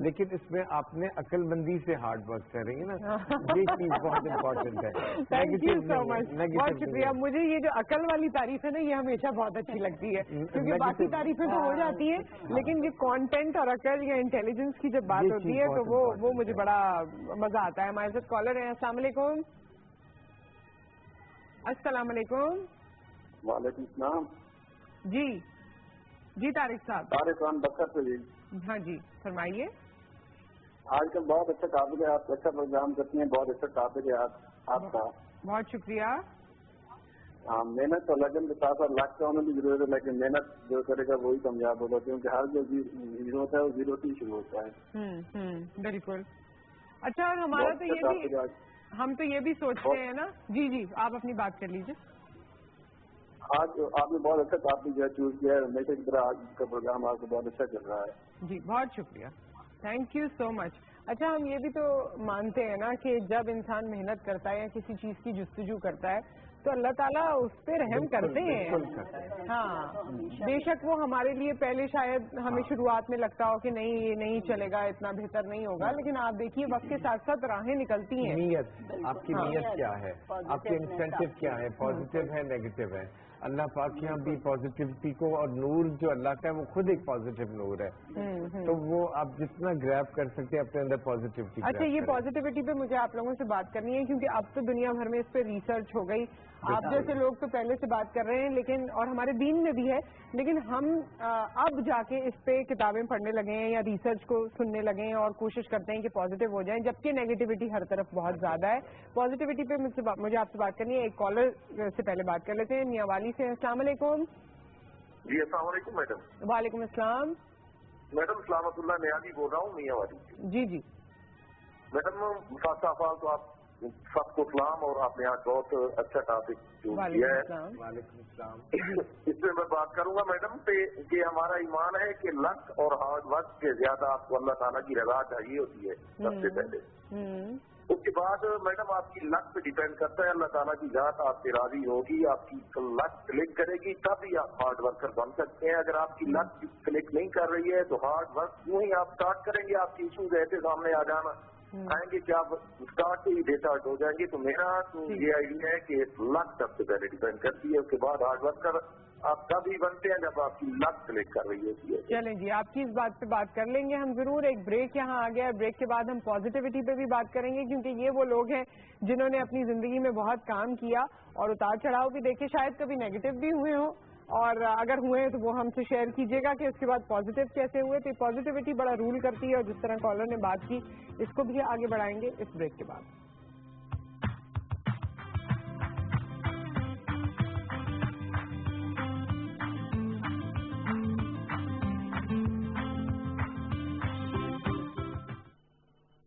لیکن اس میں آپ نے عقل بندی سے ہارڈ ورک کر رہی ہے نا، یہ چیز بہت امپورٹنٹ ہے. تھینک یو سو مچ. بہت شکریہ. مجھے یہ جو عقل والی تعریف ہے نا، یہ ہمیشہ بہت اچھی لگتی ہے کیونکہ باقی تعریفیں تو ہو جاتی ہیں لیکن یہ کانٹینٹ اور عقل یا انٹیلیجنس کی جب بات ہوتی ہے تو وہ مجھے بڑا مزہ آتا ہے. ہمارے ساتھ کالر ہیں. السلام علیکم. السلام علیکم. وعلیکم السلام. جی طارق صاحب. طارق خان بکر سے. جی ہاں جی فرمائیے. آج کل بہت اچھا ٹاپک ہے، آپ اچھا پروگرام کرتی ہیں، بہت اچھا ٹاپک ہے آپ کا. بہت شکریہ. हाँ, मेहनत और लगन के साथ साथ लाख का होना भी जरूरी है, लेकिन मेहनत जो करेगा वही कामयाब होगा, क्योंकि हर जो जीरो होता है वो जीरो से ही शुरू होता है। बिल्कुल। अच्छा, और हमारा तो ये भी, हम तो ये भी सोचते हैं ना, जी जी आप अपनी बात कर लीजिए। आज आपने बहुत अच्छा टॉपिक जो है चूज किया है, हमेशा की तरह आज का प्रोग्राम आपको बहुत अच्छा चल रहा है। जी बहुत शुक्रिया, थैंक यू सो मच। अच्छा, हम ये भी तो मानते हैं ना कि जब इंसान मेहनत करता है या किसी चीज की जुस्तजू करता है तो अल्लाह ताला उस पर रहम करते हैं। हाँ, बेशक वो हमारे लिए पहले शायद हमें शुरुआत में लगता हो कि नहीं ये नहीं चलेगा, इतना बेहतर नहीं होगा, लेकिन आप देखिए वक्त के साथ साथ राहें निकलती हैं। नीयत, आपकी नीयत क्या है, आपके इंसेंटिव क्या है, पॉजिटिव है नेगेटिव है। अल्लाह पाक के यहाँ भी पॉजिटिविटी को, और नूर जो अल्लाह का है वो खुद एक पॉजिटिव नूर है, तो वो आप जितना ग्रैब कर सकते हैं अपने अंदर पॉजिटिविटी। अच्छा, ये पॉजिटिविटी पे मुझे आप लोगों से बात करनी है, क्योंकि अब तो दुनिया भर में इस पे रिसर्च हो गई, आप जैसे लोग तो पहले से बात कर रहे हैं, लेकिन और हमारे दीन में भी है, लेकिन हम अब जाके इस पे किताबें पढ़ने लगे हैं या रिसर्च को सुनने लगे हैं और कोशिश करते हैं कि पॉजिटिव हो जाएं, जबकि नेगेटिविटी हर तरफ बहुत ज्यादा है। पॉजिटिविटी पे मुझे आपसे बात करनी है। एक कॉलर से पहले बात कर लेते हैं, मियावाली से। अस्सलाम वालेकुम। जी अस्सलाम वालेकुम मैडम। वालेकुम अस्सलाम। मैडम सलामतुल्लाह नियाजी बोल रहा हूँ मियावाली। जी जी मैडम, फर्स्ट ऑफ ऑल तो आप सबको सलाम, और आपने आज बहुत अच्छा टॉपिक जो किया है, इसमें मैं बात करूंगा मैडम पे कि हमारा ईमान है कि लक और हार्ड वर्क से ज्यादा आपको अल्लाह ताला की रजा चाहिए होती है सबसे पहले। उसके बाद मैडम आपकी लक पे डिपेंड करता है, अल्लाह ताला की जात आपसे राजी होगी, आपकी लक क्लिक करेगी तभी आप हार्ड वर्कर बन सकते हैं। अगर आपकी लक क्लिक नहीं कर रही है तो हार्ड वर्क यूं ही आप स्टार्ट करेंगे, आपके इशूज ऐसे सामने आ जाना आएंगे कि आप स्टार्ट से ही डिसऑर्ट हो जाएंगे। तो मेरा तो ये आइडिया है कि लक सबसे पहले डिपेंड करती है, उसके बाद हार्ड वर्कर आप तभी बनते हैं जब आपकी लक क्लिक कर रही होती है। चलें जी, आपकी इस बात पे बात कर लेंगे हम जरूर। एक ब्रेक यहाँ आ गया है, ब्रेक के बाद हम पॉजिटिविटी पे भी बात करेंगे, क्योंकि ये वो लोग हैं जिन्होंने अपनी जिंदगी में बहुत काम किया और उतार चढ़ाव भी देखे, शायद कभी नेगेटिव भी हुए हो, और अगर हुए हैं तो वो हमसे शेयर कीजिएगा कि उसके बाद पॉजिटिव कैसे हुए। तो पॉजिटिविटी बड़ा रूल करती है, और जिस तरह कॉलर ने बात की इसको भी आगे बढ़ाएंगे इस ब्रेक के बाद।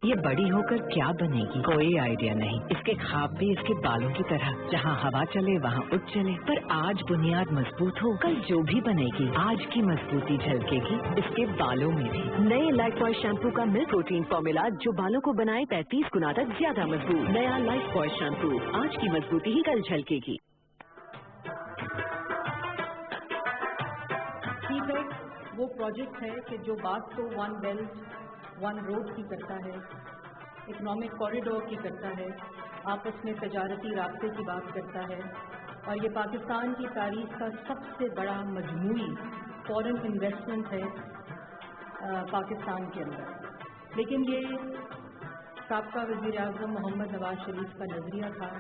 ये बड़ी होकर क्या बनेगी, कोई आइडिया नहीं। इसके ख्वाब भी इसके बालों की तरह, जहाँ हवा चले वहाँ उठ चले। पर आज बुनियाद मजबूत हो, कल जो भी बनेगी, आज की मजबूती झलकेगी इसके बालों में भी। नए लाइफ बॉय शैम्पू का मिल्क प्रोटीन फॉर्मूला जो बालों को बनाए 35 गुना तक ज्यादा मजबूत। नया लाइफ बॉय शैम्पू, आज की मजबूती ही कल झलकेगी। वो प्रोजेक्ट है कि जो बात तो वन बेल्ट वन रोड की करता है, इकोनॉमिक कॉरिडोर की करता है, आपस में तजारती रास्ते की बात करता है, और ये पाकिस्तान की तारीख का सबसे बड़ा मजमूई फॉरेन इन्वेस्टमेंट है पाकिस्तान के अंदर। लेकिन ये साबका वज़ीर आज़म मोहम्मद नवाज शरीफ का नज़रिया था,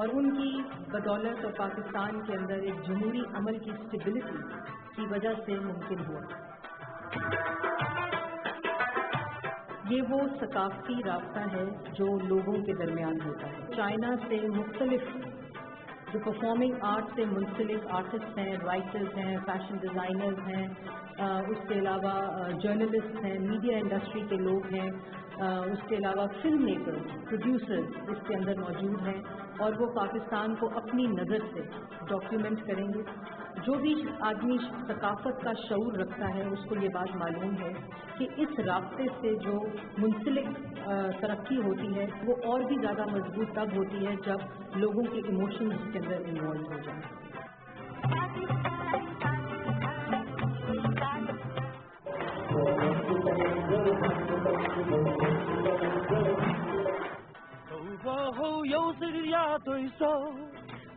और उनकी बदौलत और पाकिस्तान के अंदर एक जमहूरी अमल की स्टेबिलिटी की वजह से मुमकिन हुआ। ये वो सकाफती रास्ता है जो लोगों के दरमियान होता है। चाइना से मुख्तलिफ जो परफॉर्मिंग आर्ट से मुंसलिक आर्टिस्ट हैं, राइटर्स हैं, फैशन डिज़ाइनर्स हैं, उसके अलावा जर्नलिस्ट हैं, मीडिया इंडस्ट्री के लोग हैं, उसके अलावा फिल्म मेकर्स, प्रोड्यूसर्स इसके अंदर मौजूद हैं, और वो पाकिस्तान को अपनी नज़र से डॉक्यूमेंट करेंगे। जो भी आदमी सकाफत का शऊर रखता है उसको ये बात मालूम है कि इस रास्ते से जो मुंसलिक तरक्की होती है वो और भी ज़्यादा मजबूत तब होती है जब लोगों के इमोशंस के अंदर इन्वॉल्व हो जाए।走后有谁的呀对手，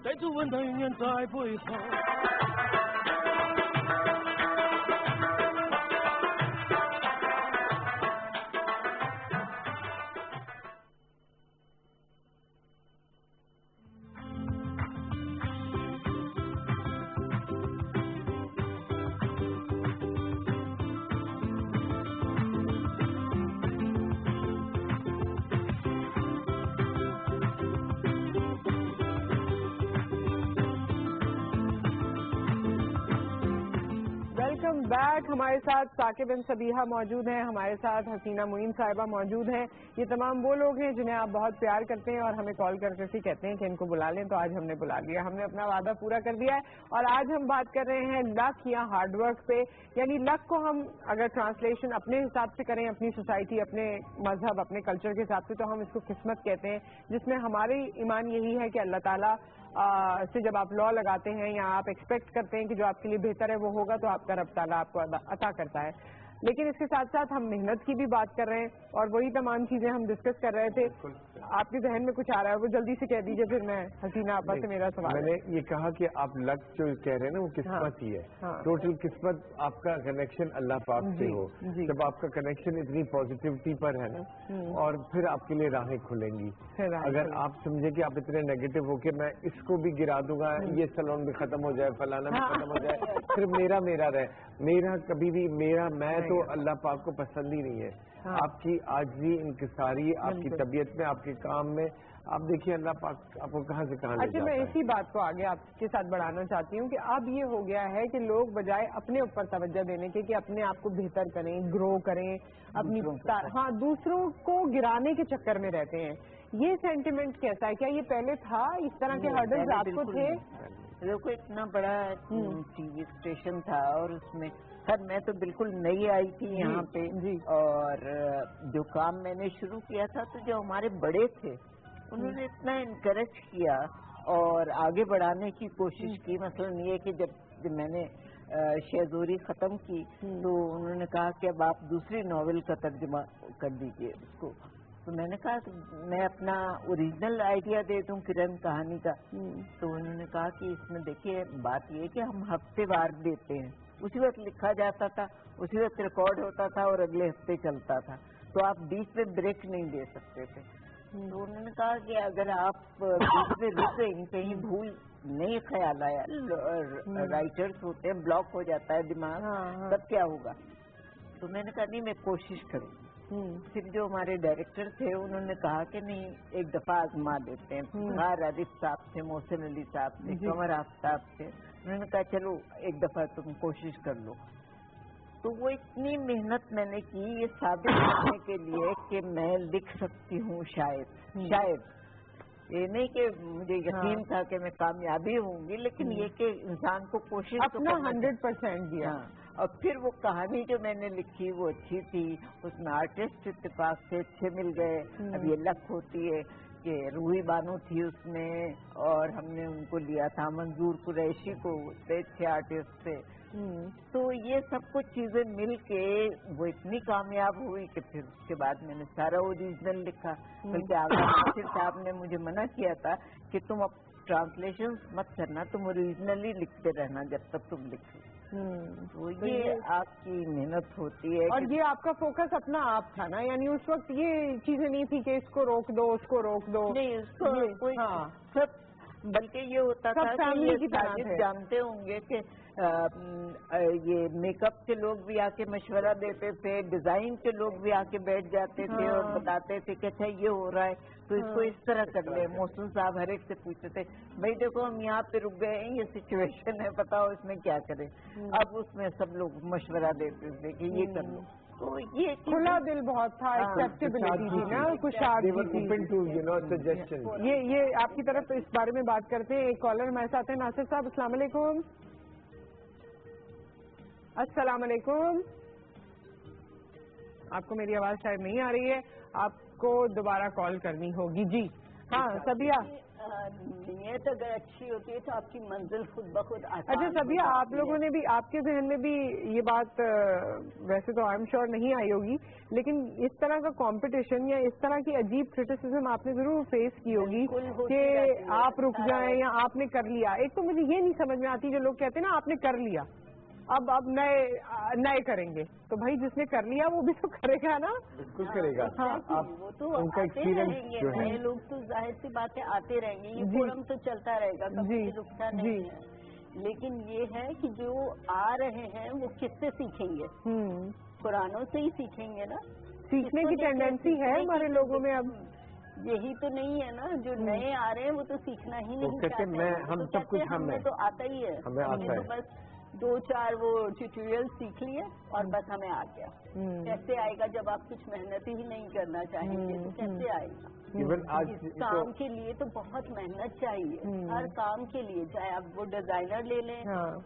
在主问他永远在背后。बैक। हमारे साथ साकिब बिन सबीहा मौजूद हैं, हमारे साथ हसीना मुइन साहिबा मौजूद हैं। ये तमाम वो लोग हैं जिन्हें आप बहुत प्यार करते हैं और हमें कॉल करके ही कहते हैं कि इनको बुला लें, तो आज हमने बुला लिया। हमने अपना वादा पूरा कर दिया है और आज हम बात कर रहे हैं लक या हार्डवर्क पे। यानी लक को हम अगर ट्रांसलेशन अपने हिसाब से करें, अपनी सोसाइटी, अपने मजहब, अपने कल्चर के हिसाब से, तो हम इसको किस्मत कहते हैं, जिसमें हमारी ईमान यही है कि अल्लाह ताला से जब आप लॉ लगाते हैं या आप एक्सपेक्ट करते हैं कि जो आपके लिए बेहतर है वो होगा, तो आपका रब ताला आपको अता करता है। लेकिन इसके साथ साथ हम मेहनत की भी बात कर रहे हैं और वही तमाम चीजें हम डिस्कस कर रहे थे। आपके जहन में कुछ आ रहा है वो जल्दी से कह दीजिए, फिर मैं हसीना आपा से मेरा सवाल। मैंने ये कहा कि आप लक जो कह रहे हैं ना वो किस्मत ही है। टोटल किस्मत आपका कनेक्शन अल्लाह पाक से हो। जब आपका कनेक्शन इतनी पॉजिटिविटी पर है ना, और फिर आपके लिए राहें खुलेंगी। अगर आप समझे कि आप इतने नेगेटिव हो के मैं इसको भी गिरा दूंगा, ये सैलून भी खत्म हो जाए, फलाना भी खत्म हो जाए, सिर्फ मेरा रहे, मेरा कभी भी मैं तो अल्लाह पाक को पसंद ही नहीं है। आपकी आजी, इंकिसारी, आपकी तबीयत में, आपके काम में, आप देखिए अल्लाह पाक आपको कहाँ से कहाँ ले जाता है। मैं इसी बात को आगे आपके साथ बढ़ाना चाहती हूँ कि अब ये हो गया है कि लोग बजाय अपने ऊपर तवज्जो देने के कि अपने आप को बेहतर करें, ग्रो करें, अपनी दूसरों को गिराने के चक्कर में रहते हैं। ये सेंटिमेंट कैसा है? क्या ये पहले था? इस तरह के हर्डल्स आपको थे? देखो इतना बड़ा टीवी स्टेशन था और उसमें सर मैं तो बिल्कुल नई आई थी यहाँ पे, और जो काम मैंने शुरू किया था तो जो हमारे बड़े थे उन्होंने इतना इनकरेज किया और आगे बढ़ाने की कोशिश की। मसलन ये कि जब मैंने शेजोरी खत्म की तो उन्होंने कहा कि अब आप दूसरी नॉवेल का तर्जुमा कर दीजिए उसको। तो मैंने कहा कि मैं अपना ओरिजिनल आइडिया दे दूं किरण कहानी का। तो उन्होंने कहा कि इसमें देखिए बात ये कि हम हफ्तेवार देते हैं, उसी वक्त लिखा जाता था, उसी वक्त रिकॉर्ड होता था और अगले हफ्ते चलता था, तो आप बीच में ब्रेक नहीं दे सकते थे। तो उन्होंने कहा कि अगर आप बीच में रुक गई, कहीं भूल नहीं ख्याल आया, राइटर्स होते हैं ब्लॉक हो जाता है दिमाग, तब क्या होगा? तो मैंने कहा नहीं मैं कोशिश करूँ। फिर जो हमारे डायरेक्टर थे उन्होंने कहा कि नहीं एक दफा आजमा देते हैं। राजिफ साहब थे, मोहसिन अली साहब थे, कमर आफ्ताब थे, उन्होंने कहा चलो एक दफा तुम कोशिश कर लो। तो वो इतनी मेहनत मैंने की ये साबित करने के लिए कि मैं लिख सकती हूँ शायद ये नहीं कि मुझे यकीन था कि मैं कामयाबी होंगी, लेकिन ये कि इंसान को कोशिश अपना 100% दिया। और फिर वो कहानी जो मैंने लिखी वो अच्छी थी, उसमें आर्टिस्ट इत्तेफाक से अच्छे मिल गए। अब ये लक होती है कि रूही बानो थी उसमें और हमने उनको लिया था, मंजूर कुरैशी को, अच्छे आर्टिस्ट थे। तो ये सब कुछ चीजें मिल के वो इतनी कामयाब हुई कि फिर उसके बाद मैंने सारा ओरिजिनल लिखा। बल्कि आगा नासिर साहब ने मुझे मना किया था कि तुम अब ट्रांसलेशन मत करना, तुम ओरिजिनली लिखते रहना जब तक तुम लिखो। तो ये आपकी मेहनत होती है। और ये आपका फोकस अपना आप था ना, यानी उस वक्त ये चीजें नहीं थी कि इसको रोक दो उसको रोक दो, नहीं इसको कोई सब, बल्कि ये होता था कि ये जानते होंगे कि ये मेकअप के लोग भी आके मशवरा देते थे, डिजाइन के लोग भी आके बैठ जाते थे और बताते थे कि अच्छा ये हो रहा है तो इसको इस तरह कर ले। मौसम साहब हर एक से पूछते थे भाई देखो हम यहाँ पे रुक गए हैं, ये सिचुएशन है, बताओ इसमें क्या करें। अब उसमें सब लोग मशवरा देते थे कि ये कर लो। तो ये खुला दिल बहुत था, एक्सेप्टेबिलिटी थी ना, खुशहाली थी। ये आपकी तरफ इस बारे में बात करते हैं। एक कॉलर हमारे साथ हैं, नासिर साहब अस्सलाम वालेकुम। अस्सलाम वालेकुम। आपको मेरी आवाज शायद नहीं आ रही है, आपको दोबारा कॉल करनी होगी। जी हाँ सबिया, नीयत अगर अच्छी होती है तो आपकी मंजिल खुद ब खुद आसान। अच्छा सबिया, आप लोगों ने भी, आपके जहन में भी ये बात वैसे तो आई एम श्योर नहीं आई होगी, लेकिन इस तरह का कंपटीशन या इस तरह की अजीब क्रिटिसिज्म आपने जरूर फेस की होगी कि आप रुक जाएं या आपने कर लिया। एक तो मुझे ये नहीं समझ में आती जो लोग कहते हैं ना आपने कर लिया, अब नए करेंगे, तो भाई जिसने कर लिया वो भी तो करेगा ना। बिल्कुल करेगा। वो तो उनका एक्सपीरियंस जो है, लोग तो जाहिर सी बातें आते रहेंगे, ये फोरम तो चलता रहेगा, कभी रुकता नहीं है। लेकिन ये है कि जो आ रहे हैं वो किससे सीखेंगे? कुरानों से ही सीखेंगे ना। सीखने की टेंडेंसी है हमारे लोगों में अब, यही तो नहीं है ना। जो नए आ रहे हैं वो तो सीखना ही नहीं चाहते। हम सब कुछ हमें तो आता ही है, हमें आता है। बस 2-4 वो ट्यूटोरियल सीख लिए और बस हमें आ गया। कैसे आएगा जब आप कुछ मेहनत ही नहीं करना चाहेंगे तो कैसे आएगा? इस काम के लिए तो बहुत मेहनत चाहिए, हर काम के लिए, चाहे आप वो डिजाइनर ले लें,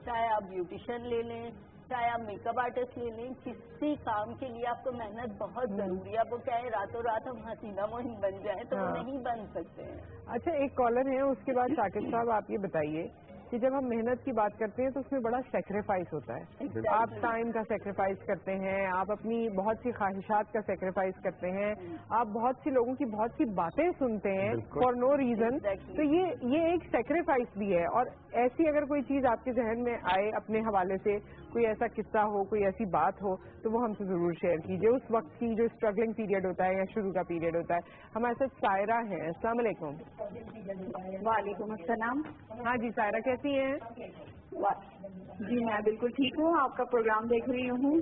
चाहे आप ब्यूटिशियन ले लें, चाहे आप मेकअप आर्टिस्ट ले लें, किसी काम के लिए आपको मेहनत बहुत जरूरी है। आप वो चाहे रातों रात हम हसीना मोहिन बन जाए तो वो नहीं बन सकते हैं। अच्छा, एक कॉलर है, उसके बाद शाकिब साहब आप ये बताइए कि जब हम मेहनत की बात करते हैं तो उसमें बड़ा सेक्रीफाइस होता है। आप टाइम का सेक्रीफाइस करते हैं, आप अपनी बहुत सी ख्वाहिशात का सेक्रीफाइस करते हैं, आप बहुत सी लोगों की बहुत सी बातें सुनते हैं फॉर नो रीजन। तो ये एक सेक्रीफाइस भी है। और ऐसी अगर कोई चीज आपके जहन में आए अपने हवाले से, कोई ऐसा किस्सा हो, कोई ऐसी बात हो, तो वो हमसे जरूर शेयर कीजिए। उस वक्त की जो स्ट्रगलिंग पीरियड होता है या शुरू का पीरियड होता है। हमारे साथ सायरा है। अस्सलाम वालेकुम। वालेकुम अस्सलाम। हाँ जी सायरा, कैसी हैं? जी मैं बिल्कुल ठीक हूँ, आपका प्रोग्राम देख रही हूँ।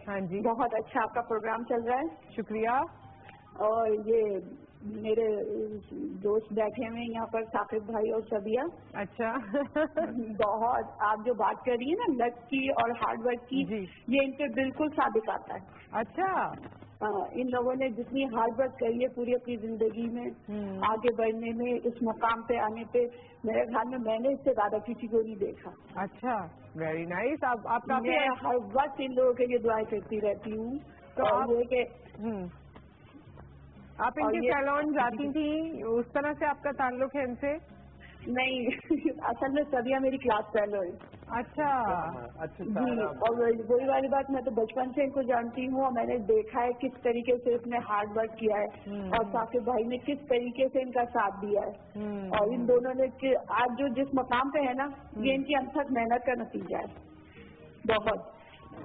हाँ जी, बहुत अच्छा आपका प्रोग्राम चल रहा है। शुक्रिया। और ये मेरे दोस्त बैठे हुए हैं यहाँ पर, साकिब भाई और सबिया। अच्छा। बहुत आप जो बात कर रही है ना लक की और हार्ड वर्क की, ये इन पे बिल्कुल साबित आता है। अच्छा। इन लोगों ने जितनी हार्ड वर्क करी है पूरी अपनी जिंदगी में आगे बढ़ने में, इस मुकाम पे आने पे, मेरे ख्याल में मैंने इससे ज्यादा किसी को नहीं देखा। अच्छा, वेरी नाइस। आप मैं हर वक्त इन लोगों के लिए दुआएं करती रहती हूँ। तो आप इनके सैलून जाती थी, उस तरह से आपका ताल्लुक है इनसे? नहीं, असल में सबिया मेरी क्लास फेलो है। अच्छा। जी, और वही वाली बात, मैं तो बचपन से इनको जानती हूँ और मैंने देखा है किस तरीके से इसने हार्ड वर्क किया है और साकिब भाई ने किस तरीके से इनका साथ दिया है। और इन दोनों ने आज जो जिस मकाम पे है ना, ये इनकी अनथक मेहनत का नतीजा है बहुत।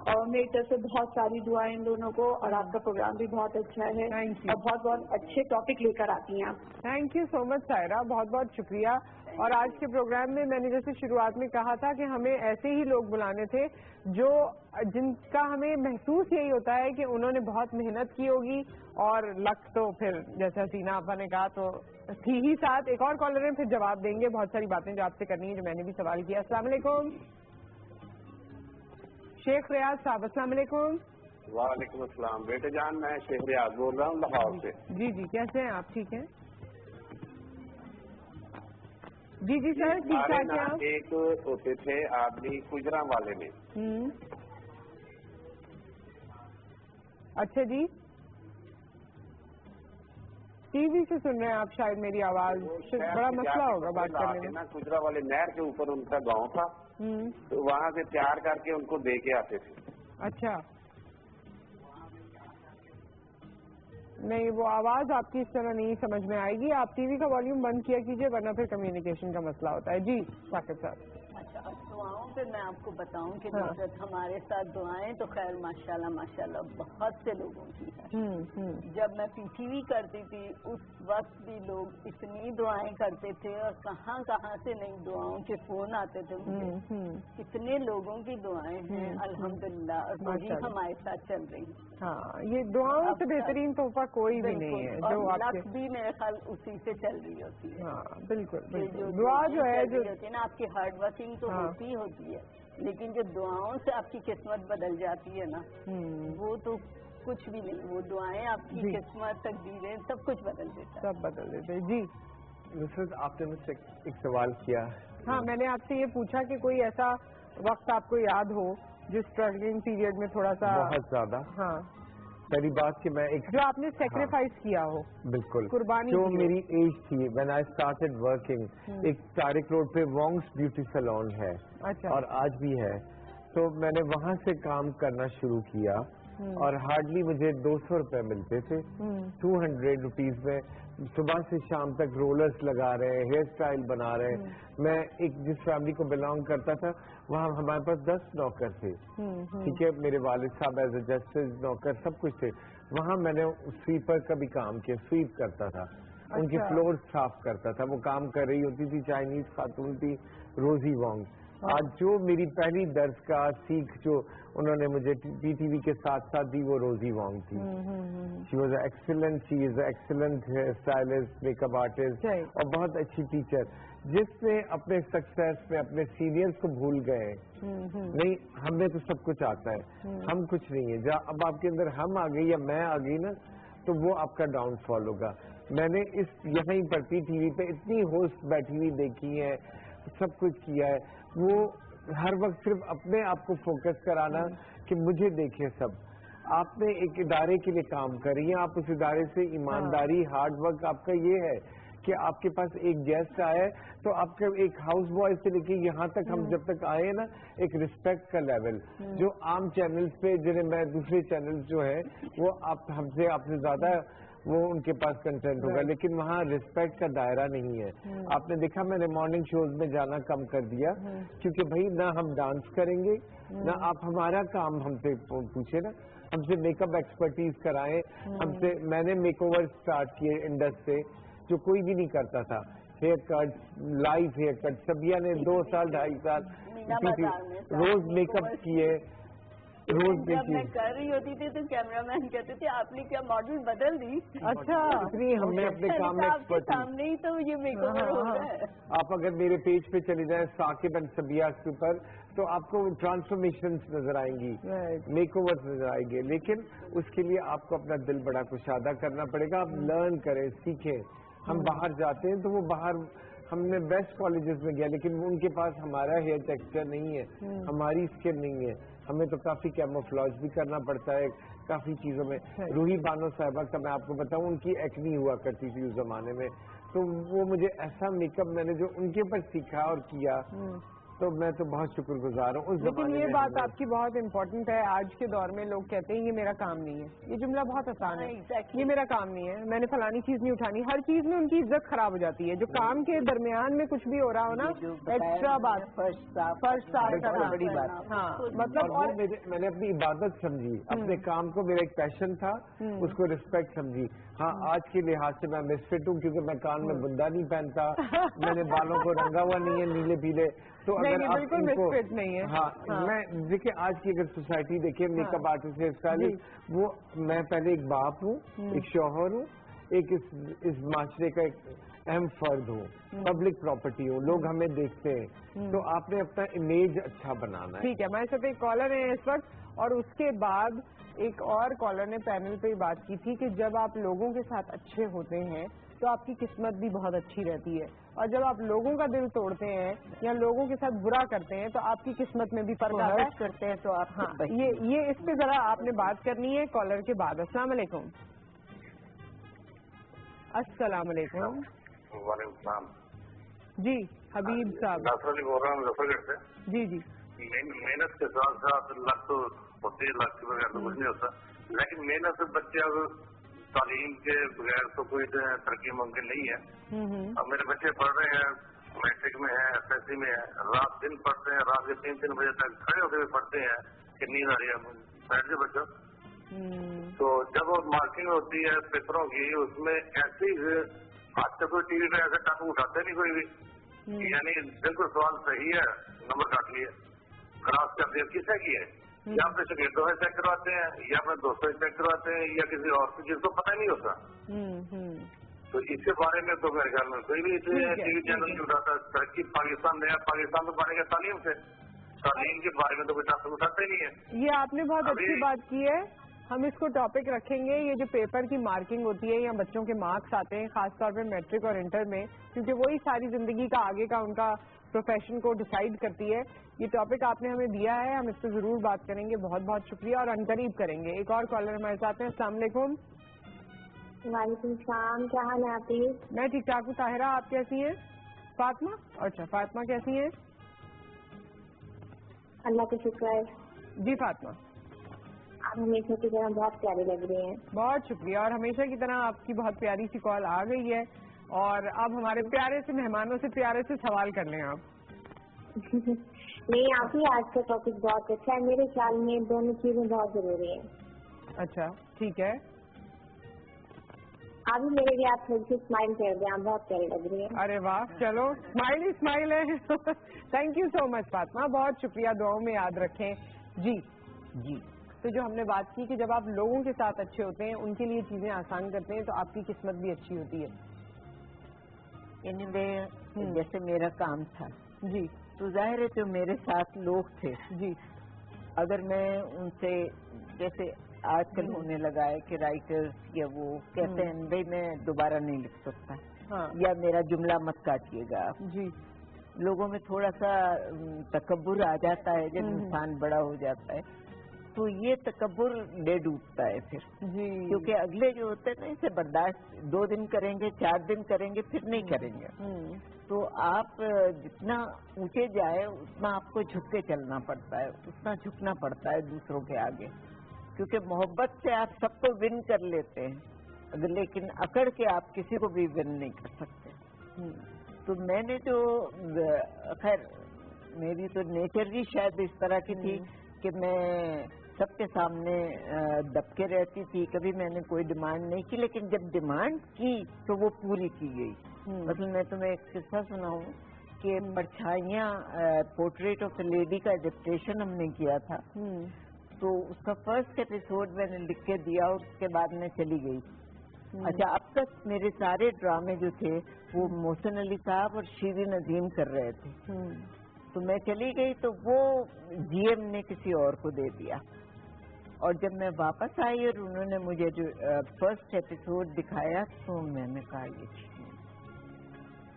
और मेरी तरफ से बहुत सारी दुआएं इन दोनों को, और आपका प्रोग्राम भी बहुत अच्छा है और बहुत बहुत अच्छे टॉपिक लेकर आती हैं आप। Thank you so much Saira, बहुत बहुत शुक्रिया। और आज के प्रोग्राम में मैंने जैसे शुरुआत में कहा था कि हमें ऐसे ही लोग बुलाने थे जिनका हमें महसूस यही होता है कि उन्होंने बहुत मेहनत की होगी, और लक तो फिर जैसे हसीना आपा ने कहा तो थी ही साथ। एक और कॉलर है, फिर जवाब देंगे बहुत सारी बातें जो आपसे करनी है, जो मैंने भी सवाल किया। अस्सलाम वालेकुम शेख रियाज साहब। अस्सलाम वालेकुम। वालेकुम अस्सलाम। बेटे जान, मैं शेख रियाज बोल रहा हूँ लाहौर से। जी जी, कैसे हैं आप? ठीक हैं? जी जी सर, ठीक ठाक है आप? एक होते थे आदमी गुजरा वाले में। अच्छा जी, टीवी से सुन रहे हैं आप शायद मेरी आवाज, बड़ा मसला होगा बात करने में। गुजरा वाले नहर के ऊपर उनका गांव था, तो वहाँ से तैयार करके उनको दे के आते थे। अच्छा, नहीं वो आवाज आपकी इस तरह नहीं समझ में आएगी। आप टीवी का वॉल्यूम बंद किया कीजिए, वरना फिर कम्युनिकेशन का मसला होता है। जी साकिब साहब। अच्छा, अब दुआओं पे मैं आपको बताऊं कि नुसरत हमारे साथ दुआएं तो खैर माशाल्लाह माशाल्लाह बहुत से लोगों की है। जब मैं पीटीवी करती थी उस वक्त भी लोग इतनी दुआएं करते थे, और कहाँ कहाँ से नई दुआओं के फोन आते थे मुझे। कितने लोगों की दुआएं हैं अल्हम्दुलिल्लाह, और वो भी हमारे साथ चल रही है। हाँ, ये दुआओं से बेहतरीन तोहफा कोई भी नहीं है। जो आपके भी मेरे ख्याल उसी से चल रही होती है। हाँ बिल्कुल बिल्कुल। दुआ जो है जो होती है ना, आपकी हार्ड वर्किंग तो होती होती है, लेकिन जो दुआओं से आपकी किस्मत बदल जाती है ना, वो तो कुछ भी नहीं। वो दुआएं आपकी किस्मत, तकदीरें सब कुछ बदल देता है। सब बदल देते हैं। जी नुसरत, आपने मुझसे एक सवाल किया। हाँ, मैंने आपसे ये पूछा कि कोई ऐसा वक्त आपको याद हो जो स्ट्रगलिंग पीरियड में थोड़ा सा बहुत ज्यादा। हाँ, पहली बात कि मैं एक जो आपने सेक्रीफाइस किया हो। बिल्कुल, कुर्बानी जो मेरी एज थी व्हेन आई स्टार्टेड वर्किंग, एक तारिक रोड पे वोंग्स ब्यूटी सैलून है। अच्छा। और आज भी है। तो मैंने वहाँ से काम करना शुरू किया, और हार्डली मुझे 200 रुपए मिलते थे। 200 रुपीज में सुबह से शाम तक रोलर्स लगा रहे हैं, हेयर स्टाइल बना रहे हैं। मैं एक जिस फैमिली को बिलोंग करता था, वहाँ हमारे पास 10 नौकर थे। ठीक है, मेरे वालिद साहब एज ए जस्टिस नौकर सब कुछ थे। वहाँ मैंने स्वीपर का भी काम किया, स्वीप करता था। अच्छा। उनकी फ्लोर साफ करता था। वो काम कर रही होती थी, चाइनीज खातून थी, रोजी वोंग। आज जो मेरी पहली दर्ज का सीख जो उन्होंने मुझे पीटीवी के साथ साथ दी, वो रोजी वोंग थी। She was excellent, she is excellent hair stylist, makeup artist, और बहुत अच्छी टीचर। जिसने अपने सक्सेस में अपने सीनियर्स को भूल गए, नहीं हमें तो सब कुछ आता है, हम कुछ नहीं है। जहाँ अब आपके अंदर हम आ गई या मैं आ गई ना, तो वो आपका डाउनफॉल होगा। मैंने इस यहीं पर टीवी पे इतनी होस्ट बैठी हुई देखी है, सब कुछ किया है, वो हर वक्त सिर्फ अपने आप को फोकस कराना कि मुझे देखे सब। आपने एक इदारे के लिए काम करी है, आप उस इदारे से ईमानदारी, हार्ड वर्क आपका ये है कि आपके पास एक गेस्ट आया है तो आपके एक हाउस बॉय से लेके यहाँ तक हम जब तक आए हैं ना, एक रिस्पेक्ट का लेवल जो आम चैनल्स पे, जिन्हें मैं दूसरे चैनल्स जो है वो आप हमसे आपसे ज्यादा वो उनके पास कंटेंट होगा, लेकिन वहाँ रिस्पेक्ट का दायरा नहीं है। आपने देखा मैंने मॉर्निंग शोज में जाना कम कर दिया क्योंकि भाई ना हम डांस करेंगे ना आप हमारा काम हमसे पूछे ना, हमसे मेकअप एक्सपर्टीज कराएं, हमसे मैंने मेकओवर स्टार्ट किए इंडस से जो कोई भी नहीं करता था, haircut, live haircut, Sabia ने 2 साल 2.5 साल रोज मेकअप किए, रोज जब मैं कर रही होती थी तो कैमरामैन कहते थे आपने क्या मॉडल बदल दी। अच्छा, इतनी हमने अपने काम में एक्सपर्ट सामने ही तो ये मेकओवर होता है। आप अगर मेरे पेज पे चले जाएं साकिब एंड सबिया के ऊपर तो आपको ट्रांसफॉर्मेशन नजर आएंगी, मेकओवर नजर आएंगे, लेकिन उसके लिए आपको अपना दिल बड़ा कुशादा करना पड़ेगा। आप लर्न करें, सीखें। हम बाहर जाते हैं तो वो बाहर हमने बेस्ट कॉलेजेस में गया, लेकिन उनके पास हमारा हेयर टेक्सचर नहीं है, हमारी स्किन नहीं है, हमें तो काफी कैमोफ्लेज भी करना पड़ता है काफी चीजों में। रूही बानो साहिबा का मैं आपको बताऊं, उनकी एक्नी हुआ करती थी उस जमाने में, तो वो मुझे ऐसा मेकअप मैंने जो उनके ऊपर सीखा और किया, तो मैं तो बहुत शुक्रगुजार हूँ। लेकिन ये बात आपकी बहुत इम्पोर्टेंट है। आज के दौर में लोग कहते हैं ये मेरा काम नहीं है, ये जुमला बहुत आसान है। ये मेरा काम नहीं है, मैंने फलानी चीज नहीं उठानी, हर चीज में उनकी इज्जत खराब हो जाती है। जो काम के दरमियान में कुछ भी हो रहा हो ना, एक्स्ट्रा बात, फर्स्ट बड़ी बात। हाँ, मतलब और मैंने अपनी इबादत समझी, अपने काम को मेरा एक पैशन था, उसको रिस्पेक्ट समझी। हाँ, आज के लिहाज से मैं मिसफिट हूँ क्योंकि मैं कान में बुंदा नहीं पहनता, मैंने बालों को रंगा हुआ नहीं है नीले पीले, तो अगर आप इनको नहीं है। हाँ, मैं देखिए आज की अगर सोसाइटी देखिए, मेकअप आर्टिस्ट, हेयर स्टाइलिस्ट, वो मैं पहले एक बाप हूँ, एक शौहर हूँ, एक इस माशरे का एक अहम फर्द हूँ, पब्लिक प्रॉपर्टी हूँ, लोग हमें देखते हैं, तो आपने अपना इमेज अच्छा बनाना है। ठीक है, हमारे साथ एक कॉलर है इस वक्त, और उसके बाद एक और कॉलर ने पैनल पे बात की थी कि जब आप लोगों के साथ अच्छे होते हैं तो आपकी किस्मत भी बहुत अच्छी रहती है, और जब आप लोगों का दिल तोड़ते हैं या लोगों के साथ बुरा करते हैं तो आपकी किस्मत में भी फर्क आता है। करते हैं तो आप हाँ, ये इस पे जरा आपने बात करनी है कॉलर के बाद। अस्सलाम वालेकुम। अस्सलाम वालेकुम। वालेकुम जी, हबीब साहब। नासर अली बोल रहा हूँ मुजफ्फरगढ़ से। जी जी। मेहनत के साथ साथ लक तो होती है, लक के बगैर तो कुछ नहीं होता, लेकिन मेहनत से बच्चे तालीम के बगैर तो कोई तरक्की मुमकिन नहीं है। अब मेरे बच्चे पढ़ रहे हैं, मैट्रिक में है, SSC में है, रात दिन पढ़ते हैं, रात के 3-3 बजे तक खड़े होकर भी पढ़ते हैं कि नींद आ रही है, बैठ जाओ बच्चों। तो जब वो मार्किंग होती है पेपरों की, उसमें ऐसी आज तक कोई टीवी पे ऐसे टापू उठाते नहीं कोई भी, यानी बिल्कुल सवाल सही है, नंबर काट लिए, क्रॉस कर दिया, किसने किए? या अपने शकीर्दों से चेक करवाते हैं, या अपने दोस्तों से चेक करवाते हैं, या किसी और से जिसको पता नहीं होता। तो इसके बारे में तो मेरे ख्याल में कोई भी टीवी चैनल नहीं उठाता। तरक्की पाकिस्तान नया पाकिस्तान तो बनेगा तालीम से, तालीम के बारे में तो कोई टास्क उठाते नहीं है। ये आपने बहुत अच्छी बात की है, हम इसको टॉपिक रखेंगे। ये जो पेपर की मार्किंग होती है या बच्चों के मार्क्स आते हैं खासतौर पे मैट्रिक और इंटर में, क्योंकि वही सारी जिंदगी का आगे का उनका प्रोफेशन को डिसाइड करती है। ये टॉपिक आपने हमें दिया है, हम इस पर जरूर बात करेंगे। बहुत बहुत शुक्रिया और अनकरीब करेंगे। एक और कॉलर हमारे साथ हैं। अस्सलाम वालेकुम। वालेकुम सलाम, क्या हाल है आपकी? मैं ठीक ठाक हूँ ताहिरा, आप कैसी हैं? फातिमा? अच्छा, फातिमा कैसी हैं? अल्लाह का शुक्र है। जी फातिमा, आप हमेशा की तरह बहुत प्यारी लग रही हैं। बहुत शुक्रिया, और हमेशा की तरह आपकी बहुत प्यारी सी कॉल आ गई है, और अब हमारे प्यारे से मेहमानों से प्यारे से सवाल कर लें आप। नहीं, आप ही आज का टॉपिक बहुत अच्छा है। मेरे ख्याल में दोनों चीजें बहुत जरूरी हैं। अच्छा, ठीक है। अभी मेरे लिए आप थोड़ी सी स्माइल कर दें, आप बहुत प्यारी लग रही है। अरे वाह, चलो स्माइल ही स्माइल है। Thank you so much Fatima, बहुत शुक्रिया, दुआओं में याद रखें। जी जी, तो जो हमने बात की कि जब आप लोगों के साथ अच्छे होते हैं, उनके लिए चीजें आसान करते हैं, तो आपकी किस्मत भी अच्छी होती है। यानी मैं जैसे मेरा काम था जी, तो जाहिर है जो मेरे साथ लोग थे जी, अगर मैं उनसे जैसे आजकल होने लगा है कि राइटर्स या वो कहते हैं भाई मैं दोबारा नहीं लिख सकता, हाँ, या मेरा जुमला मत काटिएगा आप, जी, लोगों में थोड़ा सा तकब्बुर आ जाता है जब इंसान बड़ा हो जाता है, तो ये तकब्बुर डेड उठता है फिर जी, क्योंकि अगले जो होते हैं ना इसे बर्दाश्त 2 दिन करेंगे 4 दिन करेंगे फिर नहीं करेंगे। तो आप जितना ऊंचे जाए उतना आपको झुक के चलना पड़ता है, उतना झुकना पड़ता है दूसरों के आगे, क्योंकि मोहब्बत से आप सबको विन कर लेते हैं लेकिन अकड़ के आप किसी को भी विन नहीं कर सकते। तो मैंने जो खैर मेरी तो नेचर ही शायद इस तरह की थी कि मैं सबके सामने दबके रहती थी, कभी मैंने कोई डिमांड नहीं की, लेकिन जब डिमांड की तो वो पूरी की गई। मतलब मैं तुम्हें एक किस्सा सुनाऊं कि परछाइयाँ पोर्ट्रेट ऑफ ए लेडी का एडेप्टेशन हमने किया था, तो उसका फर्स्ट एपिसोड मैंने लिख के दिया और उसके बाद मैं चली गई। अच्छा, अब तक मेरे सारे ड्रामे जो थे वो मोहसिन अली साहब और शीरीन अजीम कर रहे थे, तो मैं चली गई तो वो जीएम ने किसी और को दे दिया। और जब मैं वापस आई और उन्होंने मुझे जो फर्स्ट एपिसोड दिखाया तो मैंने कहा ये ठीक नहीं,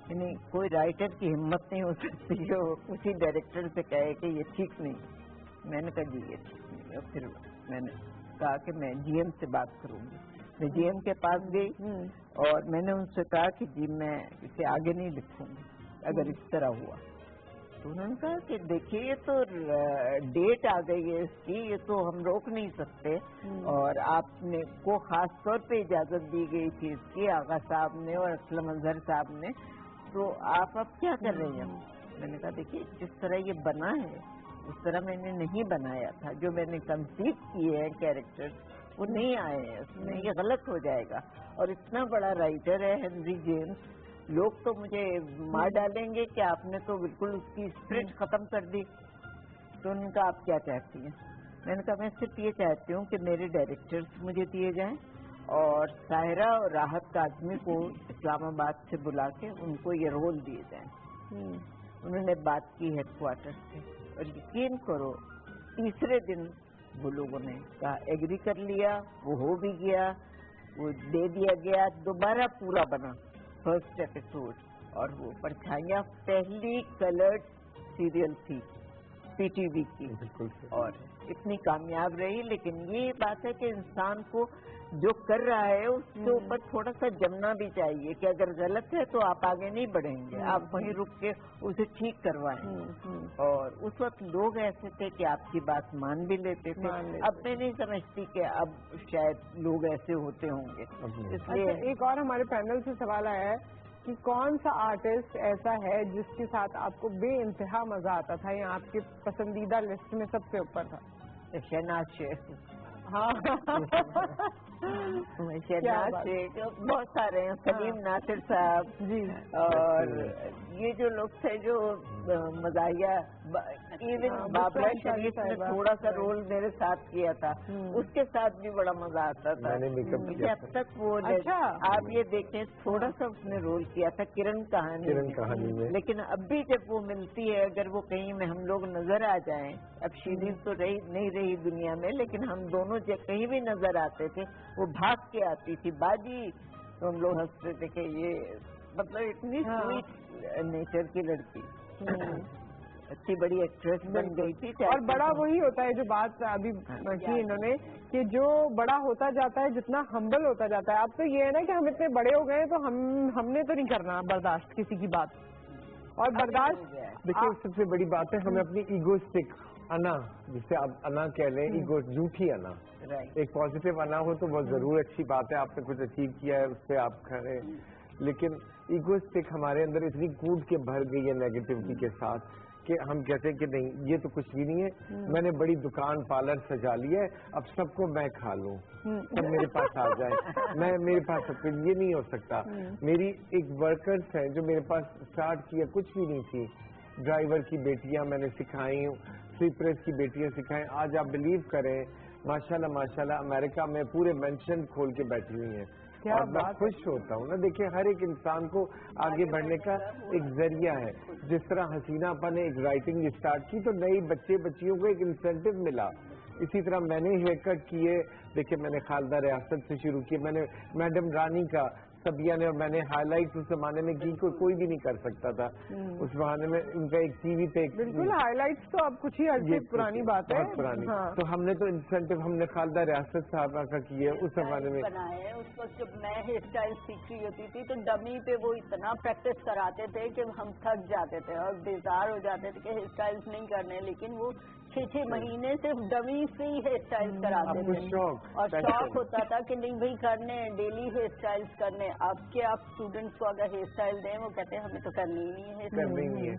यानी कोई राइटर की हिम्मत नहीं हो सकती जो उसी डायरेक्टर से कहे कि ये ठीक नहीं। मैंने कहा जी ये ठीक नहीं, और फिर मैंने कहा कि मैं जीएम से बात करूंगी। मैं जीएम के पास गई और मैंने उनसे कहा कि जी मैं इसे आगे नहीं लिखूंगी अगर इस तरह हुआ। तो उन्होंने कहा कि देखिए ये तो डेट आ गई है इसकी, ये तो हम रोक नहीं सकते, और आपने को खास तौर पे इजाजत दी गई थी इसकी आगा साहब ने और असलम अजहर साहब ने, तो आप अब क्या कर रही हैं? मैंने कहा देखिए जिस तरह ये बना है उस तरह मैंने नहीं बनाया था, जो मैंने कंसीव किए हैं कैरेक्टर वो नहीं आए हैं उसमें, ये गलत हो जाएगा। और इतना बड़ा राइटर है हेनरी जेम्स, लोग तो मुझे मार डालेंगे कि आपने तो बिल्कुल उसकी स्पिरिट खत्म कर दी। तो उनका आप क्या चाहती हैं? मैंने कहा मैं सिर्फ ये चाहती हूँ कि मेरे डायरेक्टर्स मुझे दिए जाएं और साहिरा और राहत काज़मी को इस्लामाबाद से बुला के उनको ये रोल दिए जाएं। उन्होंने बात की हेडक्वार्टर से और यकीन करो तीसरे दिन वो लोगों ने कहा एग्री कर लिया, वो हो भी गया, वो दे दिया गया, दोबारा पूरा बना फर्स्ट एपिसोड। और वो परछाइयाँ पहली कलर्ड सीरियल थी पीटीवी की, और इतनी कामयाब रही। लेकिन ये बात है कि इंसान को जो कर रहा है उसके ऊपर थोड़ा सा जमना भी चाहिए कि अगर गलत है तो आप आगे नहीं बढ़ेंगे, आप वहीं रुक के उसे ठीक करवाएं। और उस वक्त लोग ऐसे थे कि आपकी बात मान भी लेते थे। अब मैं नहीं समझती कि अब शायद लोग ऐसे होते होंगे। इसलिए अच्छा, एक और हमारे पैनल से सवाल आया है कि कौन सा आर्टिस्ट ऐसा है जिसके साथ आपको बेइंतहा मजा आता था या आपके पसंदीदा लिस्ट में सबसे ऊपर था? शहनाज शेख। हाँ शहनाज शेख, बहुत सारे हैं, सलीम नासिर साहब जी, और ये जो लोग थे जो मज़ाहिया, इवन बाबरा शरीफ ने थोड़ा सा रोल मेरे साथ किया था, उसके साथ भी बड़ा मजा आता था मुझे। अब तक वो आप ये देखें थोड़ा सा उसने रोल किया था किरण कहानी में, लेकिन अब भी जब वो मिलती है अगर वो कहीं में हम लोग नजर आ जाएं, अब शीरीन तो नहीं रही दुनिया में, लेकिन हम दोनों जब कहीं भी नजर आते थे वो भाग के आती थी बाजी, तो हम लोग हंसते थे कि ये मतलब इतनी स्वीट नेचर की लड़की, अच्छी बड़ी एक्ट्रेस बन गई थी। और बड़ा वही होता है जो बात अभी की इन्होंने कि जो बड़ा होता जाता है जितना हम्बल होता जाता है। अब तो ये है ना कि हम इतने बड़े हो गए तो हमने तो नहीं करना बर्दाश्त किसी की बात, और बर्दाश्त देखिए सबसे बड़ी बात है हमें अपनी ईगोस्टिक अना, जिसे आप अना कह लें, ईगो झूठी अना, एक पॉजिटिव अना हो तो बहुत जरूर अच्छी बात है, आपने कुछ अचीव किया है उस पर आप खड़े, लेकिन ईगोस्टिक हमारे अंदर इतनी कूद के भर गई है नेगेटिविटी के साथ कि हम कहते हैं कि नहीं ये तो कुछ भी नहीं है, मैंने बड़ी दुकान पार्लर सजा लिया है, अब सबको मैं खा लूं, सब मेरे पास आ जाए, मेरे पास सब कुछ, ये नहीं हो सकता। मेरी एक वर्कर्स है जो मेरे पास स्टार्ट किया कुछ भी नहीं थी, ड्राइवर की बेटियां मैंने सिखाई, स्वीपर्स की बेटियां सिखाई, आज आप बिलीव करें माशाल्लाह माशाल्लाह अमेरिका में पूरे मेंशन खोल के बैठी हुई हैं, اور میں خوش ہوتا ہوں نا. دیکھیں ہر ایک انسان کو آگے بڑھنے کا ایک ذریعہ ہے. جس طرح حسینہ اپا نے ایک رائٹنگ اسٹارٹ کی تو نئی بچیوں کو ایک انسینٹیو ملا. اسی طرح میں نے ہیئر کٹ کیے. دیکھیں میں نے خالدہ ریاست سے شروع کیے, میں نے میڈم رانی کا سبیہ نے, اور میں نے ہائی لائٹ اس زمانے میں کی کوئی بھی نہیں کر سکتا تھا. اس زمانے میں ان کا ایک ٹی وی پہ بالکل ہائی لائٹس تو اب کچھ ہی عرصے پرانی بات ہے, بہت پرانی. تو ہم نے تو انسینٹیو ہم نے خالدہ ریاست صاحبہ کا کیے اس زمانے میں. بنائے اس وقت جب میں ہیئر اسٹائل سیکھ رہی ہوتی تھی تو ڈمی پہ وہ اتنا پریکٹس کراتے تھے کہ ہم تھک جاتے تھے اور بیزار ہو جاتے تھے کہ ہیئر اسٹائلس نہیں کرنے, لیکن وہ 6 مہینے صرف ڈمی سے ہی ہیئر اسٹائل کراتے تھے اور شوق ہوتا تھا کہ نہیں بھائی کرنے ڈیلی ہیئر اسٹائلس کرنے. اب کے آپ اسٹوڈنٹس کو اگر ہیئر اسٹائل دیں وہ کہتے ہیں ہمیں تو کرنی ہی نہیں ہے, کرنی نہیں ہے.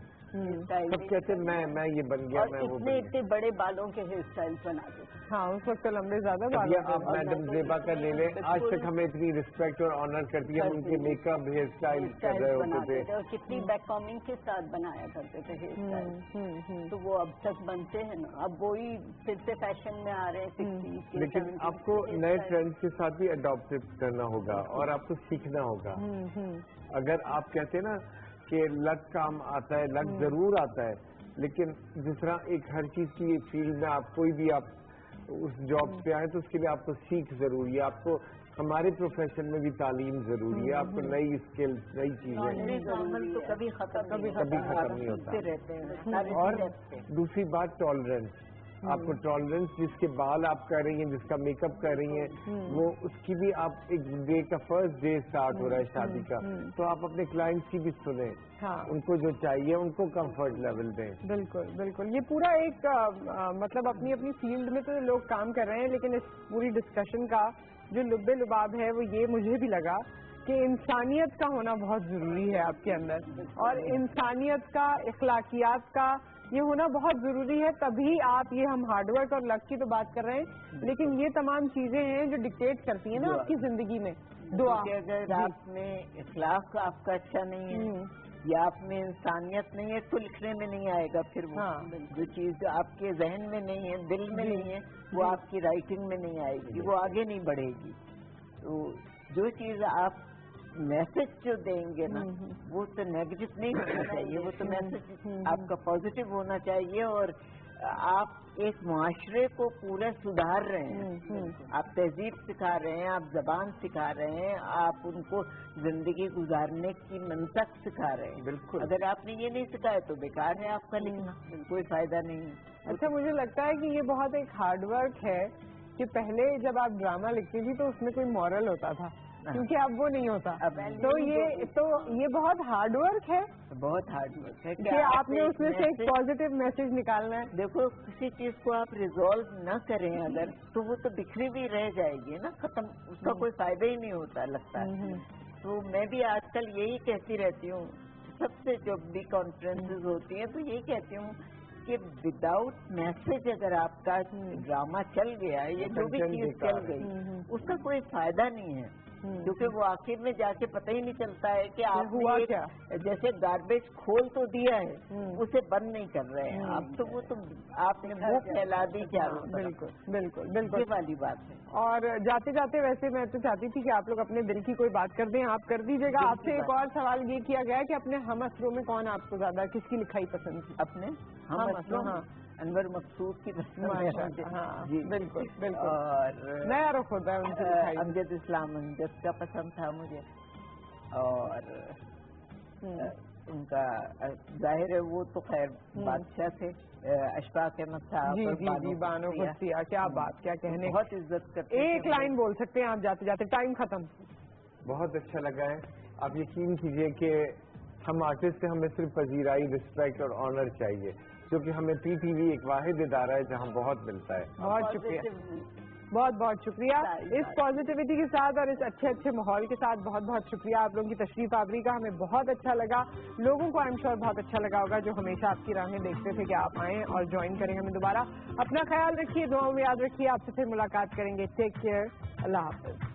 سب کہتے میں یہ بن گیا, میں وہ اتنے بڑے بالوں کے ہیئر اسٹائل بناتے تھے. ہاں اس وقت لمبے زیادہ بال. آپ میڈم زیبا کا لے لیں, آج تک ہمیں اتنی رسپیکٹ اور آنر کرتی ہے. ان کے میک اپ ہیئر اسٹائل کر رہے ہوتے تھے اور کتنی بیک کامنگ کے ساتھ بنایا کرتے تھے ہیئر اسٹائل. تو وہ اب تک بنتے ہیں نا, اب وہی پھر سے فیشن میں آ رہے ہیں. لیکن آپ کو نئے ٹرینڈ کے ساتھ بھی اڈاپٹ کرنا ہوگا اور آپ کو سیکھنا ہوگا. اگر آپ کہتے ہیں نا کہ لک کام آتا ہے, لک ضرور آتا ہے, لیکن جس طرح ایک ہر چیز کی فیلڈ میں آپ کوئی بھی آپ اس جاب پہ آئے تو اس کے لیے آپ کو سیکھ ضروری ہے. آپ کو ہمارے پروفیشن میں بھی تعلیم ضروری ہے. آپ کو نئی اسکلز نئی چیزیں تو کبھی ختم نہیں ہوتا. اور دوسری بات ٹالرنس. آپ کو ٹالرنس جس کے بال آپ کر رہی ہیں, جس کا میک اپ کر رہی ہیں, وہ اس کی بھی آپ ایک ڈے کا فرسٹ ڈے اسٹارٹ ہو رہا ہے شادی کا, تو آپ اپنے کلائنٹس کی بھی سنیں, ان کو جو چاہیے ان کو کمفرٹ لیول دیں. بالکل بالکل. یہ پورا ایک مطلب اپنی اپنی فیلڈ میں تو لوگ کام کر رہے ہیں, لیکن اس پوری ڈسکشن کا جو لب لباب ہے وہ یہ مجھے بھی لگا کہ انسانیت کا ہونا بہت ضروری ہے آپ کے اندر, اور انسانیت کا اخلاقیات کا یہ ہونا بہت ضروری ہے. تبھی آپ یہ ہم ہارڈ ورک اور لک کی تو بات کر رہے ہیں, لیکن یہ تمام چیزیں ہیں جو ڈکٹیٹ کرتی ہیں نا آپ کی زندگی میں. دعا اگر آپ میں اخلاق آپ کا اچھا نہیں ہے یا آپ میں انسانیت نہیں ہے تو لکھنے میں نہیں آئے گا. پھر وہ جو چیز آپ کے ذہن میں نہیں ہے, دل میں نہیں ہے, وہ آپ کی رائٹنگ میں نہیں آئے گی, وہ آگے نہیں بڑھے گی. تو جو چیز آپ میسج جو دیں گے نا وہ تو نیگیٹو نہیں ہونا چاہیے, وہ تو میسج آپ کا پازیٹو ہونا چاہیے. اور آپ ایک معاشرے کو پورا سدھار رہے ہیں, آپ تہذیب سکھا رہے ہیں, آپ زبان سکھا رہے ہیں, آپ ان کو زندگی گزارنے کی منطق سکھا رہے ہیں. بالکل. اگر آپ نے یہ نہیں سکھایا تو بیکار ہے آپ کا لکھنا, کوئی فائدہ نہیں ہے. اچھا مجھے لگتا ہے کہ یہ بہت ایک ہارڈ ورک ہے کہ پہلے جب آپ ڈرامہ لکھتی تھی تو اس میں کوئی مورل ہوتا تھا, کیونکہ اب وہ نہیں ہوتا. تو یہ بہت ہارڈ ورک ہے, بہت ہارڈ ورک ہے کہ آپ نے اس میں سے ایک پازیٹیو میسج نکالنا ہے. دیکھو کسی چیز کو آپ ریزالو نہ کریں اگر تو وہ تو بکھری بھی رہ جائے گی نا, ختم, اس کا کوئی فائدہ ہی نہیں ہوتا لگتا ہے. تو میں بھی آج کل یہی کہتی رہتی ہوں, سب سے جب بھی کانفرنسز ہوتی ہیں تو یہی کہتی ہوں کہ وداؤٹ میسج اگر آپ کا ڈرامہ چل گیا یا جو بھی چیز چل گئی اس کا کوئی فائدہ نہیں ہے, کیونکہ وہ آخر میں جا کے پتہ ہی نہیں چلتا ہے کہ آپ نے جیسے گاربیج کھول تو دیا ہے اسے بند نہیں کر رہے ہیں آپ, تو وہ تو آپ نے منہ پھیلا دی کیا. بالکل بالکل بالکل یہ والی بات ہے. اور جاتے جاتے ویسے میں تو چاہتی تھی کہ آپ لوگ اپنے دل کی کوئی بات کر دیں, آپ کر دیجیے گا. آپ سے ایک اور سوال یہ کیا گیا کہ اپنے ہم اثروں میں کون آپ کو زیادہ کس کی لکھائی پسند تھی؟ اپنے ہم اثروں, انور مقصود کی پسند. جی بالکل بالکل, اور نیا رخ ہوتا ہے ان سے. امجد اسلام امجد کا پسند تھا مجھے, اور ان کا ظاہر ہے وہ تو خیر بادشاہ تھے, اشفاق احمد صاحب. جی بانو قدسیہ, کیا بات, کیا کہنے, بہت عزت کرتے. ایک لائن بول سکتے ہیں آپ جاتے جاتے, ٹائم ختم. بہت اچھا لگا ہے. آپ یقین کیجئے کہ ہم آرٹسٹ سے ہمیں صرف پذیرائی, رسپیکٹ اور آنر چاہیے, کیونکہ ہمیں پی ٹی وی ایک واحد ادارہ ہے جہاں بہت ملتا ہے. بہت شکریہ, بہت بہت شکریہ. اس پازیٹیوٹی کے ساتھ اور اس اچھے اچھے ماحول کے ساتھ بہت بہت شکریہ آپ لوگوں کی تشریف آوری کا. ہمیں بہت اچھا لگا, لوگوں کو آئی ایم شیور بہت اچھا لگا ہوگا جو ہمیشہ آپ کی راہیں دیکھتے تھے کہ آپ آئیں اور جوائن کریں ہمیں دوبارہ. اپنا خیال رکھیے, دعاؤں میں یاد رکھیے. آپ سے پھر ملاقات کریں گے. ٹیک کیئر, اللہ حافظ.